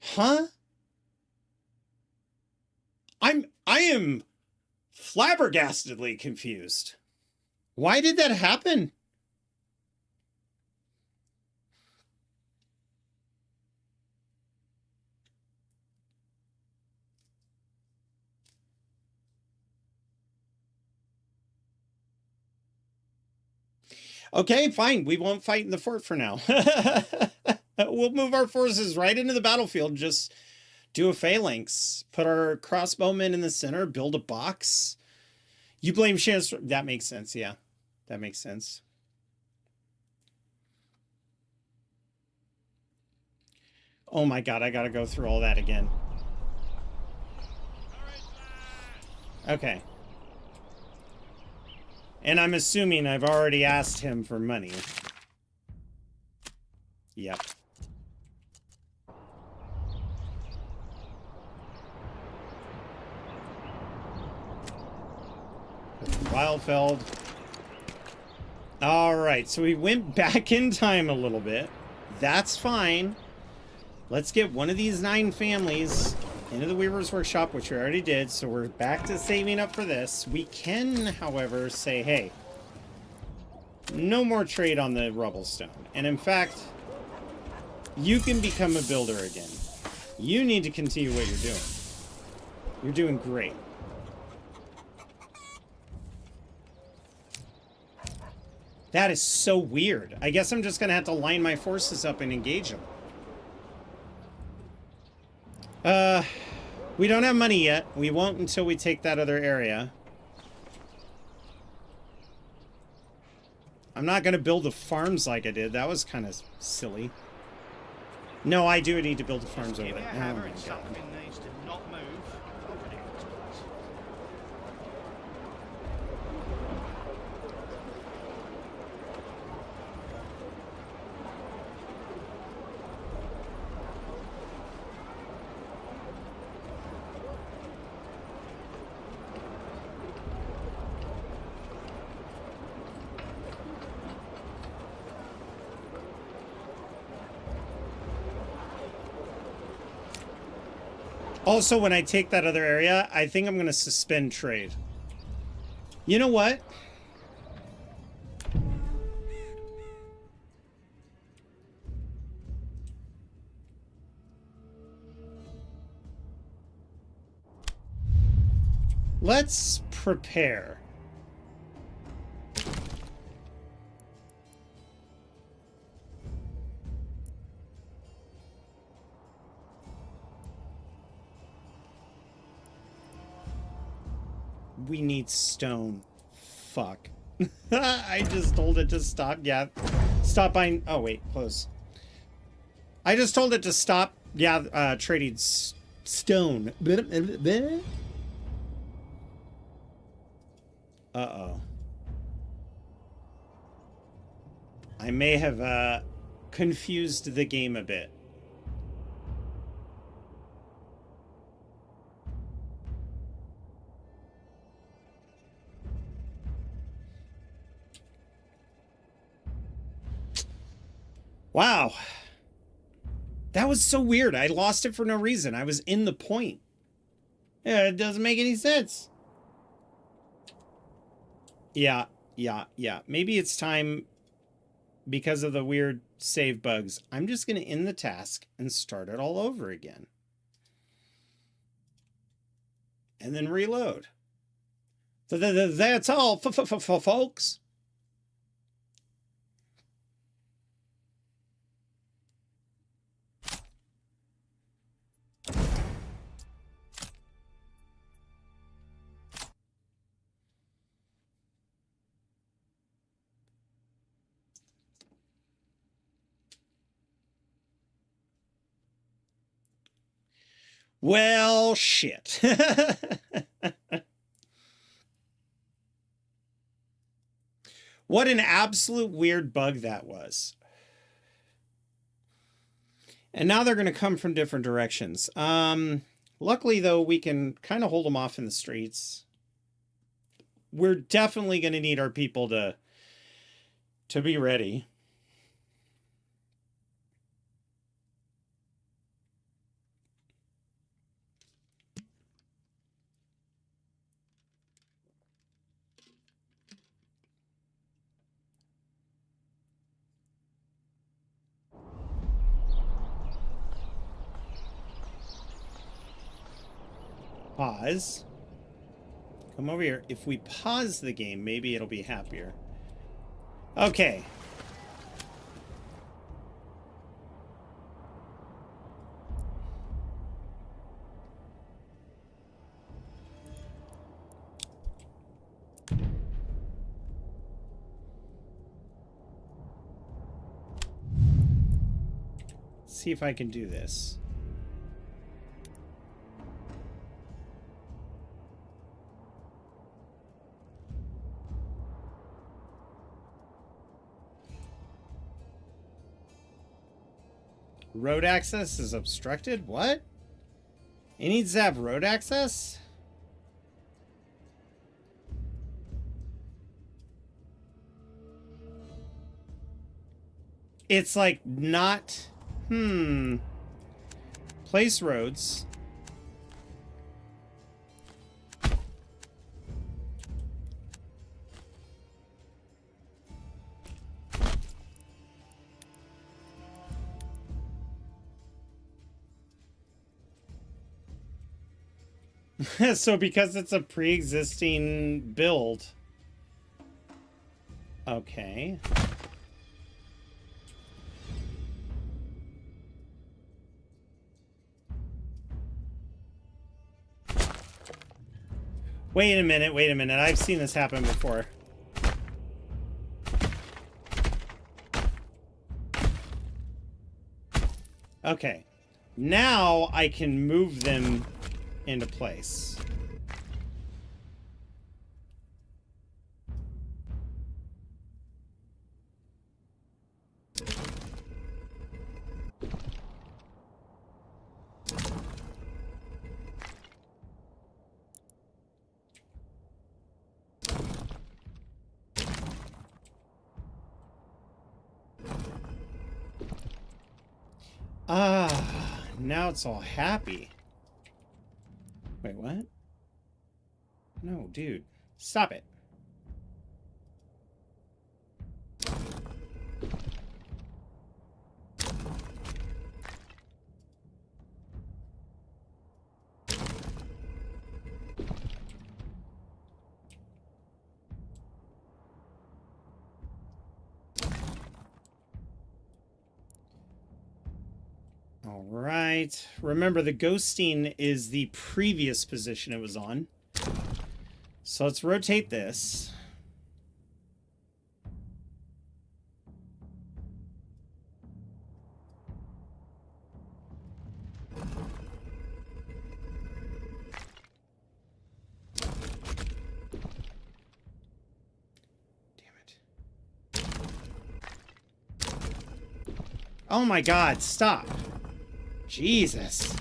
Huh? I am flabbergastedly confused. Why did that happen? Okay, fine. We won't fight in the fort for now. We'll move our forces right into the battlefield. Just do a phalanx. Put our crossbowmen in the center. Build a box. You blame Chance. That makes sense. Yeah, that makes sense. Oh my god, I gotta go through all that again. Okay. And I'm assuming I've already asked him for money. Yep. Wildfeld. Alright, so we went back in time a little bit. That's fine. Let's get one of these 9 families into the Weaver's Workshop, which we already did, so we're back to saving up for this. We can, however, say, hey, no more trade on the rubble stone. And in fact, you can become a builder again. You need to continue what you're doing. You're doing great. That is so weird. I guess I'm just going to have to line my forces up and engage them. We don't have money yet. We won't until we take that other area. I'm not going to build the farms like I did. That was kind of silly. No, I do need to build the farms over there. Oh my god. Something needs to not move. Also, when I take that other area, I think I'm going to suspend trade. You know what? Let's prepare. We need stone. Fuck. I just told it to stop. Yeah. Stop buying. Oh, wait. Close. I just told it to stop. Yeah. Trading stone. Uh-oh. I may have confused the game a bit. Wow. That was so weird. I lost it for no reason. I was in the point. Yeah, it doesn't make any sense. Yeah. Maybe it's time because of the weird save bugs, I'm just going to end the task and start it all over again. And then reload. That's all, folks. Well, shit. What an absolute weird bug that was. And now they're going to come from different directions. Luckily, though, we can kind of hold them off in the streets. We're definitely going to need our people to be ready. Pause. Come over here. If we pause the game, maybe it'll be happier. Okay. See if I can do this. Road access is obstructed? What? It needs to have road access? It's like not... Place roads. So because it's a pre-existing build. Okay. Wait a minute, wait a minute. I've seen this happen before. Okay. Now I can move them into place. Now it's all happy. Wait, what? No, dude. Stop it. All right. Remember, the ghosting is the previous position it was on. So let's rotate this. Damn it. Oh my God, stop. Jesus.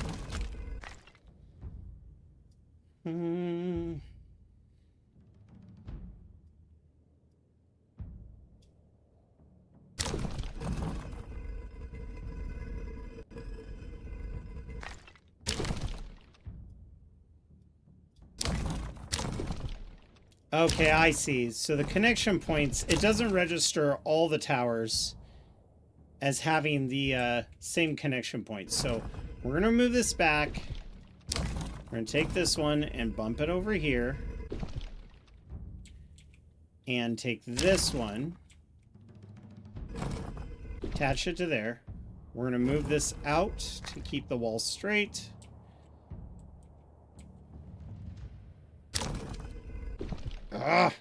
Okay, I see. So the connection points, it doesn't register all the towers. as having the same connection point. So we're going to move this back. We're going to take this one and bump it over here. And take this one. Attach it to there. We're going to move this out to keep the wall straight. Ah!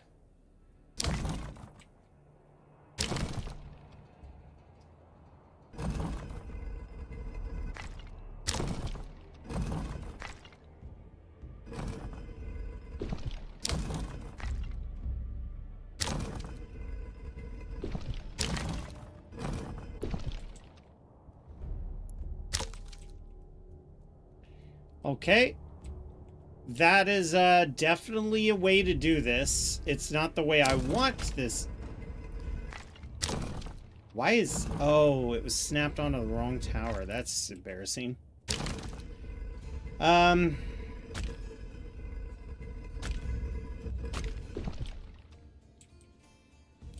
Okay. That is definitely a way to do this. It's not the way I want this. Why is... Oh, it was snapped onto the wrong tower. That's embarrassing.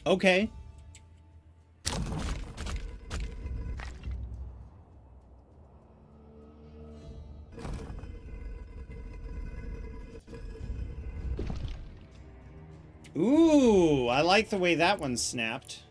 Okay. Ooh, I like the way that one snapped.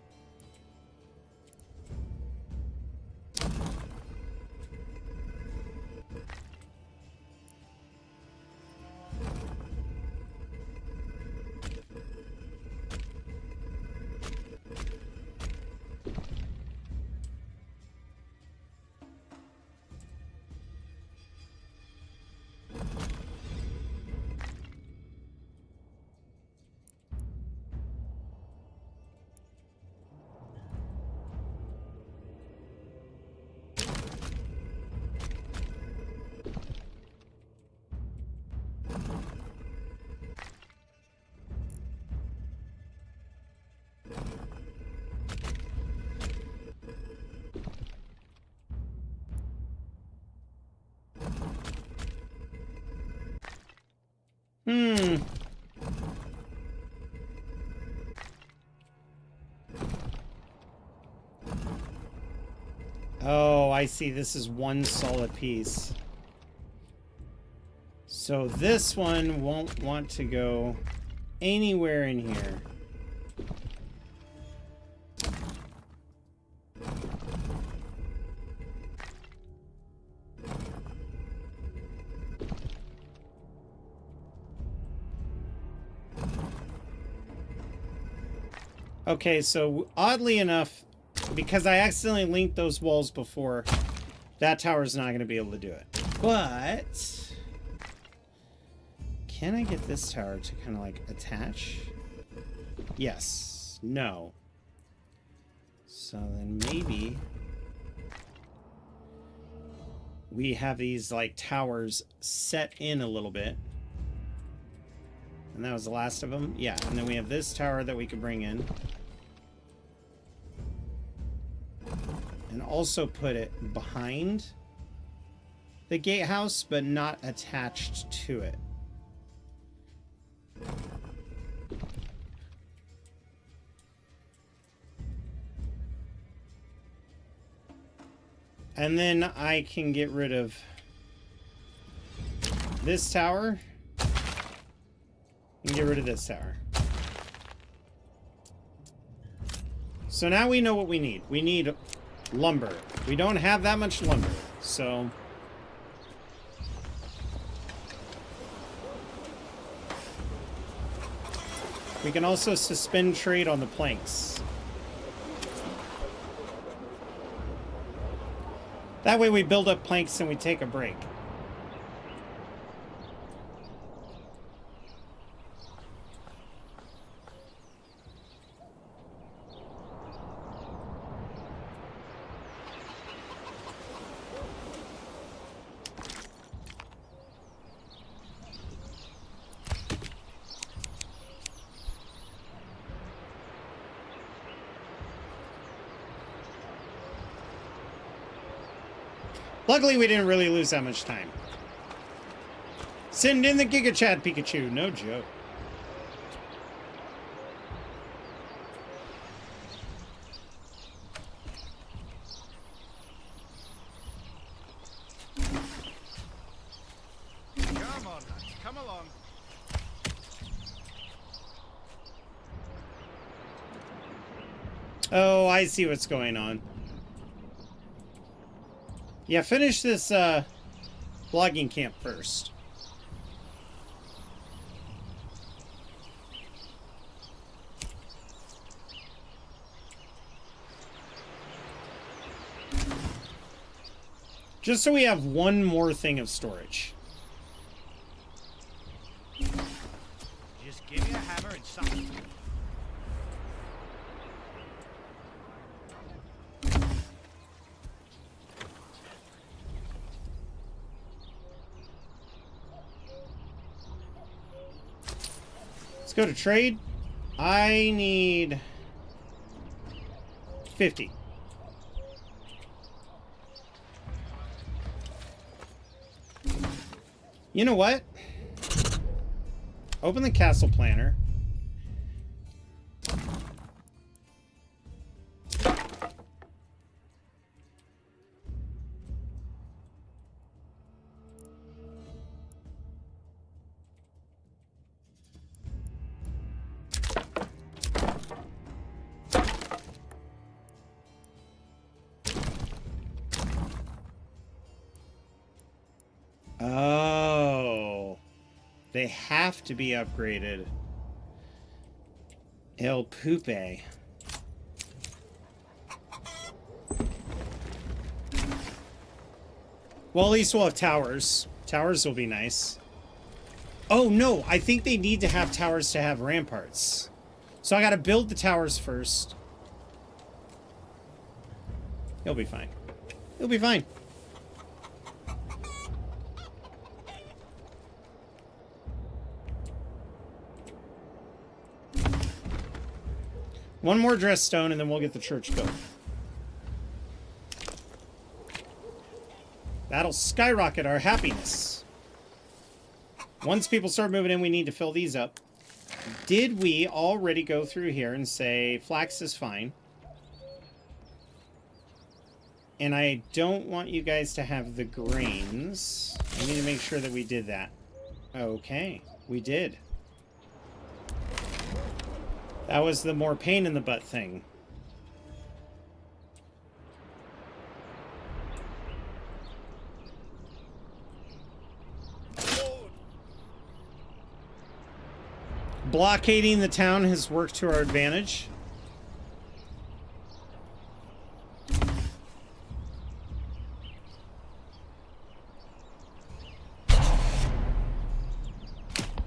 Oh, I see. This is one solid piece. So this one won't want to go anywhere in here. Okay, so oddly enough, because I accidentally linked those walls before, that tower's not going to be able to do it. But can I get this tower to kind of like attach? Yes. No. So then maybe we have these like towers set in a little bit. And that was the last of them? Yeah. And then we have this tower that we could bring in. And also put it behind the gatehouse, but not attached to it. And then I can get rid of this tower and get rid of this tower. So now we know what we need. We need lumber. We don't have that much lumber, so... We can also suspend trade on the planks. That way we build up planks and we take a break. Luckily, we didn't really lose that much time. Send in the Giga Chat, Pikachu. No joke. along. Oh, I see what's going on. Yeah, finish this logging camp first. Just so we have one more thing of storage. Just give me a hammer and something. Let's go to trade. I need 50. You know what? Open the castle planner. Oh, they have to be upgraded. El Pupe. Well, at least we'll have towers. Towers will be nice. Oh, no, I think they need to have towers to have ramparts. So I gotta build the towers first. He'll be fine. He'll be fine. One more dress stone, and then we'll get the church built. That'll skyrocket our happiness. Once people start moving in, we need to fill these up. Did we already go through here and say flax is fine? And I don't want you guys to have the grains. I need to make sure that we did that. Okay, we did. That was the more pain in the butt thing. Blockading the town has worked to our advantage.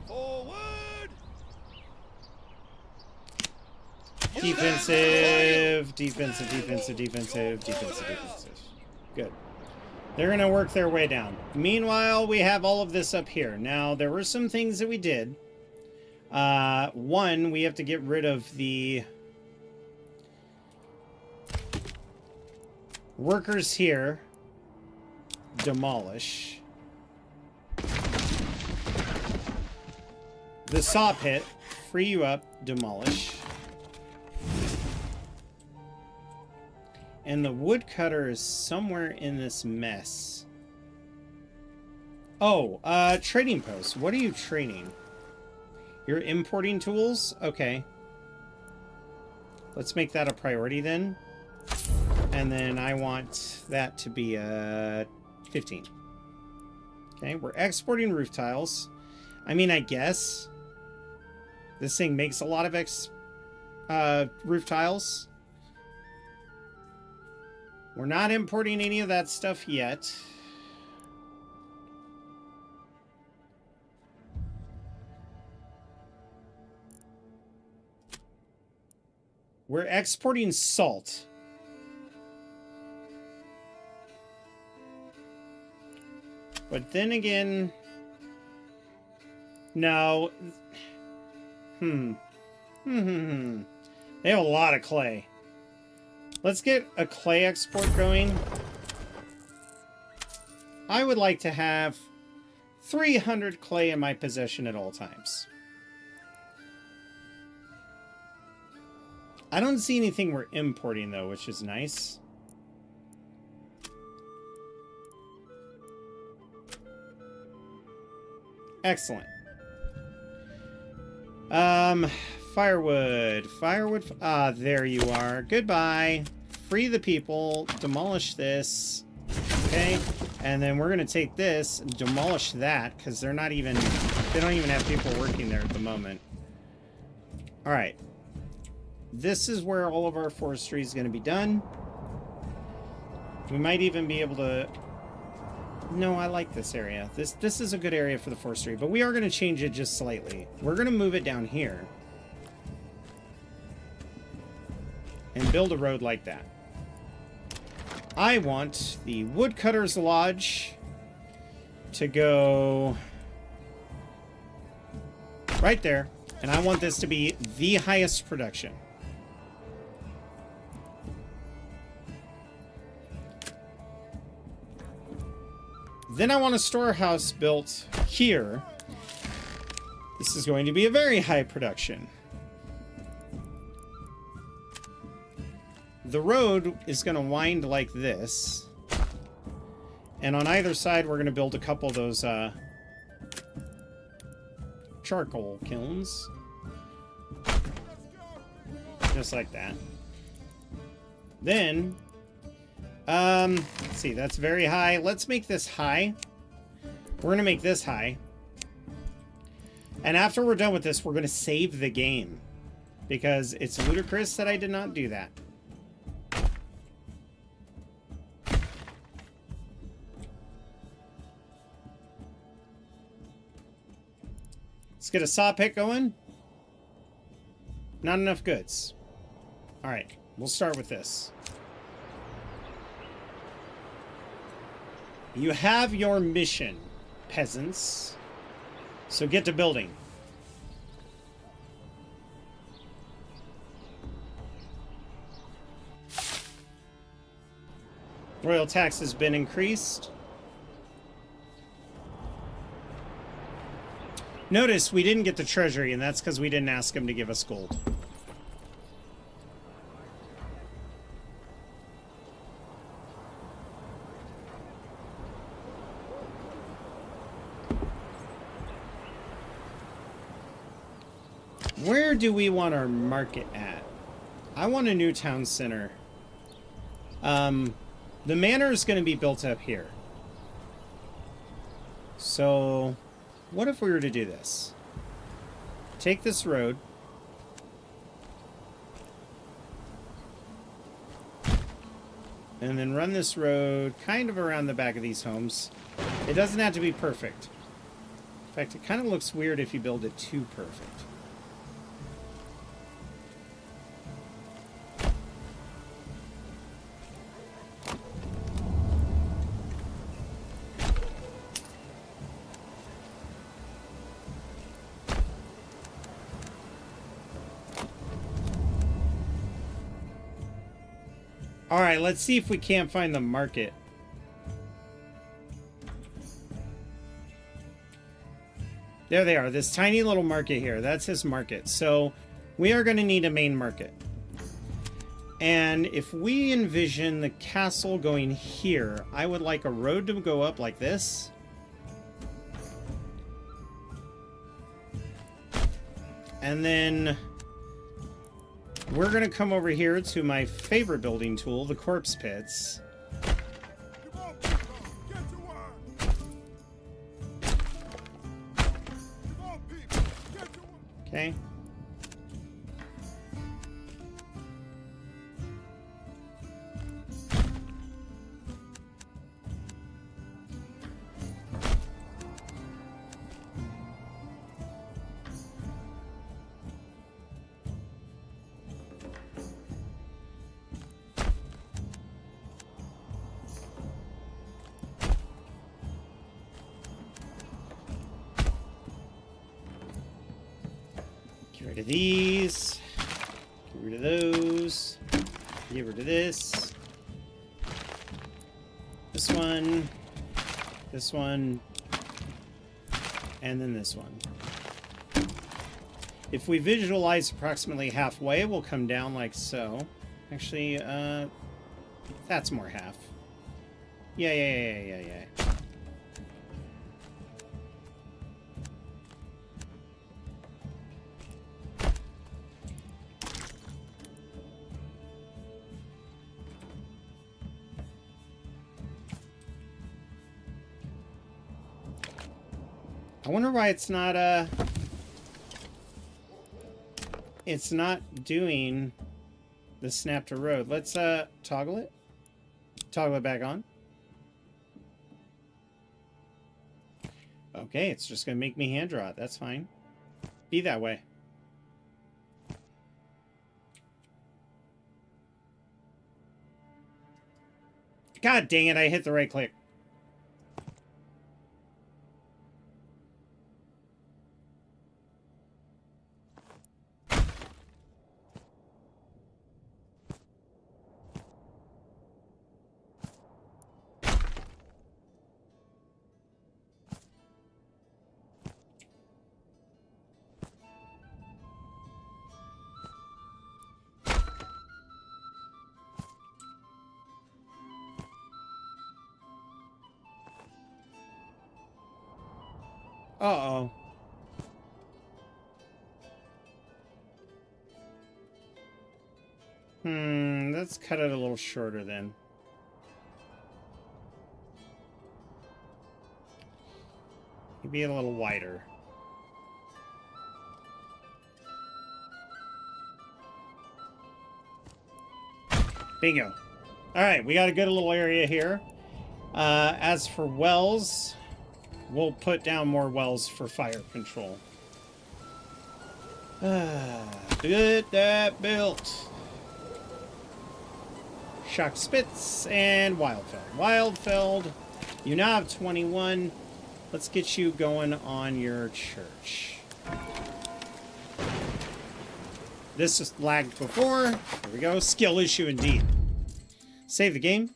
Forward! Defensive, defensive, defensive, defensive, defensive, defensive. Good. They're going to work their way down. Meanwhile, we have all of this up here. Now, there were some things that we did. One, we have to get rid of the workers here. Demolish. The saw pit. Free you up. Demolish. And the woodcutter is somewhere in this mess. Oh, trading post. What are you trading? You're importing tools? Okay. Let's make that a priority then. And then I want that to be 15. Okay, we're exporting roof tiles. I mean, I guess this thing makes a lot of roof tiles. We're not importing any of that stuff yet. We're exporting salt. But then again... No. They have a lot of clay. Let's get a clay export going. I would like to have 300 clay in my possession at all times. I don't see anything we're importing, though, which is nice. Excellent. Firewood. Firewood. Ah, there you are. Goodbye. Free the people. Demolish this. Okay. And then we're going to take this and demolish that because they're not even... They don't even have people working there at the moment. Alright. This is where all of our forestry is going to be done. We might even be able to... No, I like this area. This is a good area for the forestry, but we are going to change it just slightly. We're going to move it down here. And build a road like that. I want the Woodcutter's Lodge to go right there. And I want this to be the highest production. Then I want a storehouse built here. This is going to be a very high production. The road is going to wind like this. And on either side, we're going to build a couple of those charcoal kilns. Just like that. Then, let's see, that's very high. Let's make this high. We're going to make this high. And after we're done with this, we're going to save the game. Because it's ludicrous that I did not do that. Let's get a saw pit going. Not enough goods. Alright, we'll start with this. You have your mission, peasants. So get to building. Royal tax has been increased. Notice we didn't get the treasury, and that's because we didn't ask him to give us gold. Where do we want our market at? I want a new town center. The manor is going to be built up here. So, what if we were to do this? Take this road. And then run this road kind of around the back of these homes. It doesn't have to be perfect. In fact, it kind of looks weird if you build it too perfect. Alright, let's see if we can't find the market. There they are, this tiny little market here. That's his market. So, we are going to need a main market. And if we envision the castle going here, I would like a road to go up like this. And then we're going to come over here to my favorite building tool, the corpse pits. Okay. Get rid of these. Get rid of those. Get rid of this. This one. This one. And then this one. If we visualize approximately halfway, we'll come down like so. Actually, that's more half. Yeah. I wonder why it's not doing the snap to road. Let's toggle it. Toggle it back on. Okay, it's just gonna make me hand draw it. That's fine. Be that way. God dang it, I hit the right click. Uh-oh. Let's cut it a little shorter then. Maybe a little wider. Bingo. All right, we got a good little area here. As for wells, we'll put down more wells for fire control. Get that built. Shock Spits and Wildfeld. Wildfeld, you now have 21. Let's get you going on your church. This is lagged before. Here we go. Skill issue indeed. Save the game.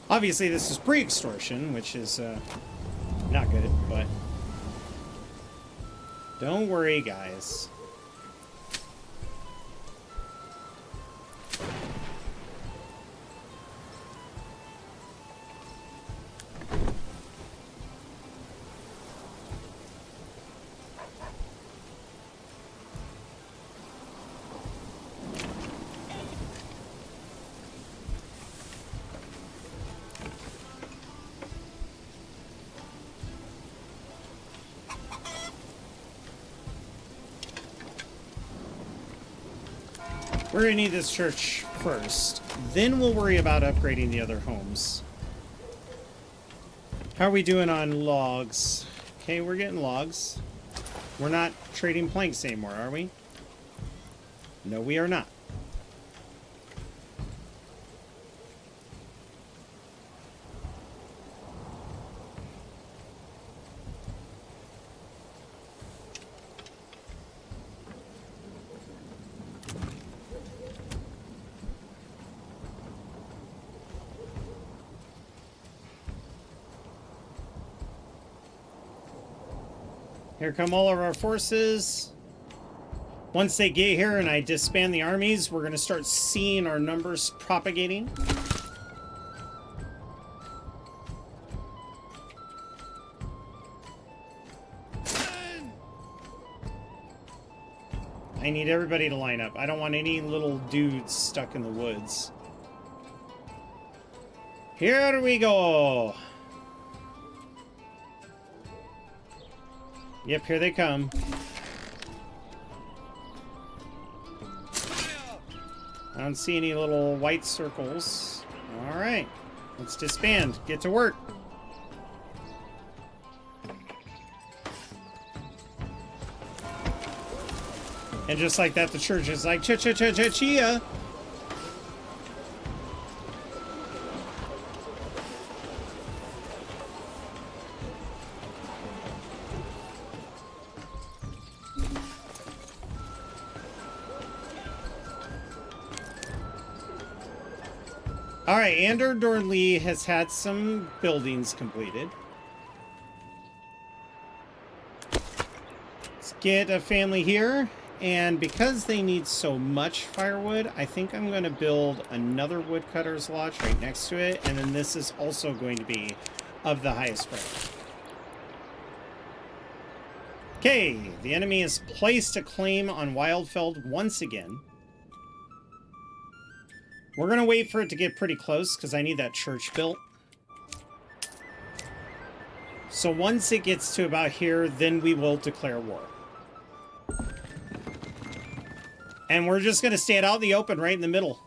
Obviously, this is pre-extortion, which is not good, but don't worry, guys. We're gonna need this church first. Then we'll worry about upgrading the other homes. How are we doing on logs? Okay, we're getting logs. We're not trading planks anymore, are we? No, we are not. Here come all of our forces. Once they get here and I disband the armies, we're going to start seeing our numbers propagating. I need everybody to line up. I don't want any little dudes stuck in the woods. Here we go. Yep, here they come. I don't see any little white circles. All right, let's disband. Get to work. And just like that, the church is like, cha-cha-cha-cha-chia. All right, Andor Dornley has had some buildings completed. Let's get a family here. And because they need so much firewood, I think I'm going to build another woodcutter's lodge right next to it. And then this is also going to be of the highest priority. Okay, the enemy has placed a claim on Wildfeld once again. We're gonna wait for it to get pretty close because I need that church built. So once it gets to about here, then we will declare war. And we're just gonna stand out in the open right in the middle.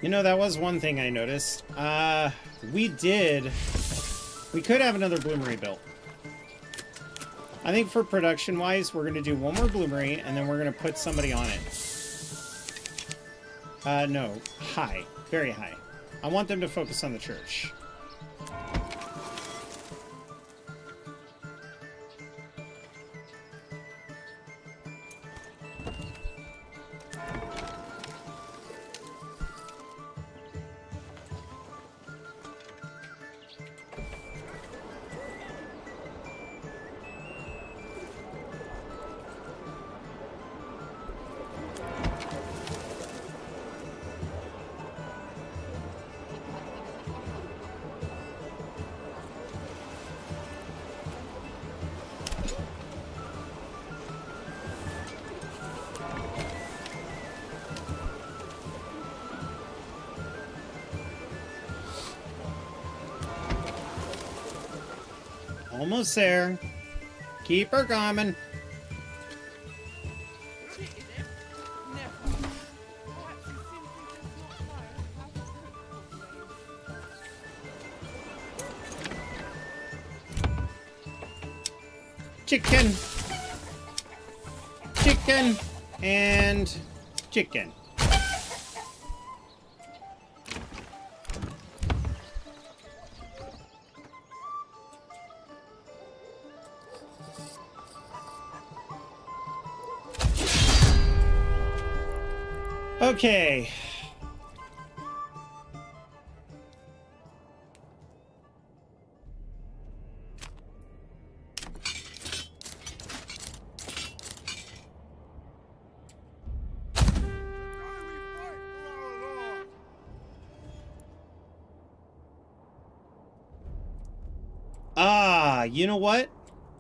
You know, that was one thing I noticed. We could have another bloomery built. I think for production-wise, we're going to do one more bloomery, and then we're going to put somebody on it. No. High. Very high. I want them to focus on the church. Almost there. Keep her coming. Cheated him? Never. Perhaps he simply does not know how to cook properly. Chicken. Chicken. And chicken. Okay. Ah, you know what?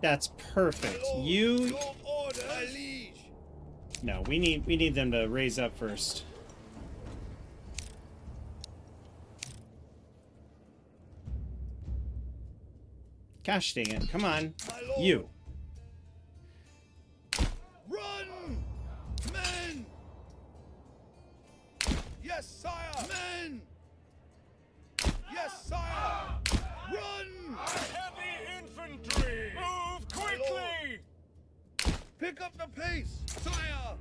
That's perfect. You... Your order, my liege. No, we need them to raise up first. Gosh dang it. Come on. My lord. You. Run! Men! Yes, sire! Men! Yes, sire! Run! Heavy infantry! Move quickly! Pick up the pace, sire!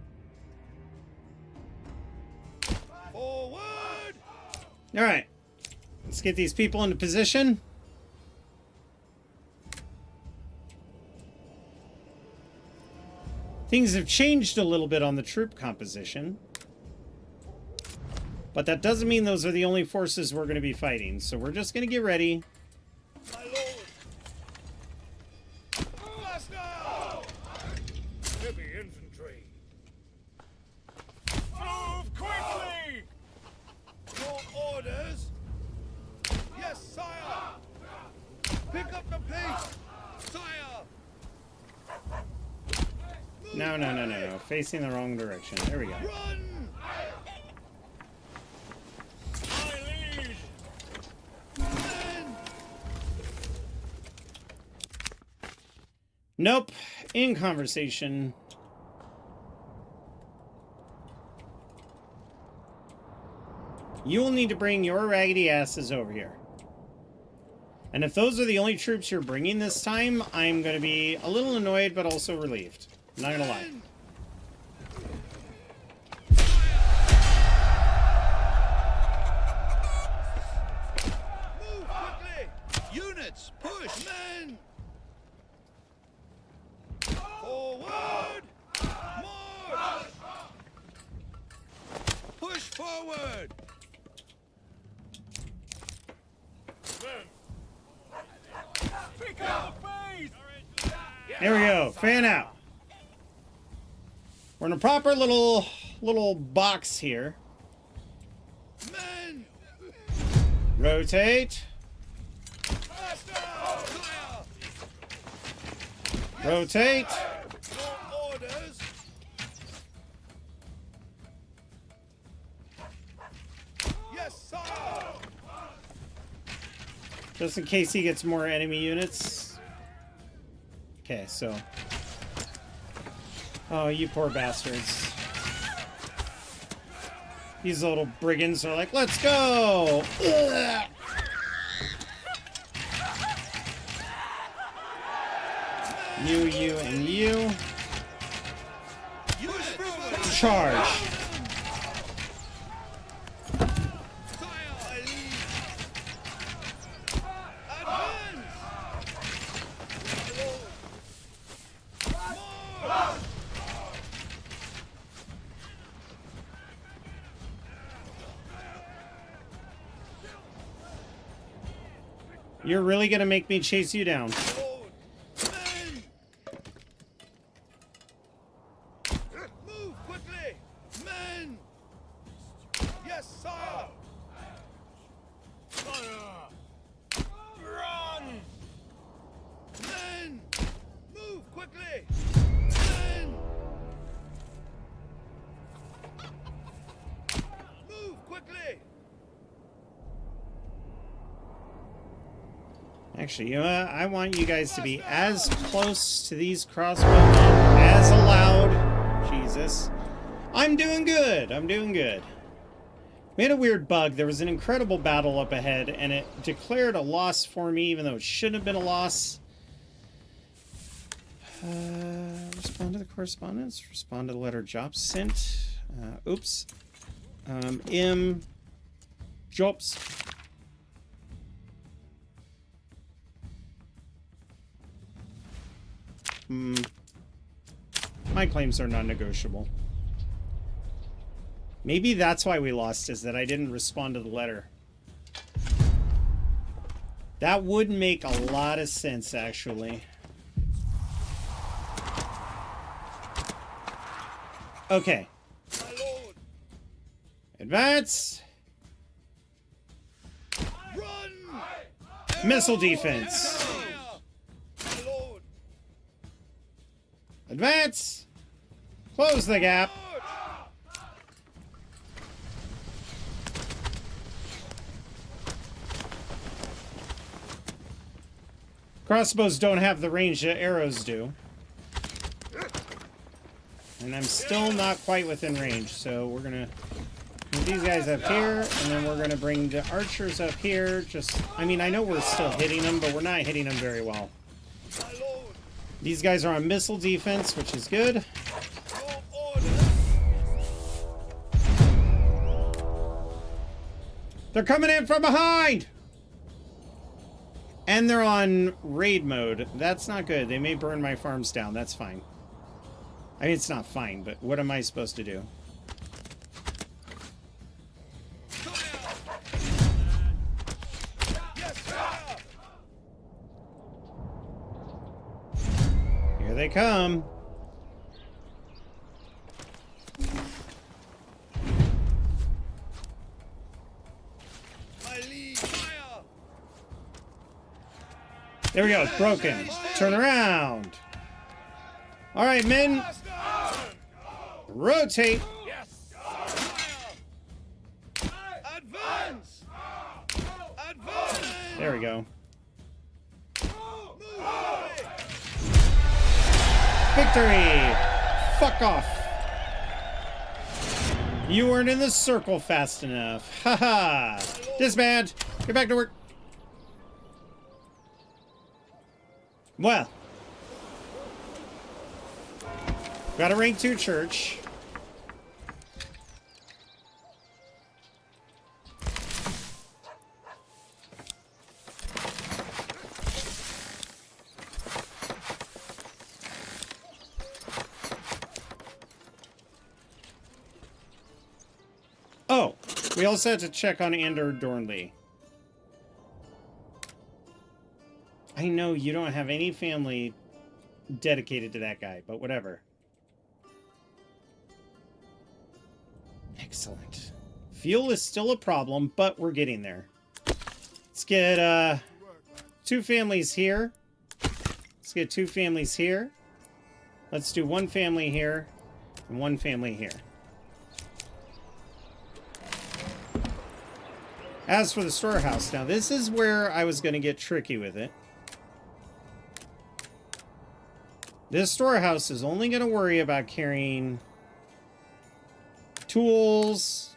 Forward! All right. Let's get these people into position. Things have changed a little bit on the troop composition. But that doesn't mean those are the only forces we're going to be fighting. So we're just going to get ready. My lord! Faster! Heavy infantry! Move quickly! Your orders? Yes, sire! Pick up the pace, sire! No. Facing the wrong direction. There we go. Run! My liege! Men! Nope. In conversation. You'll need to bring your raggedy asses over here. And if those are the only troops you're bringing this time, I'm going to be a little annoyed, but also relieved. I'm not going to lie. Move quickly! Units, push! Men! Forward! March! Push forward! There we go. Fan out. We're in a proper little box here. Men! Rotate. Rotate. Your orders! Yes, sire! Just in case he gets more enemy units. Okay, so. Oh, you poor bastards. These little brigands are like, let's go! Ugh. You, and you. Charge. Sire, I lead! Advance! More! You're really gonna make me chase you down. Lord! Men! Move quickly! Men! Yes, sire! Fire! Run! Men! Move quickly! Men! Move quickly! Actually, you know what? I want you guys to be as close to these crossbowmen as allowed. Jesus. I'm doing good. I'm doing good. We had a weird bug. There was an incredible battle up ahead, and it declared a loss for me, even though it shouldn't have been a loss. Respond to the correspondence. Respond to the letter Jops sent. Oops. Jops. My claims are non-negotiable. Maybe that's why we lost, is that I didn't respond to the letter. That would make a lot of sense, actually. Okay. My lord! Advance. Run! Missile defense. Sire! My lord! Advance. Close the gap. Crossbows don't have the range that arrows do. And I'm still not quite within range, so we're gonna move these guys up here, and then we're gonna bring the archers up here. Just, I mean, I know we're still hitting them, but we're not hitting them very well. My lord! These guys are on missile defense, which is good. Your orders! They're coming in from behind! And they're on raid mode. That's not good. They may burn my farms down. That's fine. I mean, it's not fine, but what am I supposed to do? Yes, sire! Here they come. My lead! Fire! There we go. It's broken. Turn around. All right, men. Rotate. Advance! Advance! There we go. Move quickly! Victory! Fuck off. You weren't in the circle fast enough. Haha. Disband. Get back to work. Well. Got a rank 2 church. Oh, we also had to check on Andor Dornley. I know you don't have any family dedicated to that guy, but whatever. Excellent. Fuel is still a problem, but we're getting there. Let's get 2 families here. Let's get 2 families here. Let's do 1 family here and 1 family here. As for the storehouse, now this is where I was going to get tricky with it. This storehouse is only going to worry about carrying tools,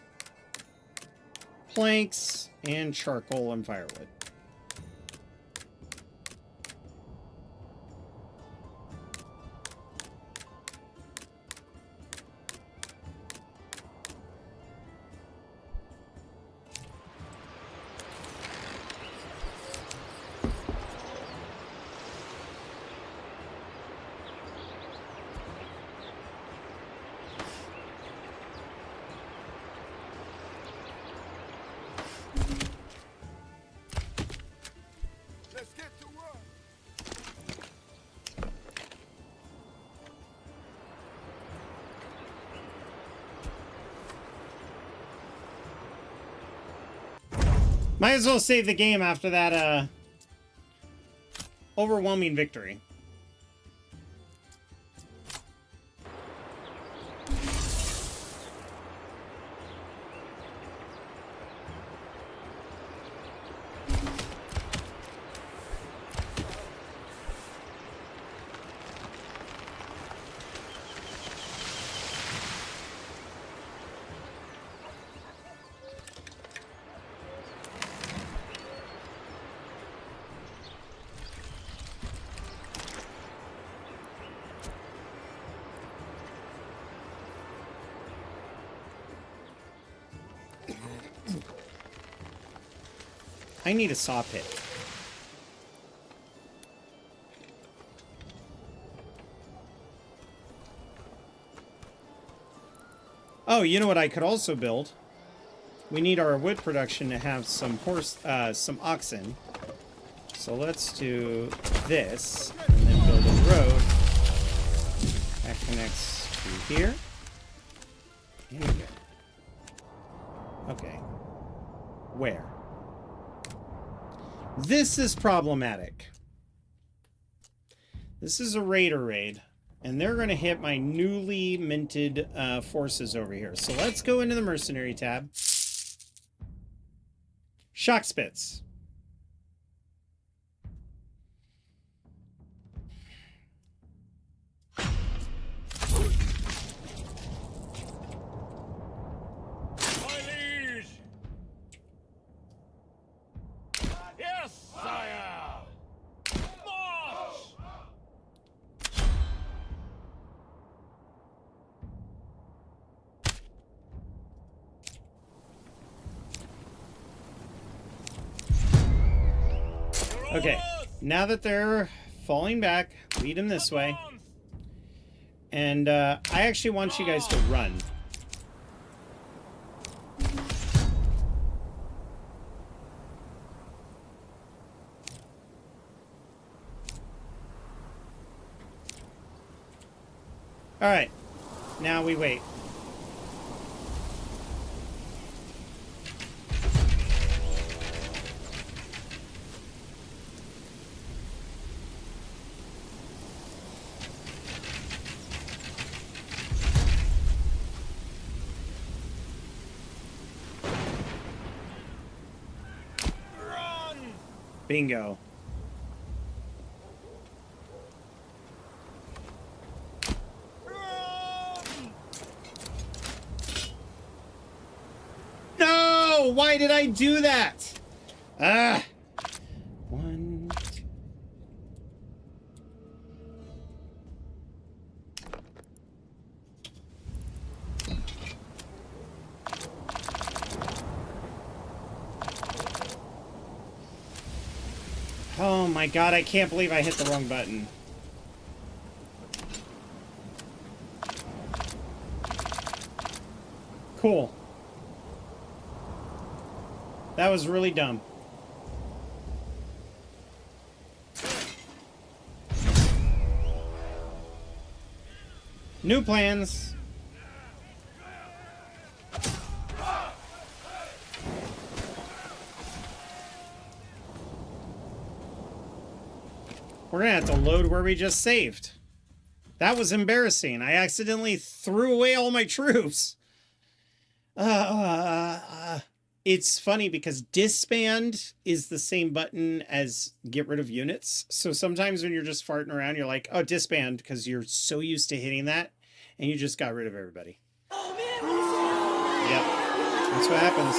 planks, and charcoal and firewood. Let's get to work. Might as well save the game after that overwhelming victory. I need a saw pit. Oh, you know what I could also build? We need our wood production to have some some oxen. So let's do this, and then build a road that connects to here and here. Okay. Where? This is problematic. This is a raider raid, and they're going to hit my newly minted forces over here. So let's go into the mercenary tab. Shock Spits. My liege! Yes, sire! March! Okay, now that they're falling back, lead them this way. And I actually want you guys to run. All right, now we wait. Run! Bingo. Run! No! Why did I do that? Ah! 1, 2. Oh my god, I can't believe I hit the wrong button. Cool. That was really dumb. New plans. We're gonna have to load where we just saved. That was embarrassing. I accidentally threw away all my troops. It's funny because disband is the same button as get rid of units. So sometimes when you're just farting around, you're like, oh, disband, because you're so used to hitting that, and you just got rid of everybody. Yep, that's what happens.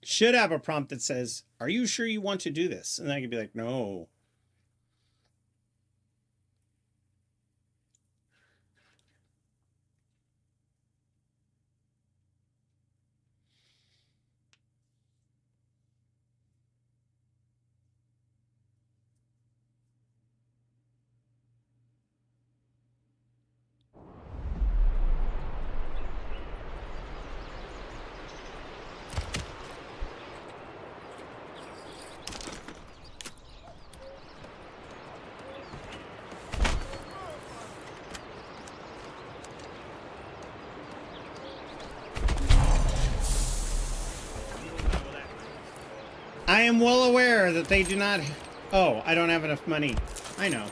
Should have a prompt that says, are you sure you want to do this? And I could be like, no. I am well aware that they do not... Oh, I don't have enough money. I know.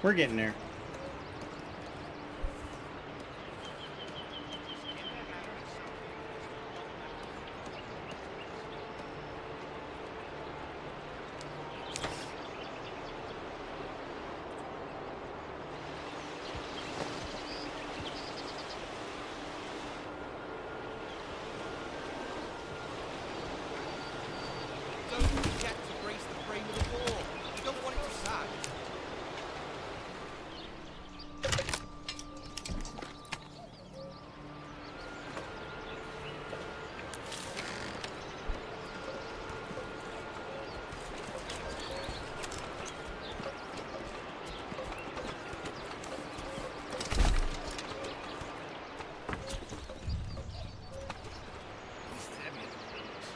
We're getting there. Don't forget to brace the frame of the wall. You don't want it to sag. This is heavier than it looks.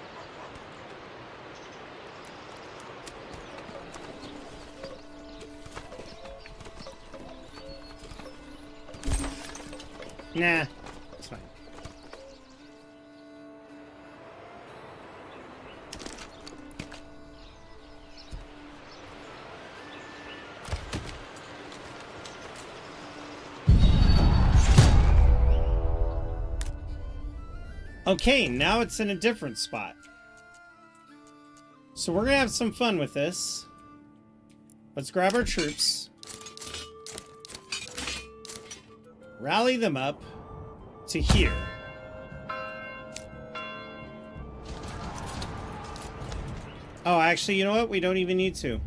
Nah, it's fine. Okay, now it's in a different spot. So we're gonna have some fun with this. Let's grab our troops. Rally them up to here. Oh, actually, you know what? We don't even need to.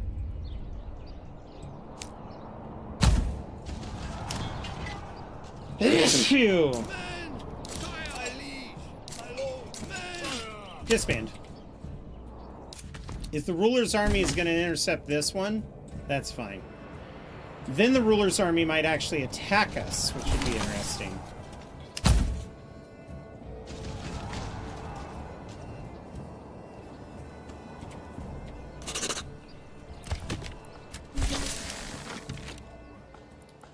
Phew. Men! Sire, my liege! My lord! Men! Disband. If the ruler's army is going to intercept this one, that's fine. Then the ruler's army might actually attack us, which would be interesting.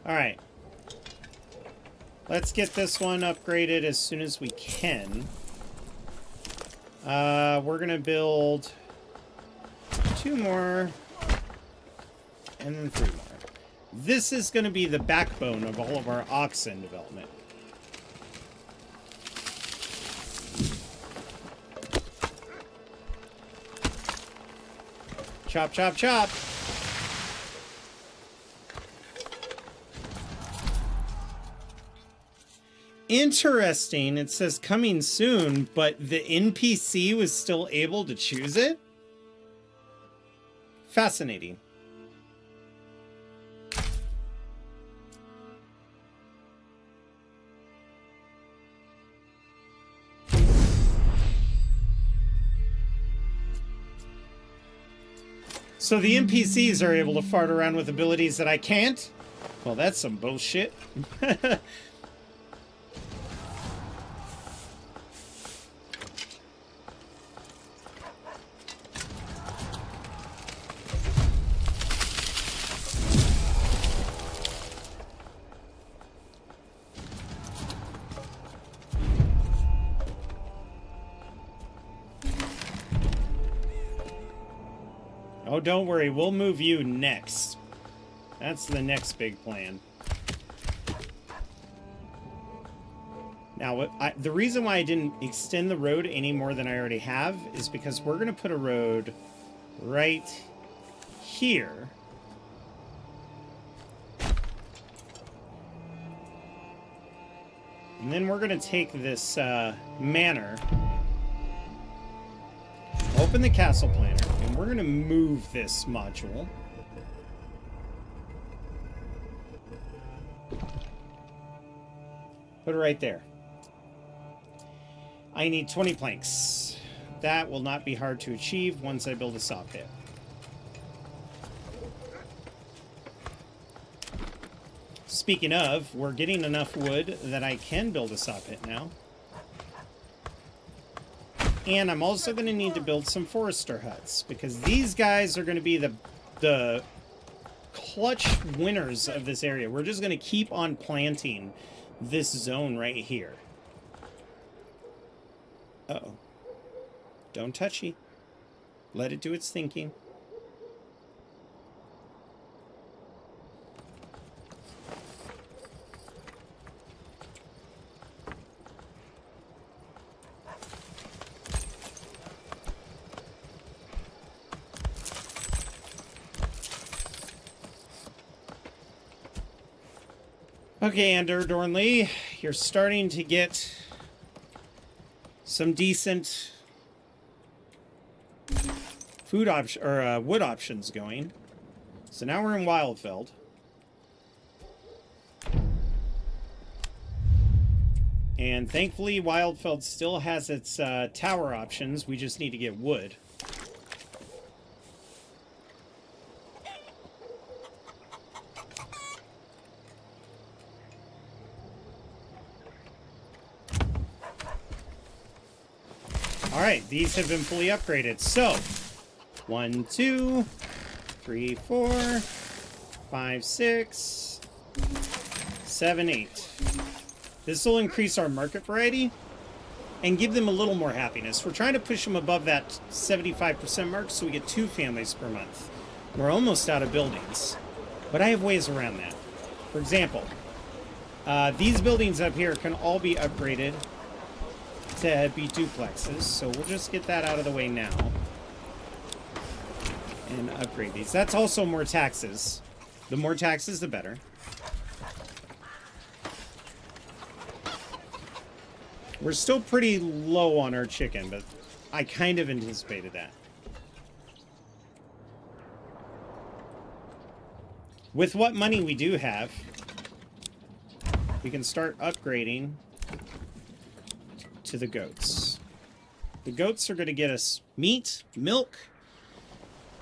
All right. Let's get this one upgraded as soon as we can. We're going to build 2 more and then 3 more. This is going to be the backbone of all of our oxen development. Chop, chop, chop. Interesting. It says coming soon, but the NPC was still able to choose it? Fascinating. So the NPCs are able to fart around with abilities that I can't? Well, that's some bullshit. don't worry. We'll move you next. That's the next big plan. Now, the reason why I didn't extend the road any more than I already have is because we're going to put a road right here. And then we're going to take this manor, open the castle planner, and we're going to move this module. Put it right there. I need 20 planks. That will not be hard to achieve once I build a saw pit. Speaking of, we're getting enough wood that I can build a saw pit now. And I'm also going to need to build some forester huts, because these guys are going to be the clutch winners of this area. We're just going to keep on planting this zone right here. Uh-oh. Don't touchy. Let it do its thinking. Okay, Ander Dornley, you're starting to get some decent food option or wood options going. So now we're in Wildfeld. And thankfully, Wildfeld still has its tower options. We just need to get wood. Alright, these have been fully upgraded. So, 1, 2, 3, 4, 5, 6, 7, 8. This will increase our market variety and give them a little more happiness. We're trying to push them above that 75% mark so we get 2 families per month. We're almost out of buildings, but I have ways around that. For example, these buildings up here can all be upgraded to be duplexes, so we'll just get that out of the way now and upgrade these. That's also more taxes. The more taxes, the better. We're still pretty low on our chicken, but I kind of anticipated that. With what money we do have, we can start upgrading to the goats. The goats are going to get us meat, milk,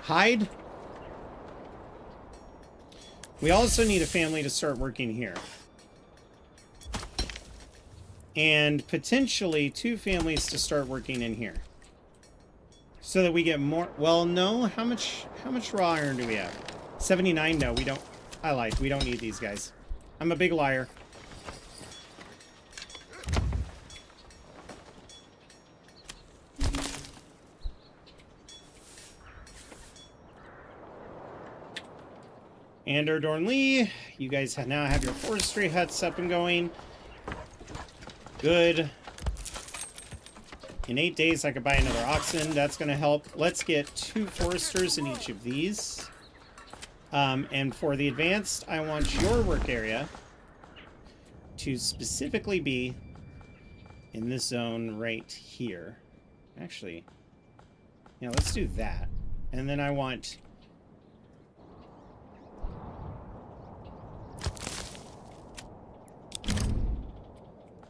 hide. We also need a family to start working here. And potentially 2 families to start working in here. So that we get more. Well, no. How much raw iron do we have? 79? No, we don't. I lied. We don't need these guys. I'm a big liar. Ander Dornley, you guys now have your forestry huts up and going. Good. In 8 days, I could buy another oxen. That's going to help. Let's get 2 foresters in each of these. And for the advanced, I want your work area to specifically be in this zone right here. Actually, yeah, let's do that. And then I want...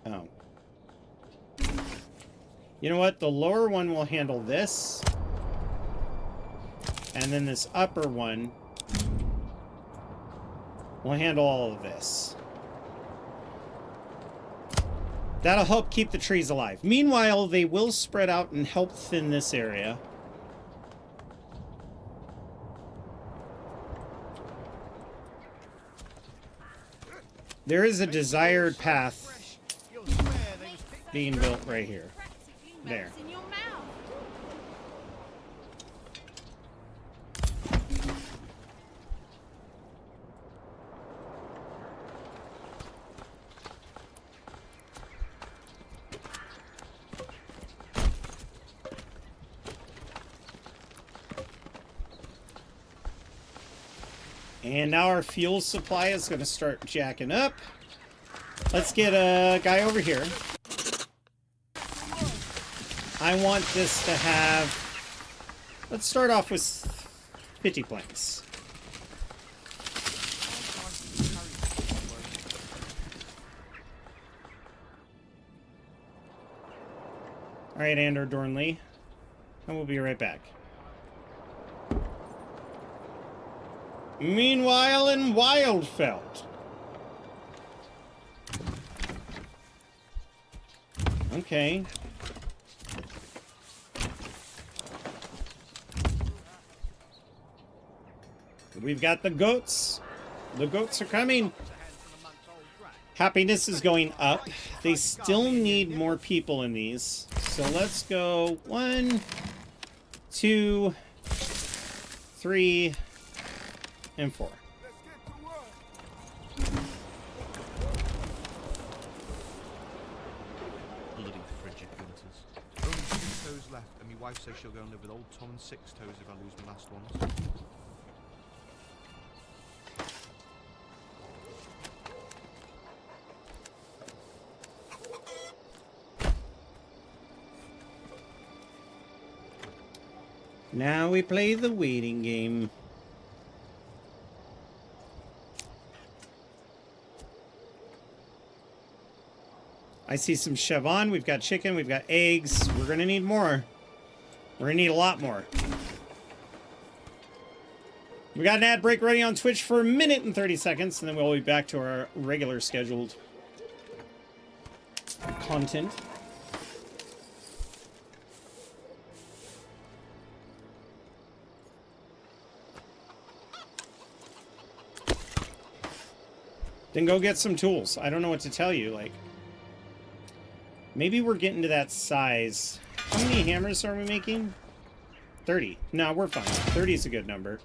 Oh. You know what? The lower one will handle this. And then this upper one will handle all of this. That'll help keep the trees alive. Meanwhile, they will spread out and help thin this area. There is a desired path being built right here. There. And now our fuel supply is going to start jacking up. Let's get a guy over here. I want this to have... Let's start off with 50 planks. Alright, Andor Dornley. And we'll be right back. Meanwhile in Wildfeld. Okay. We've got the goats. The goats are coming. Happiness is going up. They still need more people in these. So let's go 1, 2, 3, and 4. Bloody frigid gunters. Only 2 toes left, and my wife says she'll go and live with old Tom and 6 toes if I lose my last ones. Now we play the waiting game. I see some Chevon. We've got chicken. We've got eggs. We're going to need more. We're going to need a lot more. We got an ad break ready on Twitch for 1 minute and 30 seconds, and then we'll be back to our regular scheduled content. Then go get some tools. I don't know what to tell you. Like, maybe we're getting to that size. How many hammers are we making? 30. No, we're fine. 30 is a good number.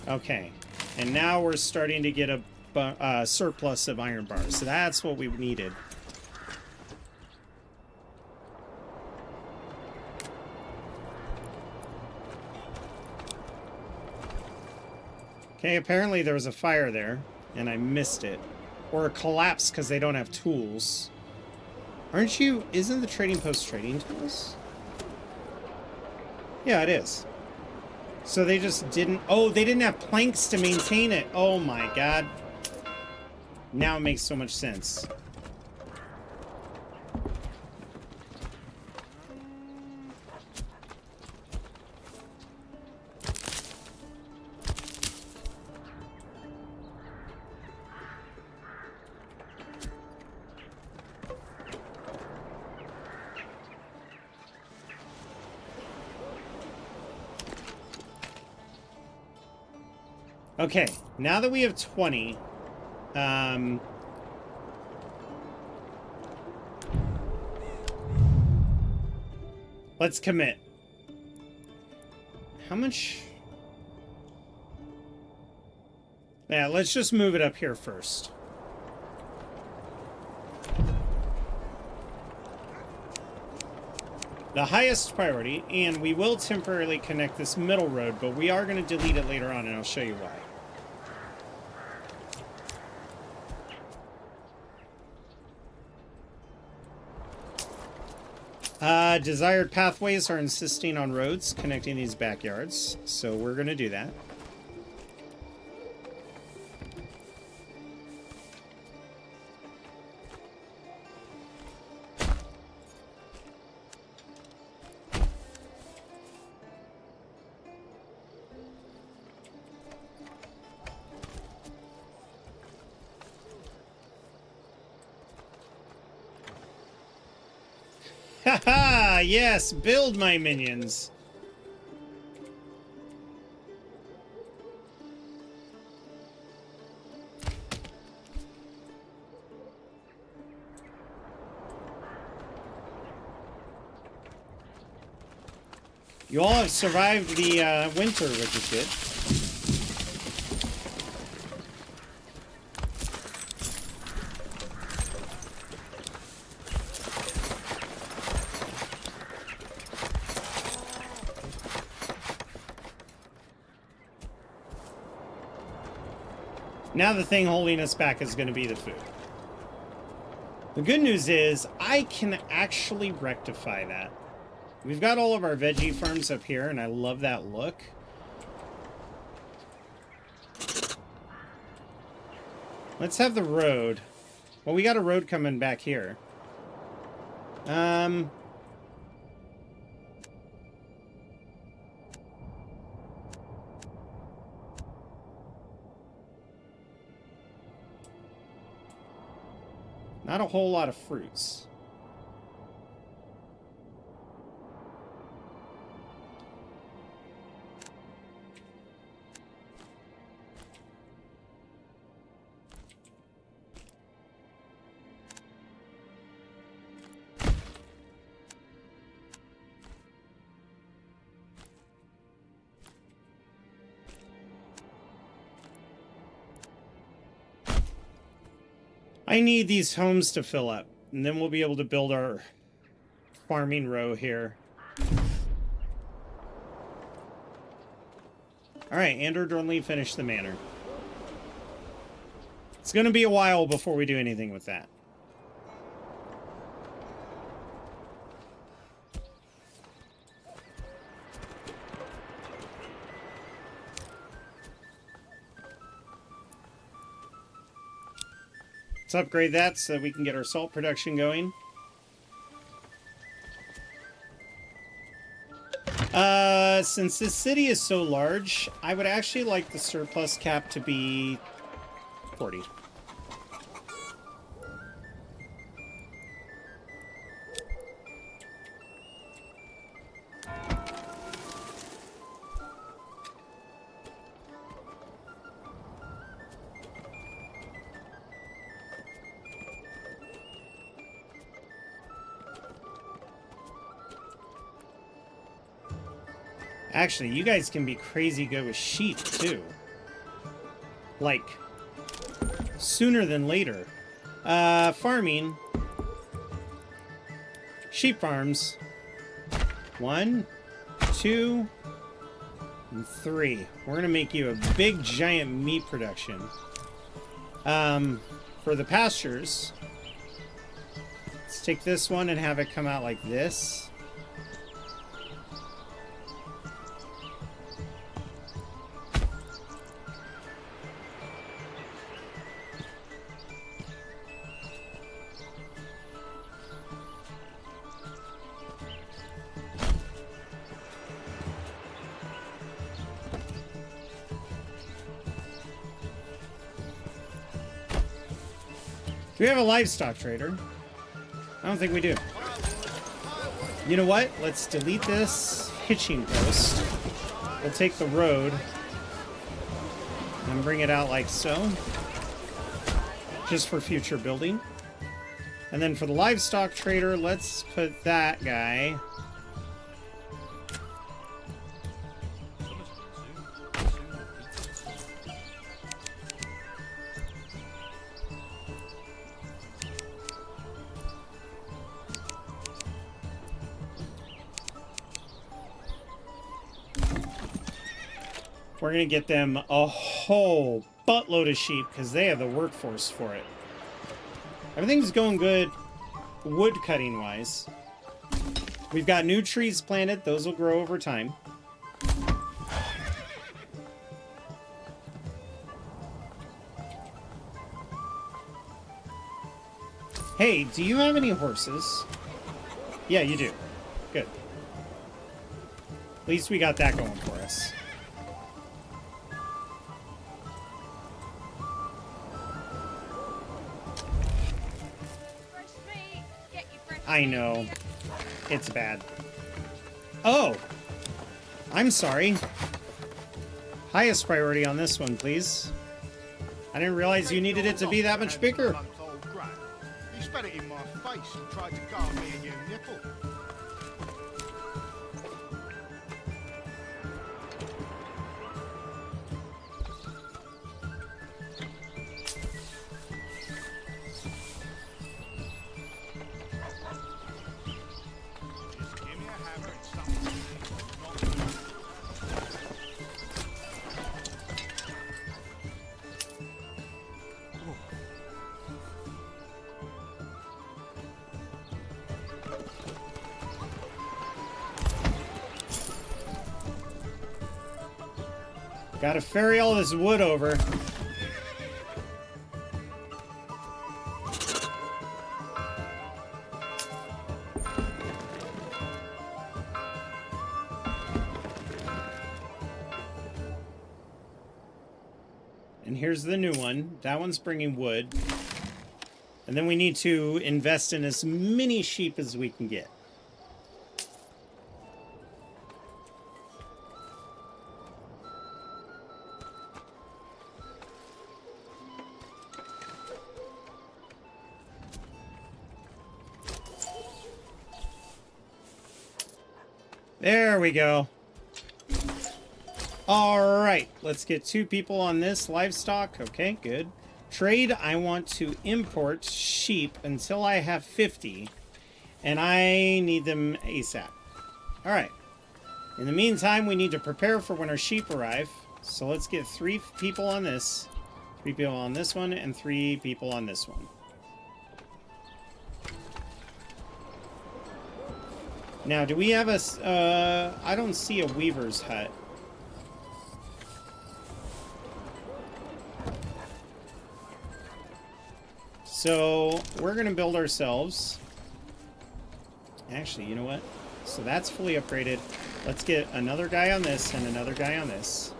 Okay. And now we're starting to get a surplus of iron bars. So that's what we needed. Okay, apparently there was a fire there, and I missed it. Or a collapse because they don't have tools. Aren't you... Isn't the trading post trading tools? Yeah, it is. So they just didn't... Oh, they didn't have planks to maintain it. Oh my god. Now it makes so much sense. Okay, now that we have 20, let's commit. How much? Yeah, let's just move it up here first. The highest priority, and we will temporarily connect this middle road, but we are going to delete it later on, and I'll show you why. Desired pathways are insisting on roads connecting these backyards, so we're going to do that. Haha, yes, build my minions. You all have survived the winter, which is good. Now the thing holding us back is going to be the food. The good news is I can actually rectify that. We've got all of our veggie farms up here, and I love that look. Let's have the road. Well, we got a road coming back here. Not a whole lot of fruits. I need these homes to fill up, and then we'll be able to build our farming row here. Alright, Andrew Dornley finished the manor. It's going to be a while before we do anything with that. Let's upgrade that so we can get our salt production going. Since this city is so large, I would actually like the surplus cap to be 40. Actually, you guys can be crazy good with sheep, too. Like, sooner than later. Farming. Sheep farms. 1, 2, and 3. We're gonna make you a big, giant meat production. For the pastures, let's take this one and have it come out like this. Do we have a livestock trader? I don't think we do. You know what? Let's delete this hitching post. We'll take the road and bring it out like so. Just for future building. And then for the livestock trader, let's put that guy. We're going to get them a whole buttload of sheep because they have the workforce for it. Everything's going good wood cutting wise. We've got new trees planted. Those will grow over time. Hey, do you have any horses? Yeah, you do. Good. At least we got that going for us. I know. It's bad. Oh! I'm sorry. Highest priority on this one, please. I didn't realize you needed it to be that much bigger. He spat it in my face and tried to guard me a new nipple. Gotta ferry all this wood over. And here's the new one. That one's bringing wood. And then we need to invest in as many sheep as we can get. There we go. All right, let's get 2 people on this livestock. Okay, good. Trade, I want to import sheep until I have 50, and I need them ASAP. All right. In the meantime, we need to prepare for when our sheep arrive. So let's get 3 people on this, 3 people on this one, and 3 people on this one. Now, do we have a... I don't see a weaver's hut. So, we're going to build ourselves... Actually, you know what? So that's fully upgraded. Let's get another guy on this and another guy on this.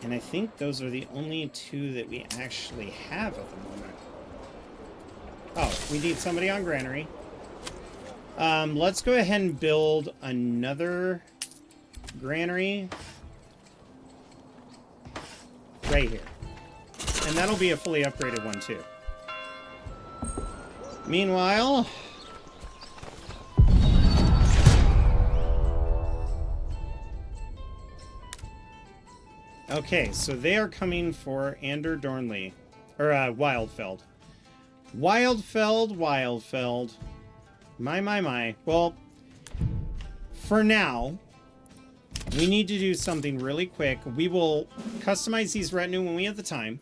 And I think those are the only 2 that we actually have at the moment. Oh, we need somebody on granary. Let's go ahead and build another granary right here. And that'll be a fully upgraded one too. Meanwhile... Okay, so they are coming for Ander Dornley. Or, Wildfeld. Wildfeld. My. Well, for now, we need to do something really quick. We will customize these retinue when we have the time.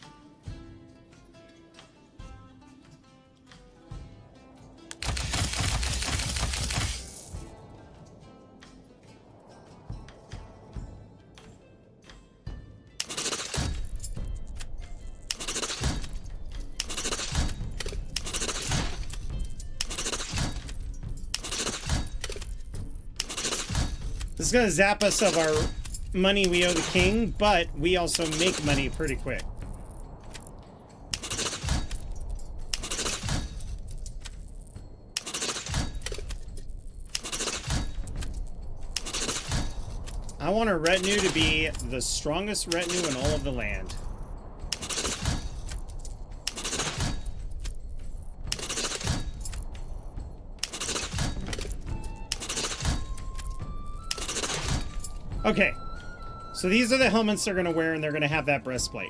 This is going to zap us of our money we owe the king, but we also make money pretty quick. I want our retinue to be the strongest retinue in all of the land. Okay, so these are the helmets they're going to wear, and they're going to have that breastplate.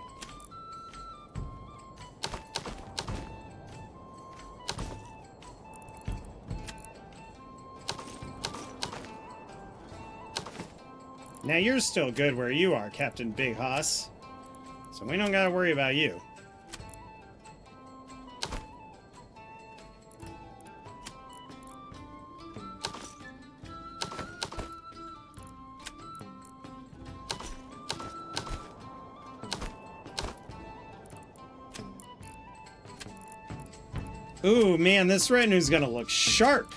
Now you're still good where you are, Captain Big Hoss. So we don't got to worry about you. Ooh, man, this retinue's gonna look sharp.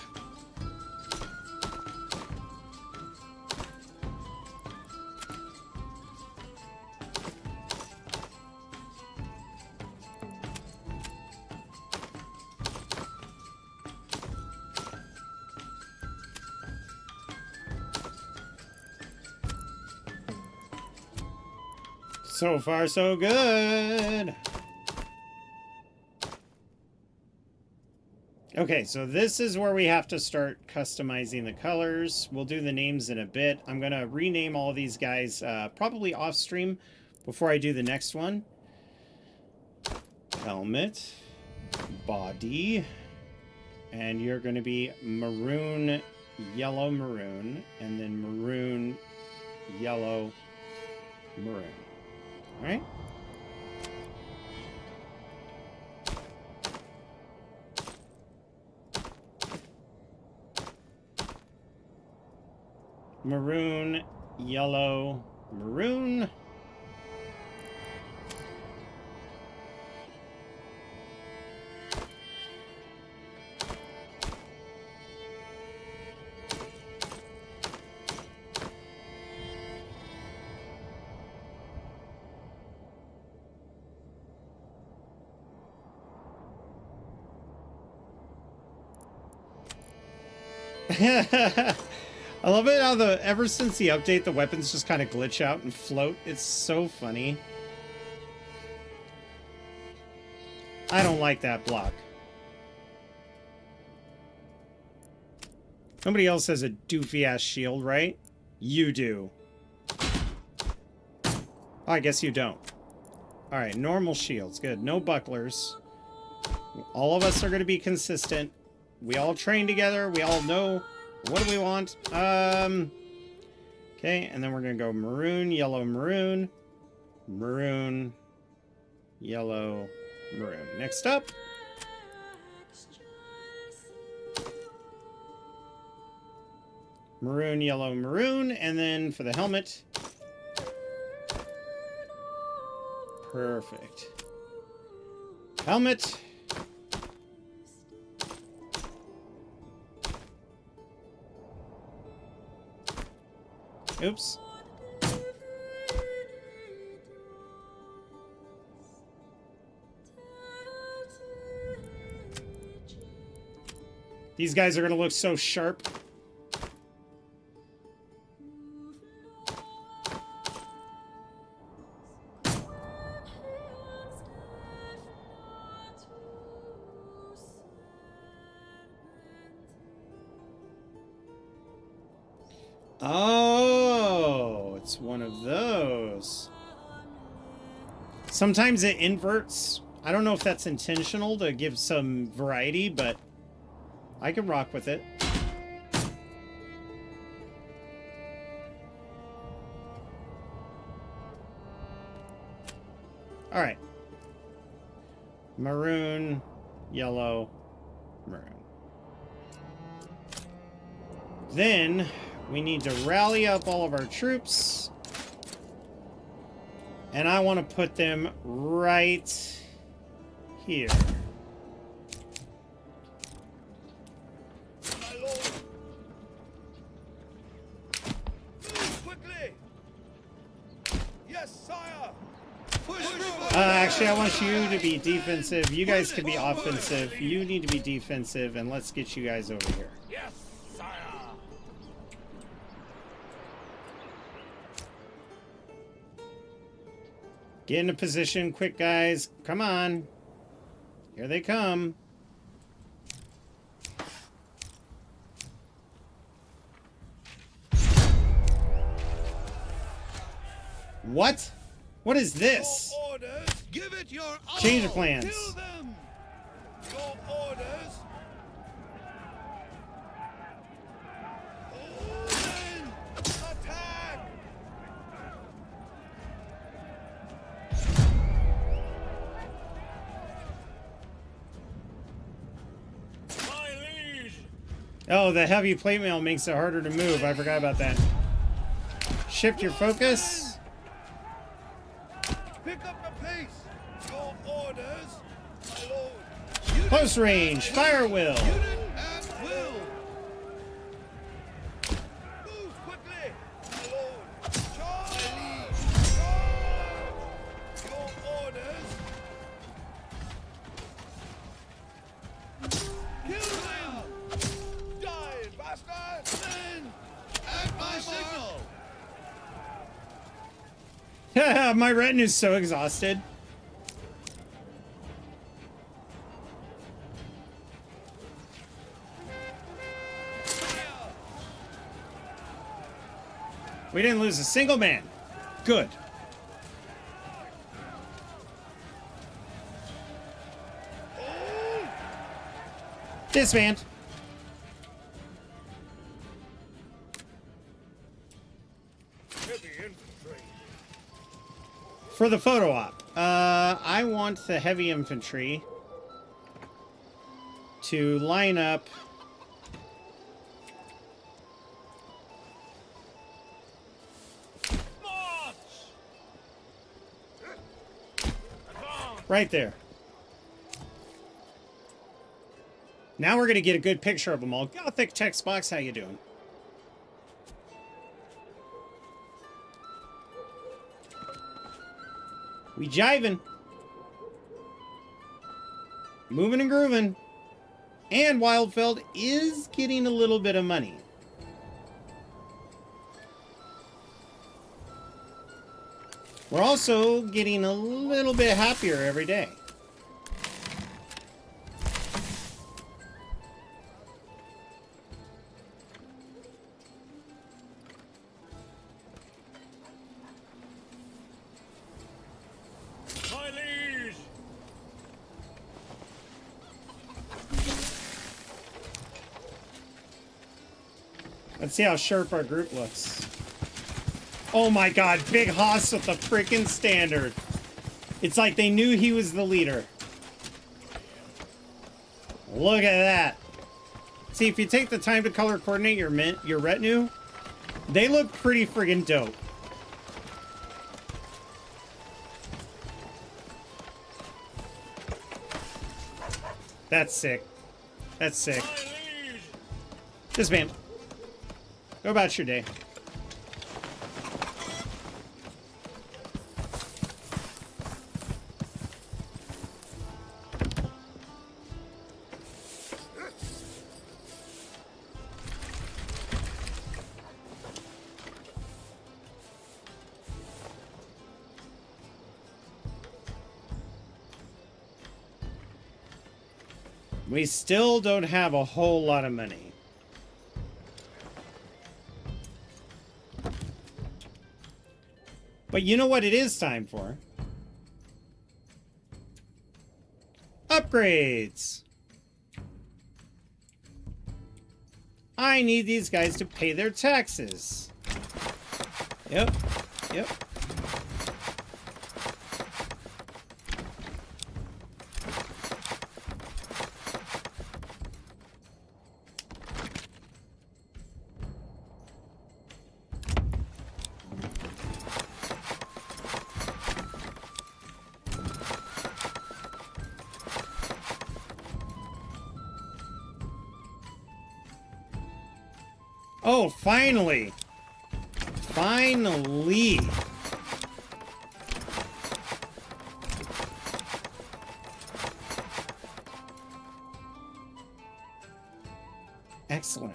So far, so good. Okay, so this is where we have to start customizing the colors. We'll do the names in a bit. I'm going to rename all of these guys probably off stream before I do the next one. Helmet, body, and you're going to be maroon, yellow, maroon, and then maroon, yellow, maroon. All right? Maroon, yellow, Maroon. I love it how ever since the update, the weapons just kind of glitch out and float. It's so funny. I don't like that block. Nobody else has a doofy-ass shield, right? You do. Oh, I guess you don't. Alright, normal shields. Good. No bucklers. All of us are going to be consistent. We all train together. We all know what do we want. Okay, and then we're going to go maroon, yellow, maroon. Maroon, yellow, maroon. Next up. Maroon, yellow, maroon. And then for the helmet. Perfect. Helmet. Oops. These guys are going to look so sharp. Oh, it's one of those. Sometimes it inverts. I don't know if that's intentional to give some variety, but I can rock with it. All right. Maroon, yellow, maroon. Then we need to rally up all of our troops. And I want to put them right here. My lord. Move quickly. Yes, sire. Push through. Actually, I want you to be defensive. You guys can be offensive. You need to be defensive, and let's get you guys over here. Yes, sire. Get into position quick, guys. Come on. Here they come. What? What is this? Your orders. Give it your all. Change of plans. Kill them. Your orders. Then attack. My liege. Oh, the heavy plate mail makes it harder to move. I forgot about that. Shift your focus. Pick up the pace. Your orders, my lord. Close range. Fire will. Unit at will. Move quickly, my lord. Charge. Charge. Your orders. Kill them. Die, bastard. Men, at my signal. My retinue's so exhausted. We didn't lose a single man. Good. Disband. Heavy infantry. For the photo op, I want the heavy infantry to line up Right there. Now we're gonna get a good picture of them all. Gothic text box, how you doing? We jiving. Moving and grooving. And Wildfeld is getting a little bit of money. We're also getting a little bit happier every day. My liege! Let's see how sharp our group looks. Oh my god, Big Hoss with the freaking standard. It's like they knew he was the leader. Look at that. See, if you take the time to color coordinate your retinue, they look pretty friggin' dope. That's sick. That's sick. My liege! Disband. Go about your day. We still don't have a whole lot of money. But you know what it is time for? Upgrades! I need these guys to pay their taxes. Yep. Yep. Oh, finally! Finally! Excellent.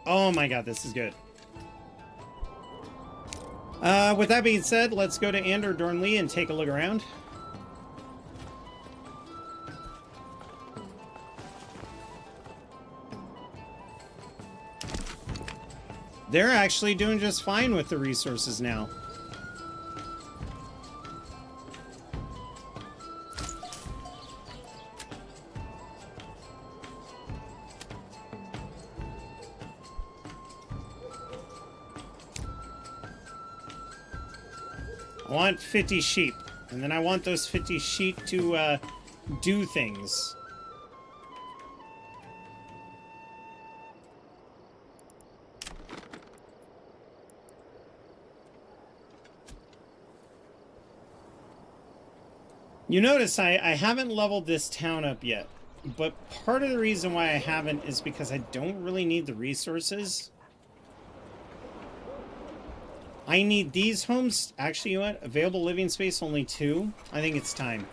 Oh my god, this is good. With that being said, let's go to Andor Dornley and take a look around. They're actually doing just fine with the resources now. I want 50 sheep, and then I want those 50 sheep to do things. You notice I haven't leveled this town up yet, but part of the reason why I haven't is because I don't really need the resources. I need these homes. Actually, you know what? Available living space only 2. I think it's time.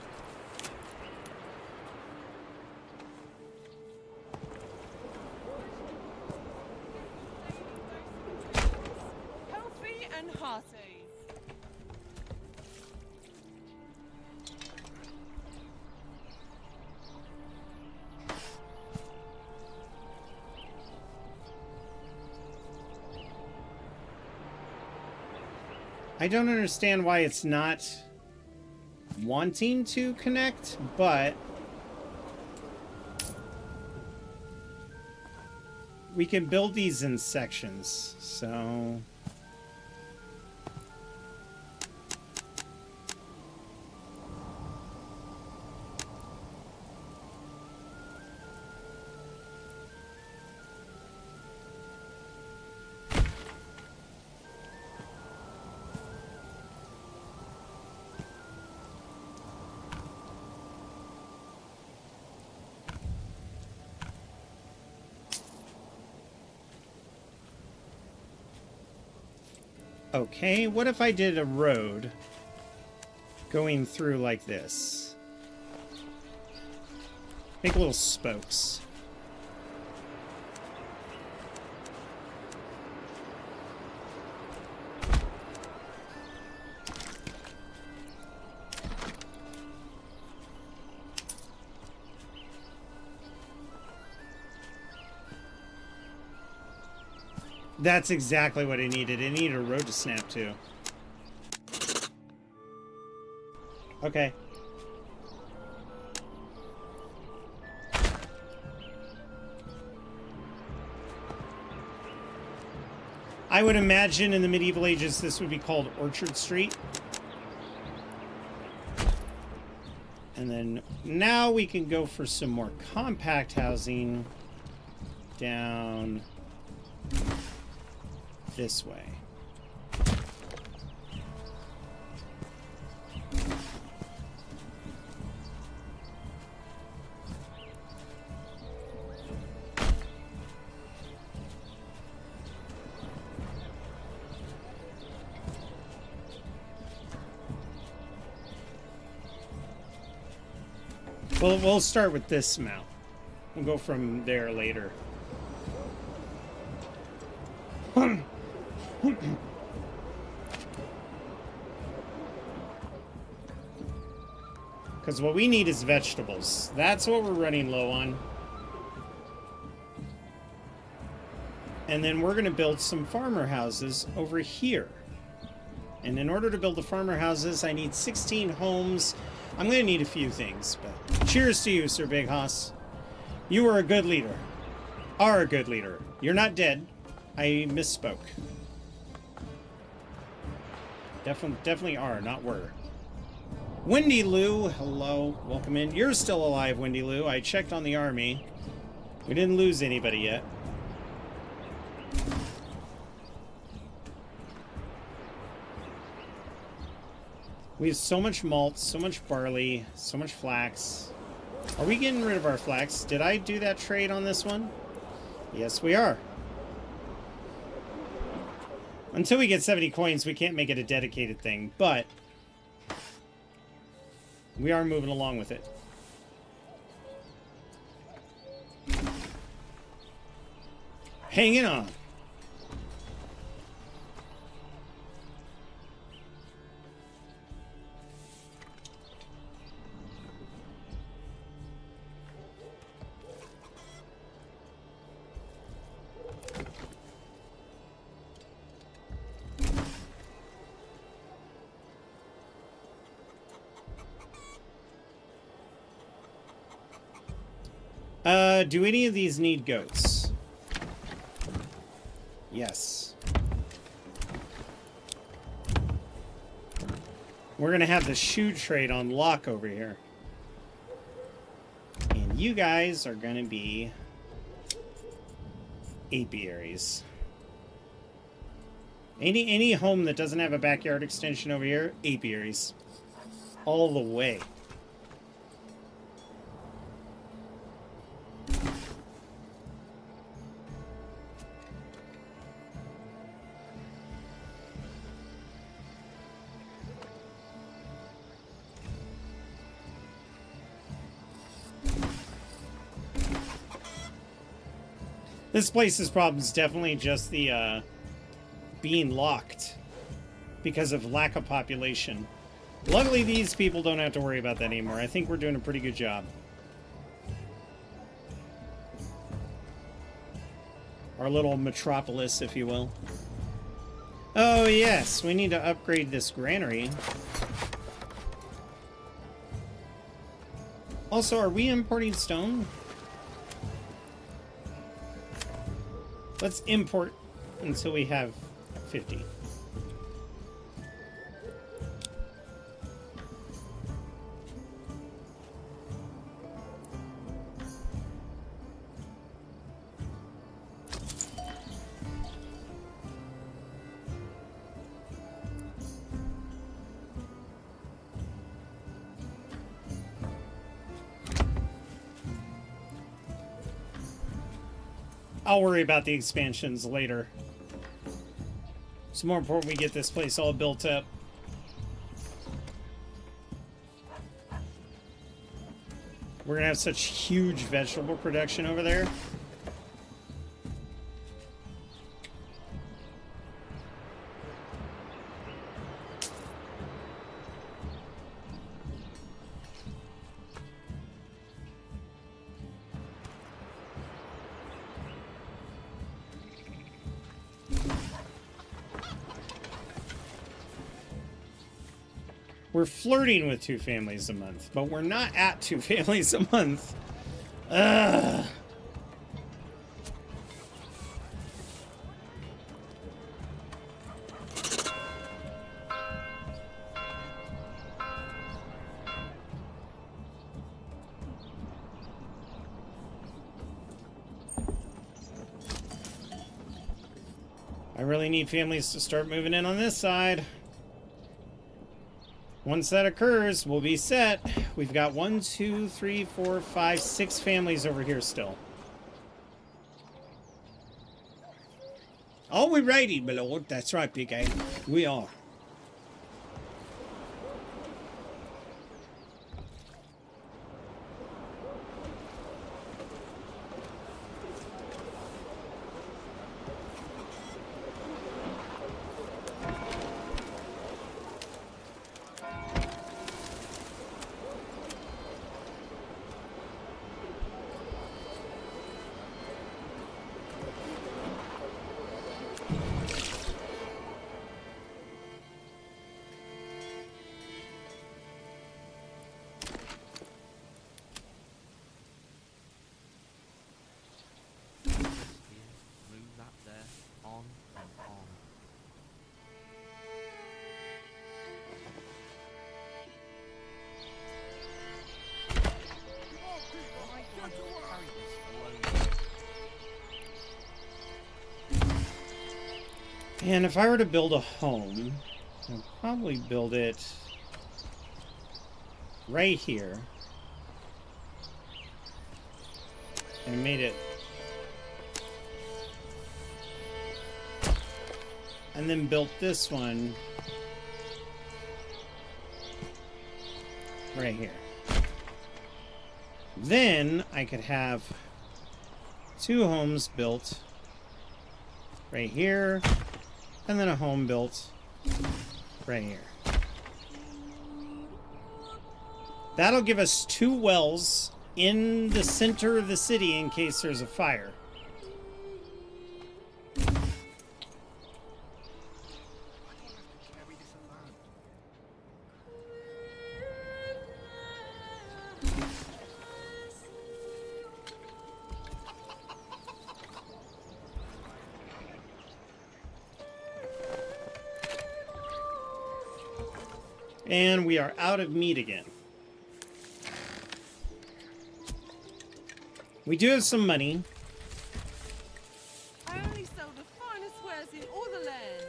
Healthy and hearty. I don't understand why it's not wanting to connect, but we can build these in sections, so... Okay, what if I did a road going through like this? Make little spokes. That's exactly what I needed. I needed a road to snap to. Okay. I would imagine in the medieval ages this would be called Orchard Street. And then now we can go for some more compact housing down this way. Well, we'll start with this mount. We'll go from there later. Because what we need is vegetables. That's what we're running low on. And then we're going to build some farmer houses over here. And in order to build the farmer houses, I need 16 homes. I'm going to need a few things, but cheers to you, Sir Big Hoss. You are a good leader. Are a good leader. You're not dead. I misspoke. Definitely are, not were. Wendy Lou, hello. Welcome in. You're still alive, Wendy Lou. I checked on the army. We didn't lose anybody yet. We have so much malt, so much barley, so much flax. Are we getting rid of our flax? Did I do that trade on this one? Yes, we are. Until we get 70 coins, we can't make it a dedicated thing, but we are moving along with it. Hanging on. Do any of these need goats? Yes. We're gonna have the shoe trade on lock over here. And you guys are gonna be apiaries. Any home that doesn't have a backyard extension over here, apiaries. All the way. This place's problem is definitely just the being locked because of lack of population. Luckily, these people don't have to worry about that anymore. I think we're doing a pretty good job. Our little metropolis, if you will. Oh, yes. We need to upgrade this granary. Also, are we importing stone? Let's import until we have 50. I'll worry about the expansions later. It's more important we get this place all built up. We're gonna have such huge vegetable production over there. We're flirting with 2 families a month, but we're not at 2 families a month. Ugh. I really need families to start moving in on this side. Once that occurs, we'll be set. We've got 1, 2, 3, 4, 5, 6 families over here still. Are we ready, my lord? That's right, Big A. We are. Move that there, on and on. Why do I have to carry this alone? And if I were to build a home, I'd probably build it right here. And made it. And then built this one right here. Then I could have 2 homes built right here, and then a home built right here. That'll give us 2 wells in the center of the city in case there's a fire. And we are out of meat again. We do have some money. I only sell the finest wares in all the land.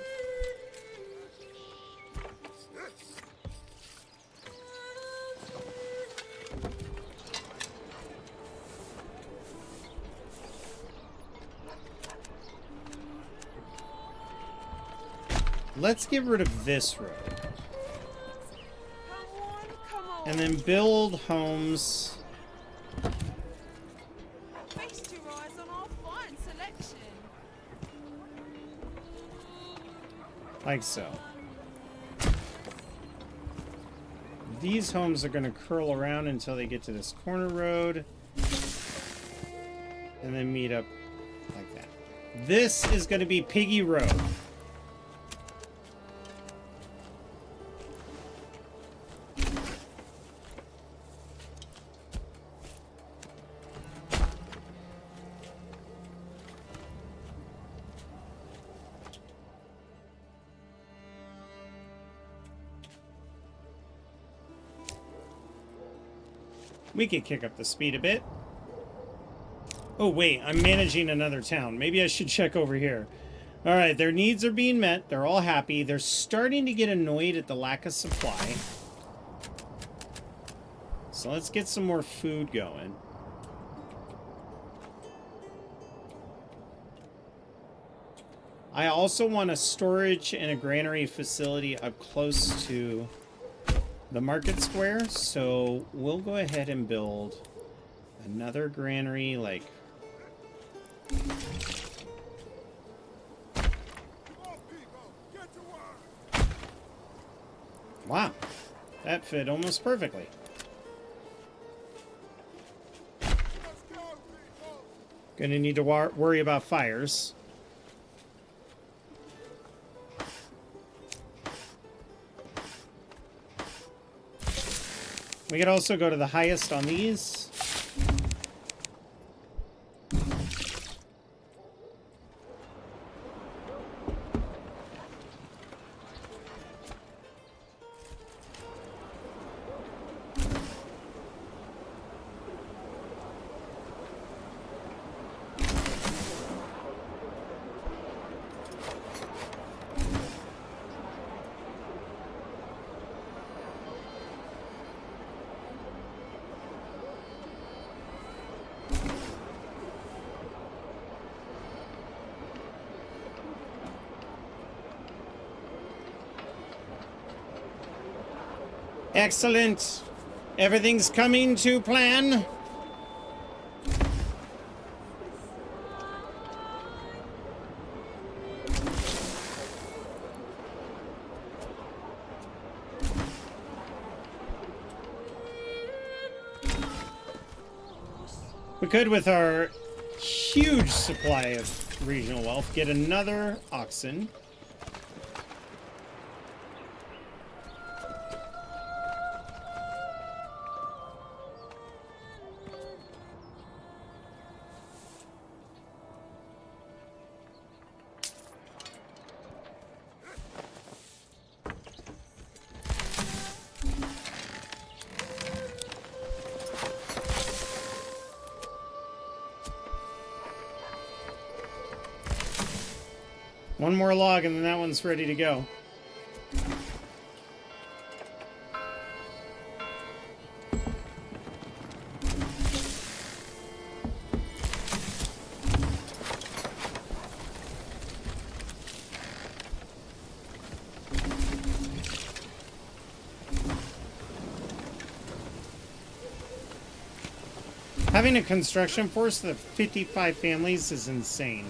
Let's get rid of this road. Come on. And then build homes. Feast your eyes on our fine selection. Like so. These homes are going to curl around until they get to this corner road. And then meet up like that. This is going to be Piggy Road. We could kick up the speed a bit. Oh, wait, I'm managing another town. Maybe I should check over here. All right, their needs are being met. They're all happy. They're starting to get annoyed at the lack of supply. So let's get some more food going. I also want a storage and a granary facility up close to the market square, so we'll go ahead and build another granary, like... Wow, that fit almost perfectly. Gonna need to worry about fires. We could also go to the highest on these. Excellent. Everything's coming to plan. We could, with our huge supply of regional wealth, get another oxen. One more log and then that one's ready to go. Having a construction force of 55 families is insane.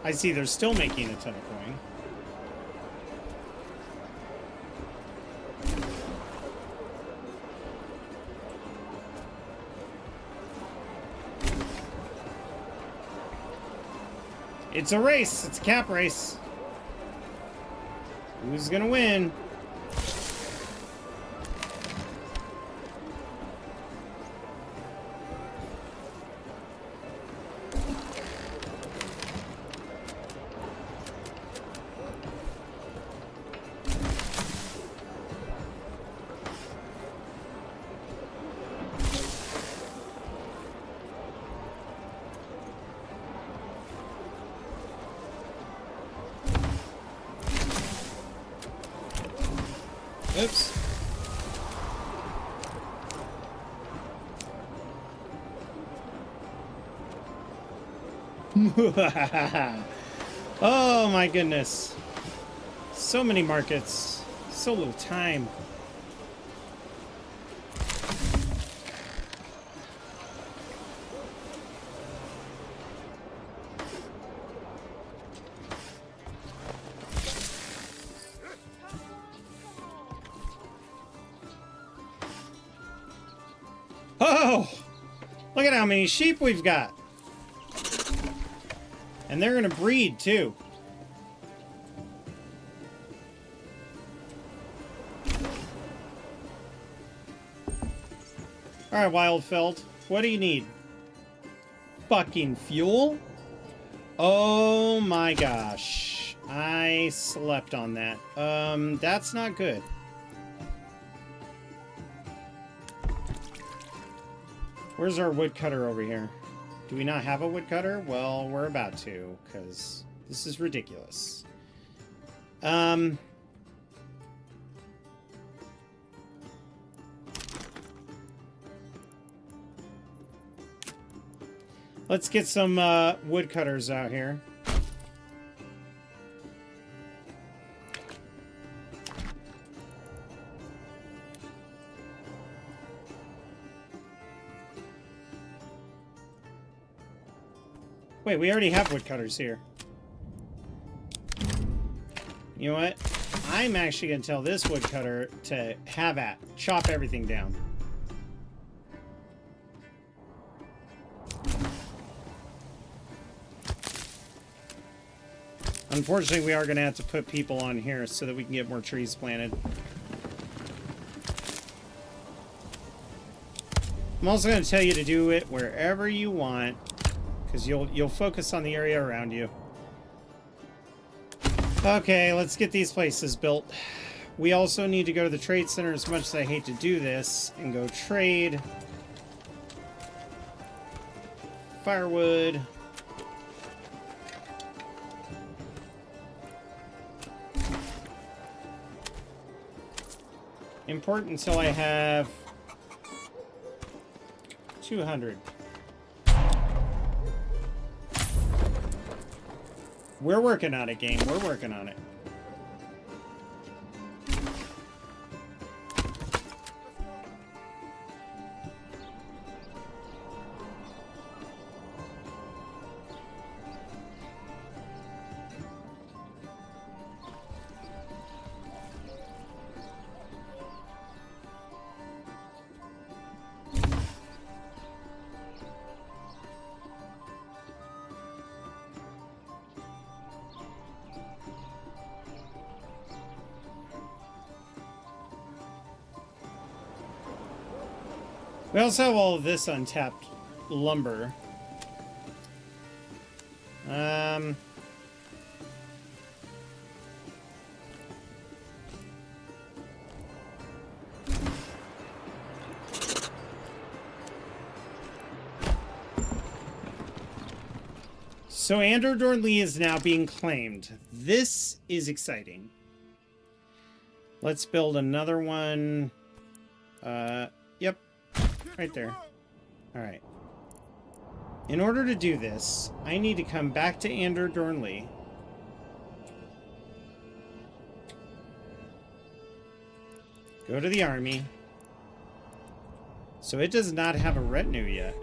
I see they're still making a ton of coin. It's a race. It's a cap race. Who's gonna win? Oops. Oh my goodness. So many markets. So little time. Oh! Look at how many sheep we've got. And they're gonna breed too. Alright, Wildfeld. What do you need? Fucking fuel? Oh my gosh. I slept on that. That's not good. Where's our woodcutter over here? Do we not have a woodcutter? Well, we're about to, because this is ridiculous. Let's get some woodcutters out here. Wait, we already have woodcutters here. You know what? I'm actually going to tell this woodcutter to have at. Chop everything down. Unfortunately, we are going to have to put people on here so that we can get more trees planted. I'm also going to tell you to do it wherever you want, because you'll focus on the area around you. Okay, let's get these places built. We also need to go to the trade center, as much as I hate to do this, and go trade firewood. Import until I have 200. We're working on it, game. We're working on it. We also have all of this untapped lumber. So Andor Dornley is now being claimed. This is exciting. Let's build another one. Yep. Right there. Alright. In order to do this, I need to come back to Andor Dornley. Go to the army. So it does not have a retinue yet.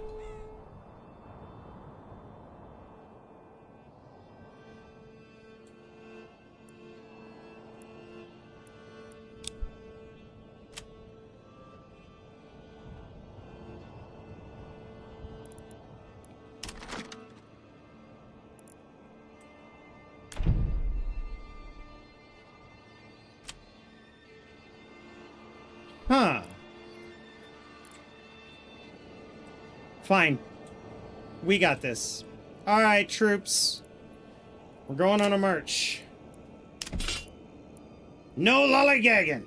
Huh. Fine. We got this. Alright, troops. We're going on a march. No lollygagging!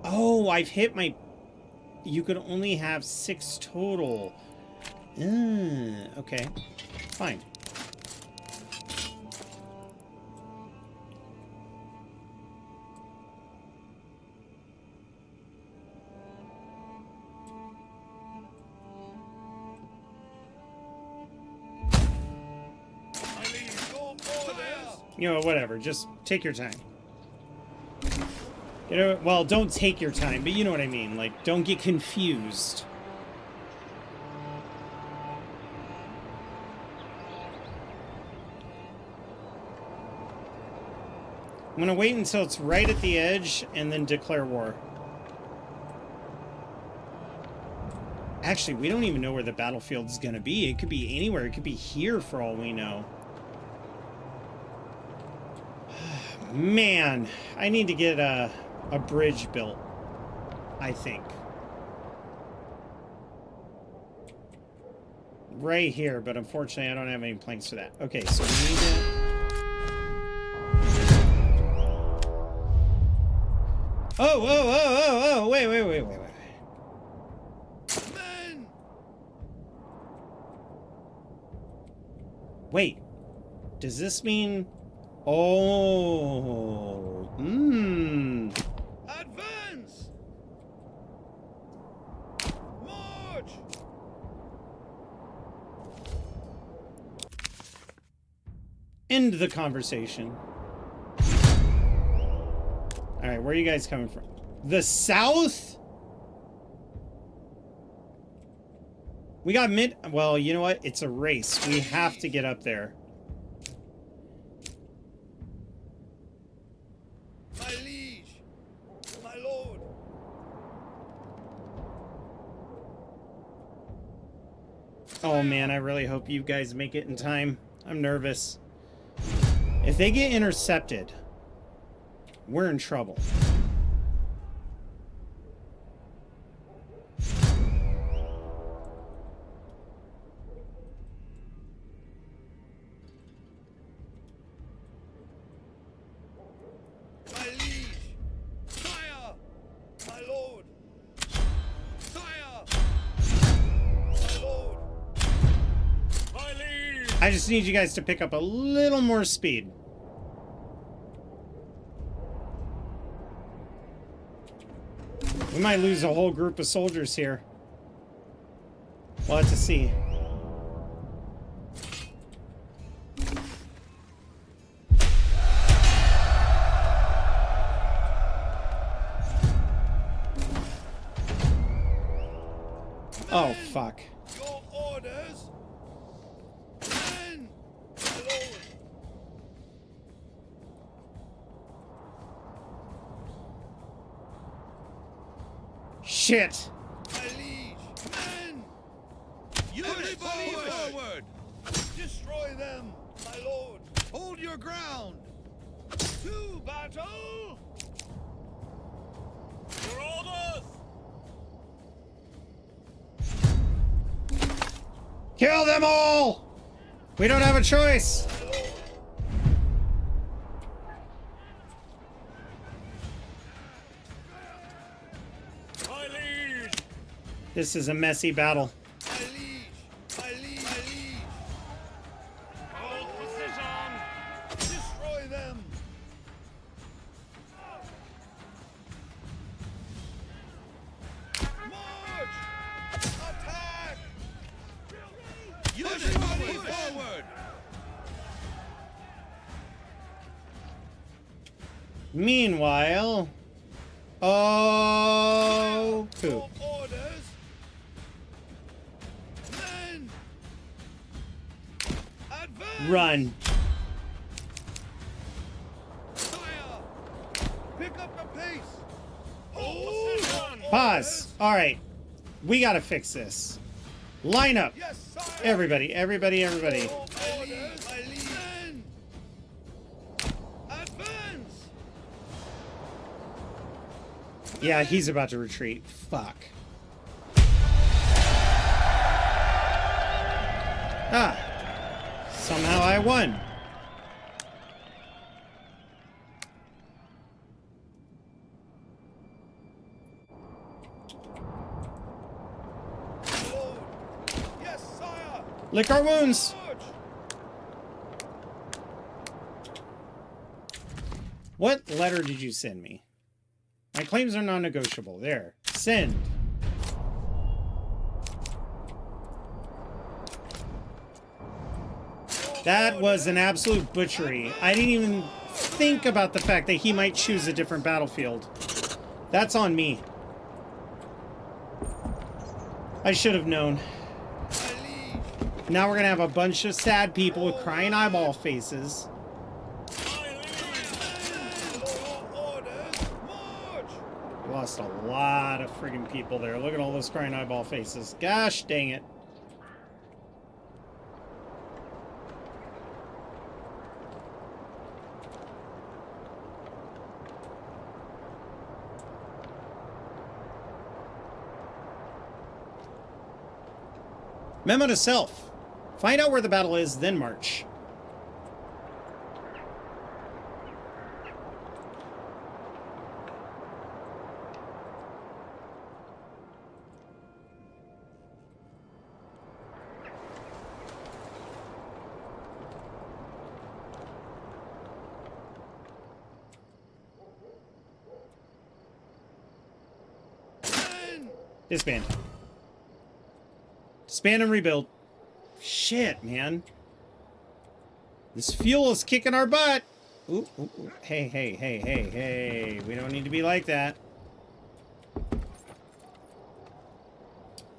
Oh, I've hit my... You could only have 6 total. Okay. Fine. You know, whatever. Just take your time. You know, well, don't take your time, but you know what I mean. Like, don't get confused. I'm gonna wait until it's right at the edge and then declare war. Actually, we don't even know where the battlefield is gonna be. It could be anywhere. It could be here for all we know. Man, I need to get a bridge built, I think. Right here, but unfortunately I don't have any planks for that. Okay, so we need to... Oh, wait. Men! Wait. Does this mean... Oh... Advance! March! End the conversation. Alright, where are you guys coming from? The south? We got mid... Well, you know what? It's a race. We have to get up there. My liege! My lord! Oh man, I really hope you guys make it in time. I'm nervous. If they get intercepted, we're in trouble. My liege! Sire! My lord! Sire! My lord! My liege! I just need you guys to pick up a little more speed. We might lose a whole group of soldiers here. We'll have to see. Oh, fuck. Your orders! Men! My lord! Shit! My liege! Men! Everybody forward! Destroy them, my lord! Hold your ground! To battle! Your orders! Kill them all! We don't have a choice! My liege! This is a messy battle. My liege! My liege! My liege! Hold position! Destroy them! March! Attack! Everybody forward! Meanwhile... Oh... Poop. Your orders! Men! Advance! Run. Fire! Pick up the pace! Hold position! Pause. Alright. We gotta fix this. Line up. Yes, sire! Everybody. Your orders! Men! Advance! Yeah, he's about to retreat. Fuck. Ah. Somehow I won. Lord! Yes, sire! Lick our wounds. March! What letter did you send me? My claims are non-negotiable. There. Send. That was an absolute butchery. I didn't even think about the fact that he might choose a different battlefield. That's on me. I should have known. My liege! Now we're gonna have a bunch of sad people with crying eyeball faces. My liege! Your orders! March! We lost a lot of friggin' people there. Look at all those crying eyeball faces. Gosh dang it. Memo to self. Find out where the battle is, then march. Disband. Disband and rebuild. Shit, man. This fuel is kicking our butt. Ooh, ooh, ooh. Hey, hey, hey, hey, hey. We don't need to be like that.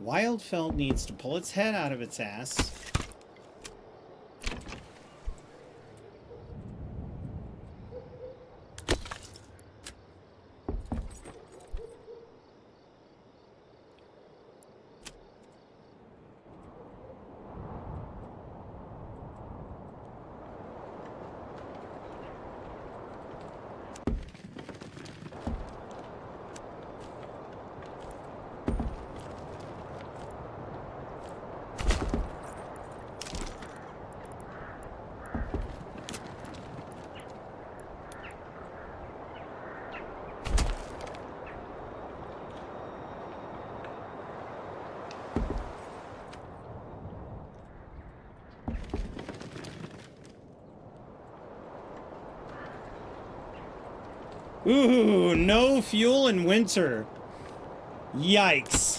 Wildfeld needs to pull its head out of its ass. Ooh, no fuel in winter. Yikes.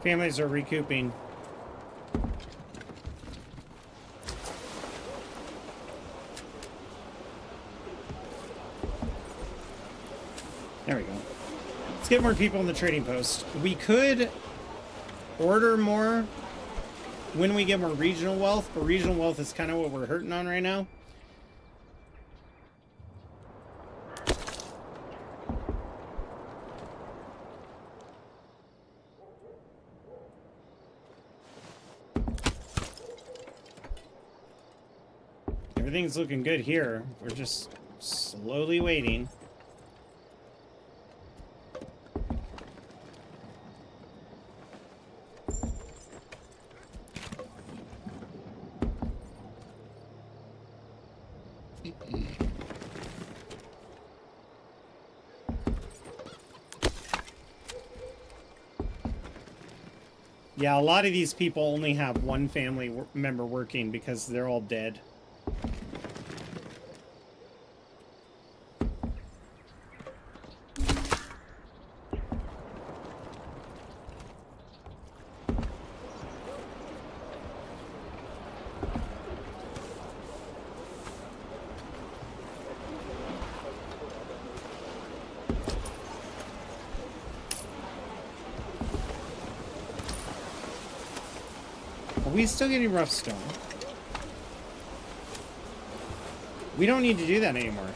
Families are recouping. There we go. Let's get more people in the trading post. We could order more when we get more regional wealth, but regional wealth is kind of what we're hurting on right now. Everything's looking good here. We're just slowly waiting. Yeah, a lot of these people only have one family member working because they're all dead. Are we still getting rough stone? We don't need to do that anymore.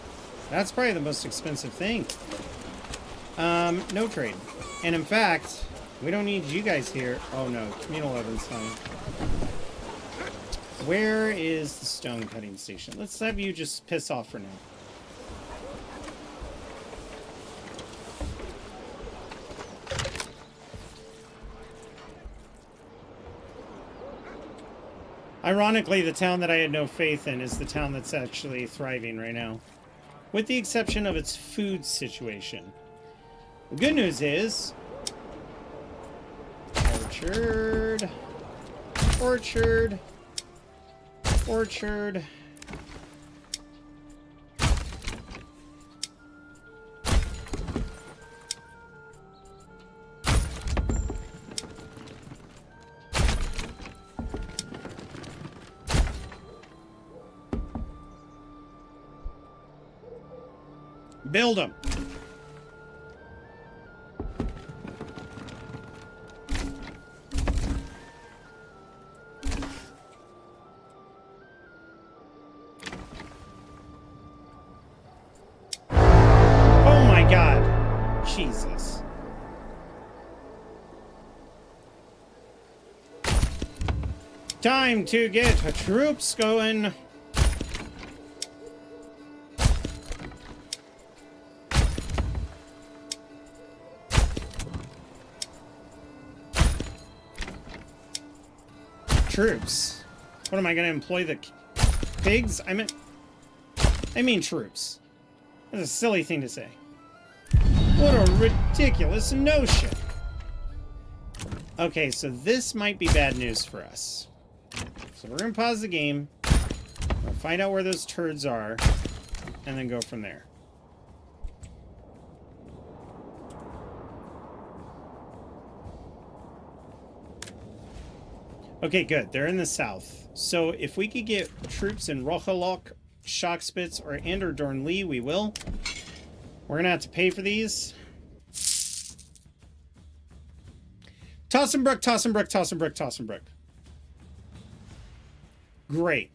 That's probably the most expensive thing. No trade. And in fact, we don't need you guys here. Oh no, communal oven's fine. Where is the stone cutting station? Let's have you just piss off for now. Ironically, the town that I had no faith in is the town that's actually thriving right now. With the exception of its food situation. The good news is... Orchard... Orchard... Orchard... Build them. Oh my God. Jesus. Time to get troops going. Troops. What am I going to employ the pigs? I mean troops. That's a silly thing to say. What a ridiculous notion. Okay, so this might be bad news for us. So we're going to pause the game. We'll find out where those turds are. And then go from there. Okay, good. They're in the south. So if we could get troops in Rochalok, Shockspitz, or Dornlee, we will. We're going to have to pay for these. Tossenbrook, Tossenbrook, Tossenbrook, Tossenbrook. Great.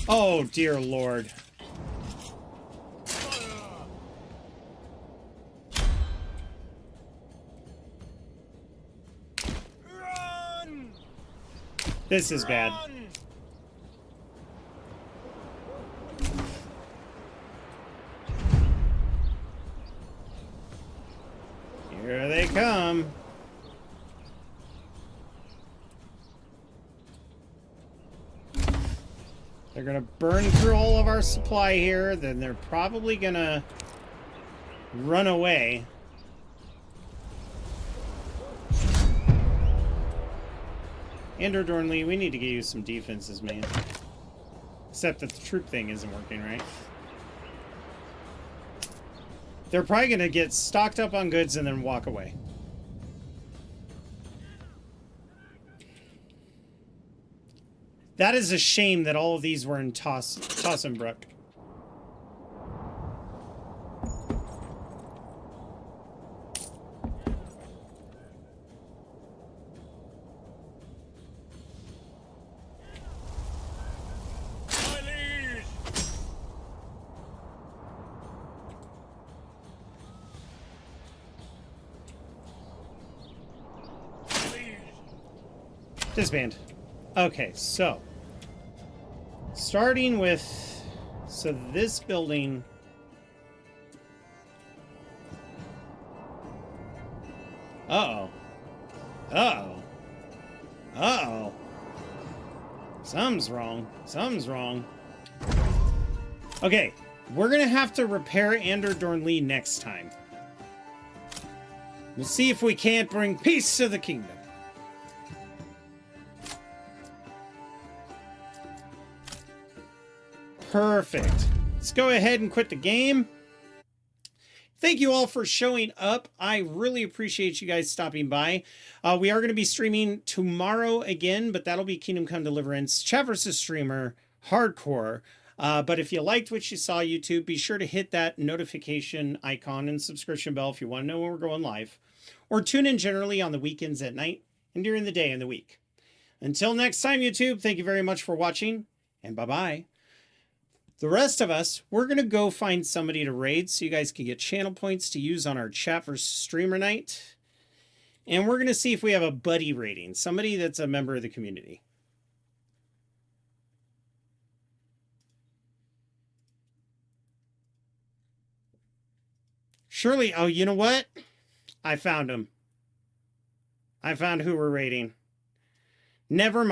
Oh, dear Lord. Run! This is bad. Run! Here they come. They're gonna burn through all of our supply here, then they're probably gonna run away. Dornlee, we need to get you some defenses, man. Except that the troop thing isn't working, right? They're probably gonna get stocked up on goods and then walk away. That is a shame that all of these were in Tossenbrook. My liege! Liege! Disband. Okay, so starting with this building. Uh-oh. Uh-oh. Uh-oh. Something's wrong. Something's wrong. Okay, we're gonna have to repair Dornlee next time. We'll see if we can't bring peace to the kingdom. Perfect. Let's go ahead and quit the game. Thank you all for showing up. I really appreciate you guys stopping by. We are going to be streaming tomorrow again, but that'll be Kingdom Come Deliverance, Chat vs. Streamer, Hardcore. But if you liked what you saw, YouTube, be sure to hit that notification icon and subscription bell if you want to know when we're going live. Or tune in generally on the weekends at night and during the day in the week. Until next time, YouTube, thank you very much for watching, and bye-bye. The rest of us, we're going to go find somebody to raid so you guys can get channel points to use on our Chat vs. Streamer night. And we're going to see if we have a buddy rating, somebody that's a member of the community. Surely, oh, you know what? I found him. I found who we're raiding. Never mind.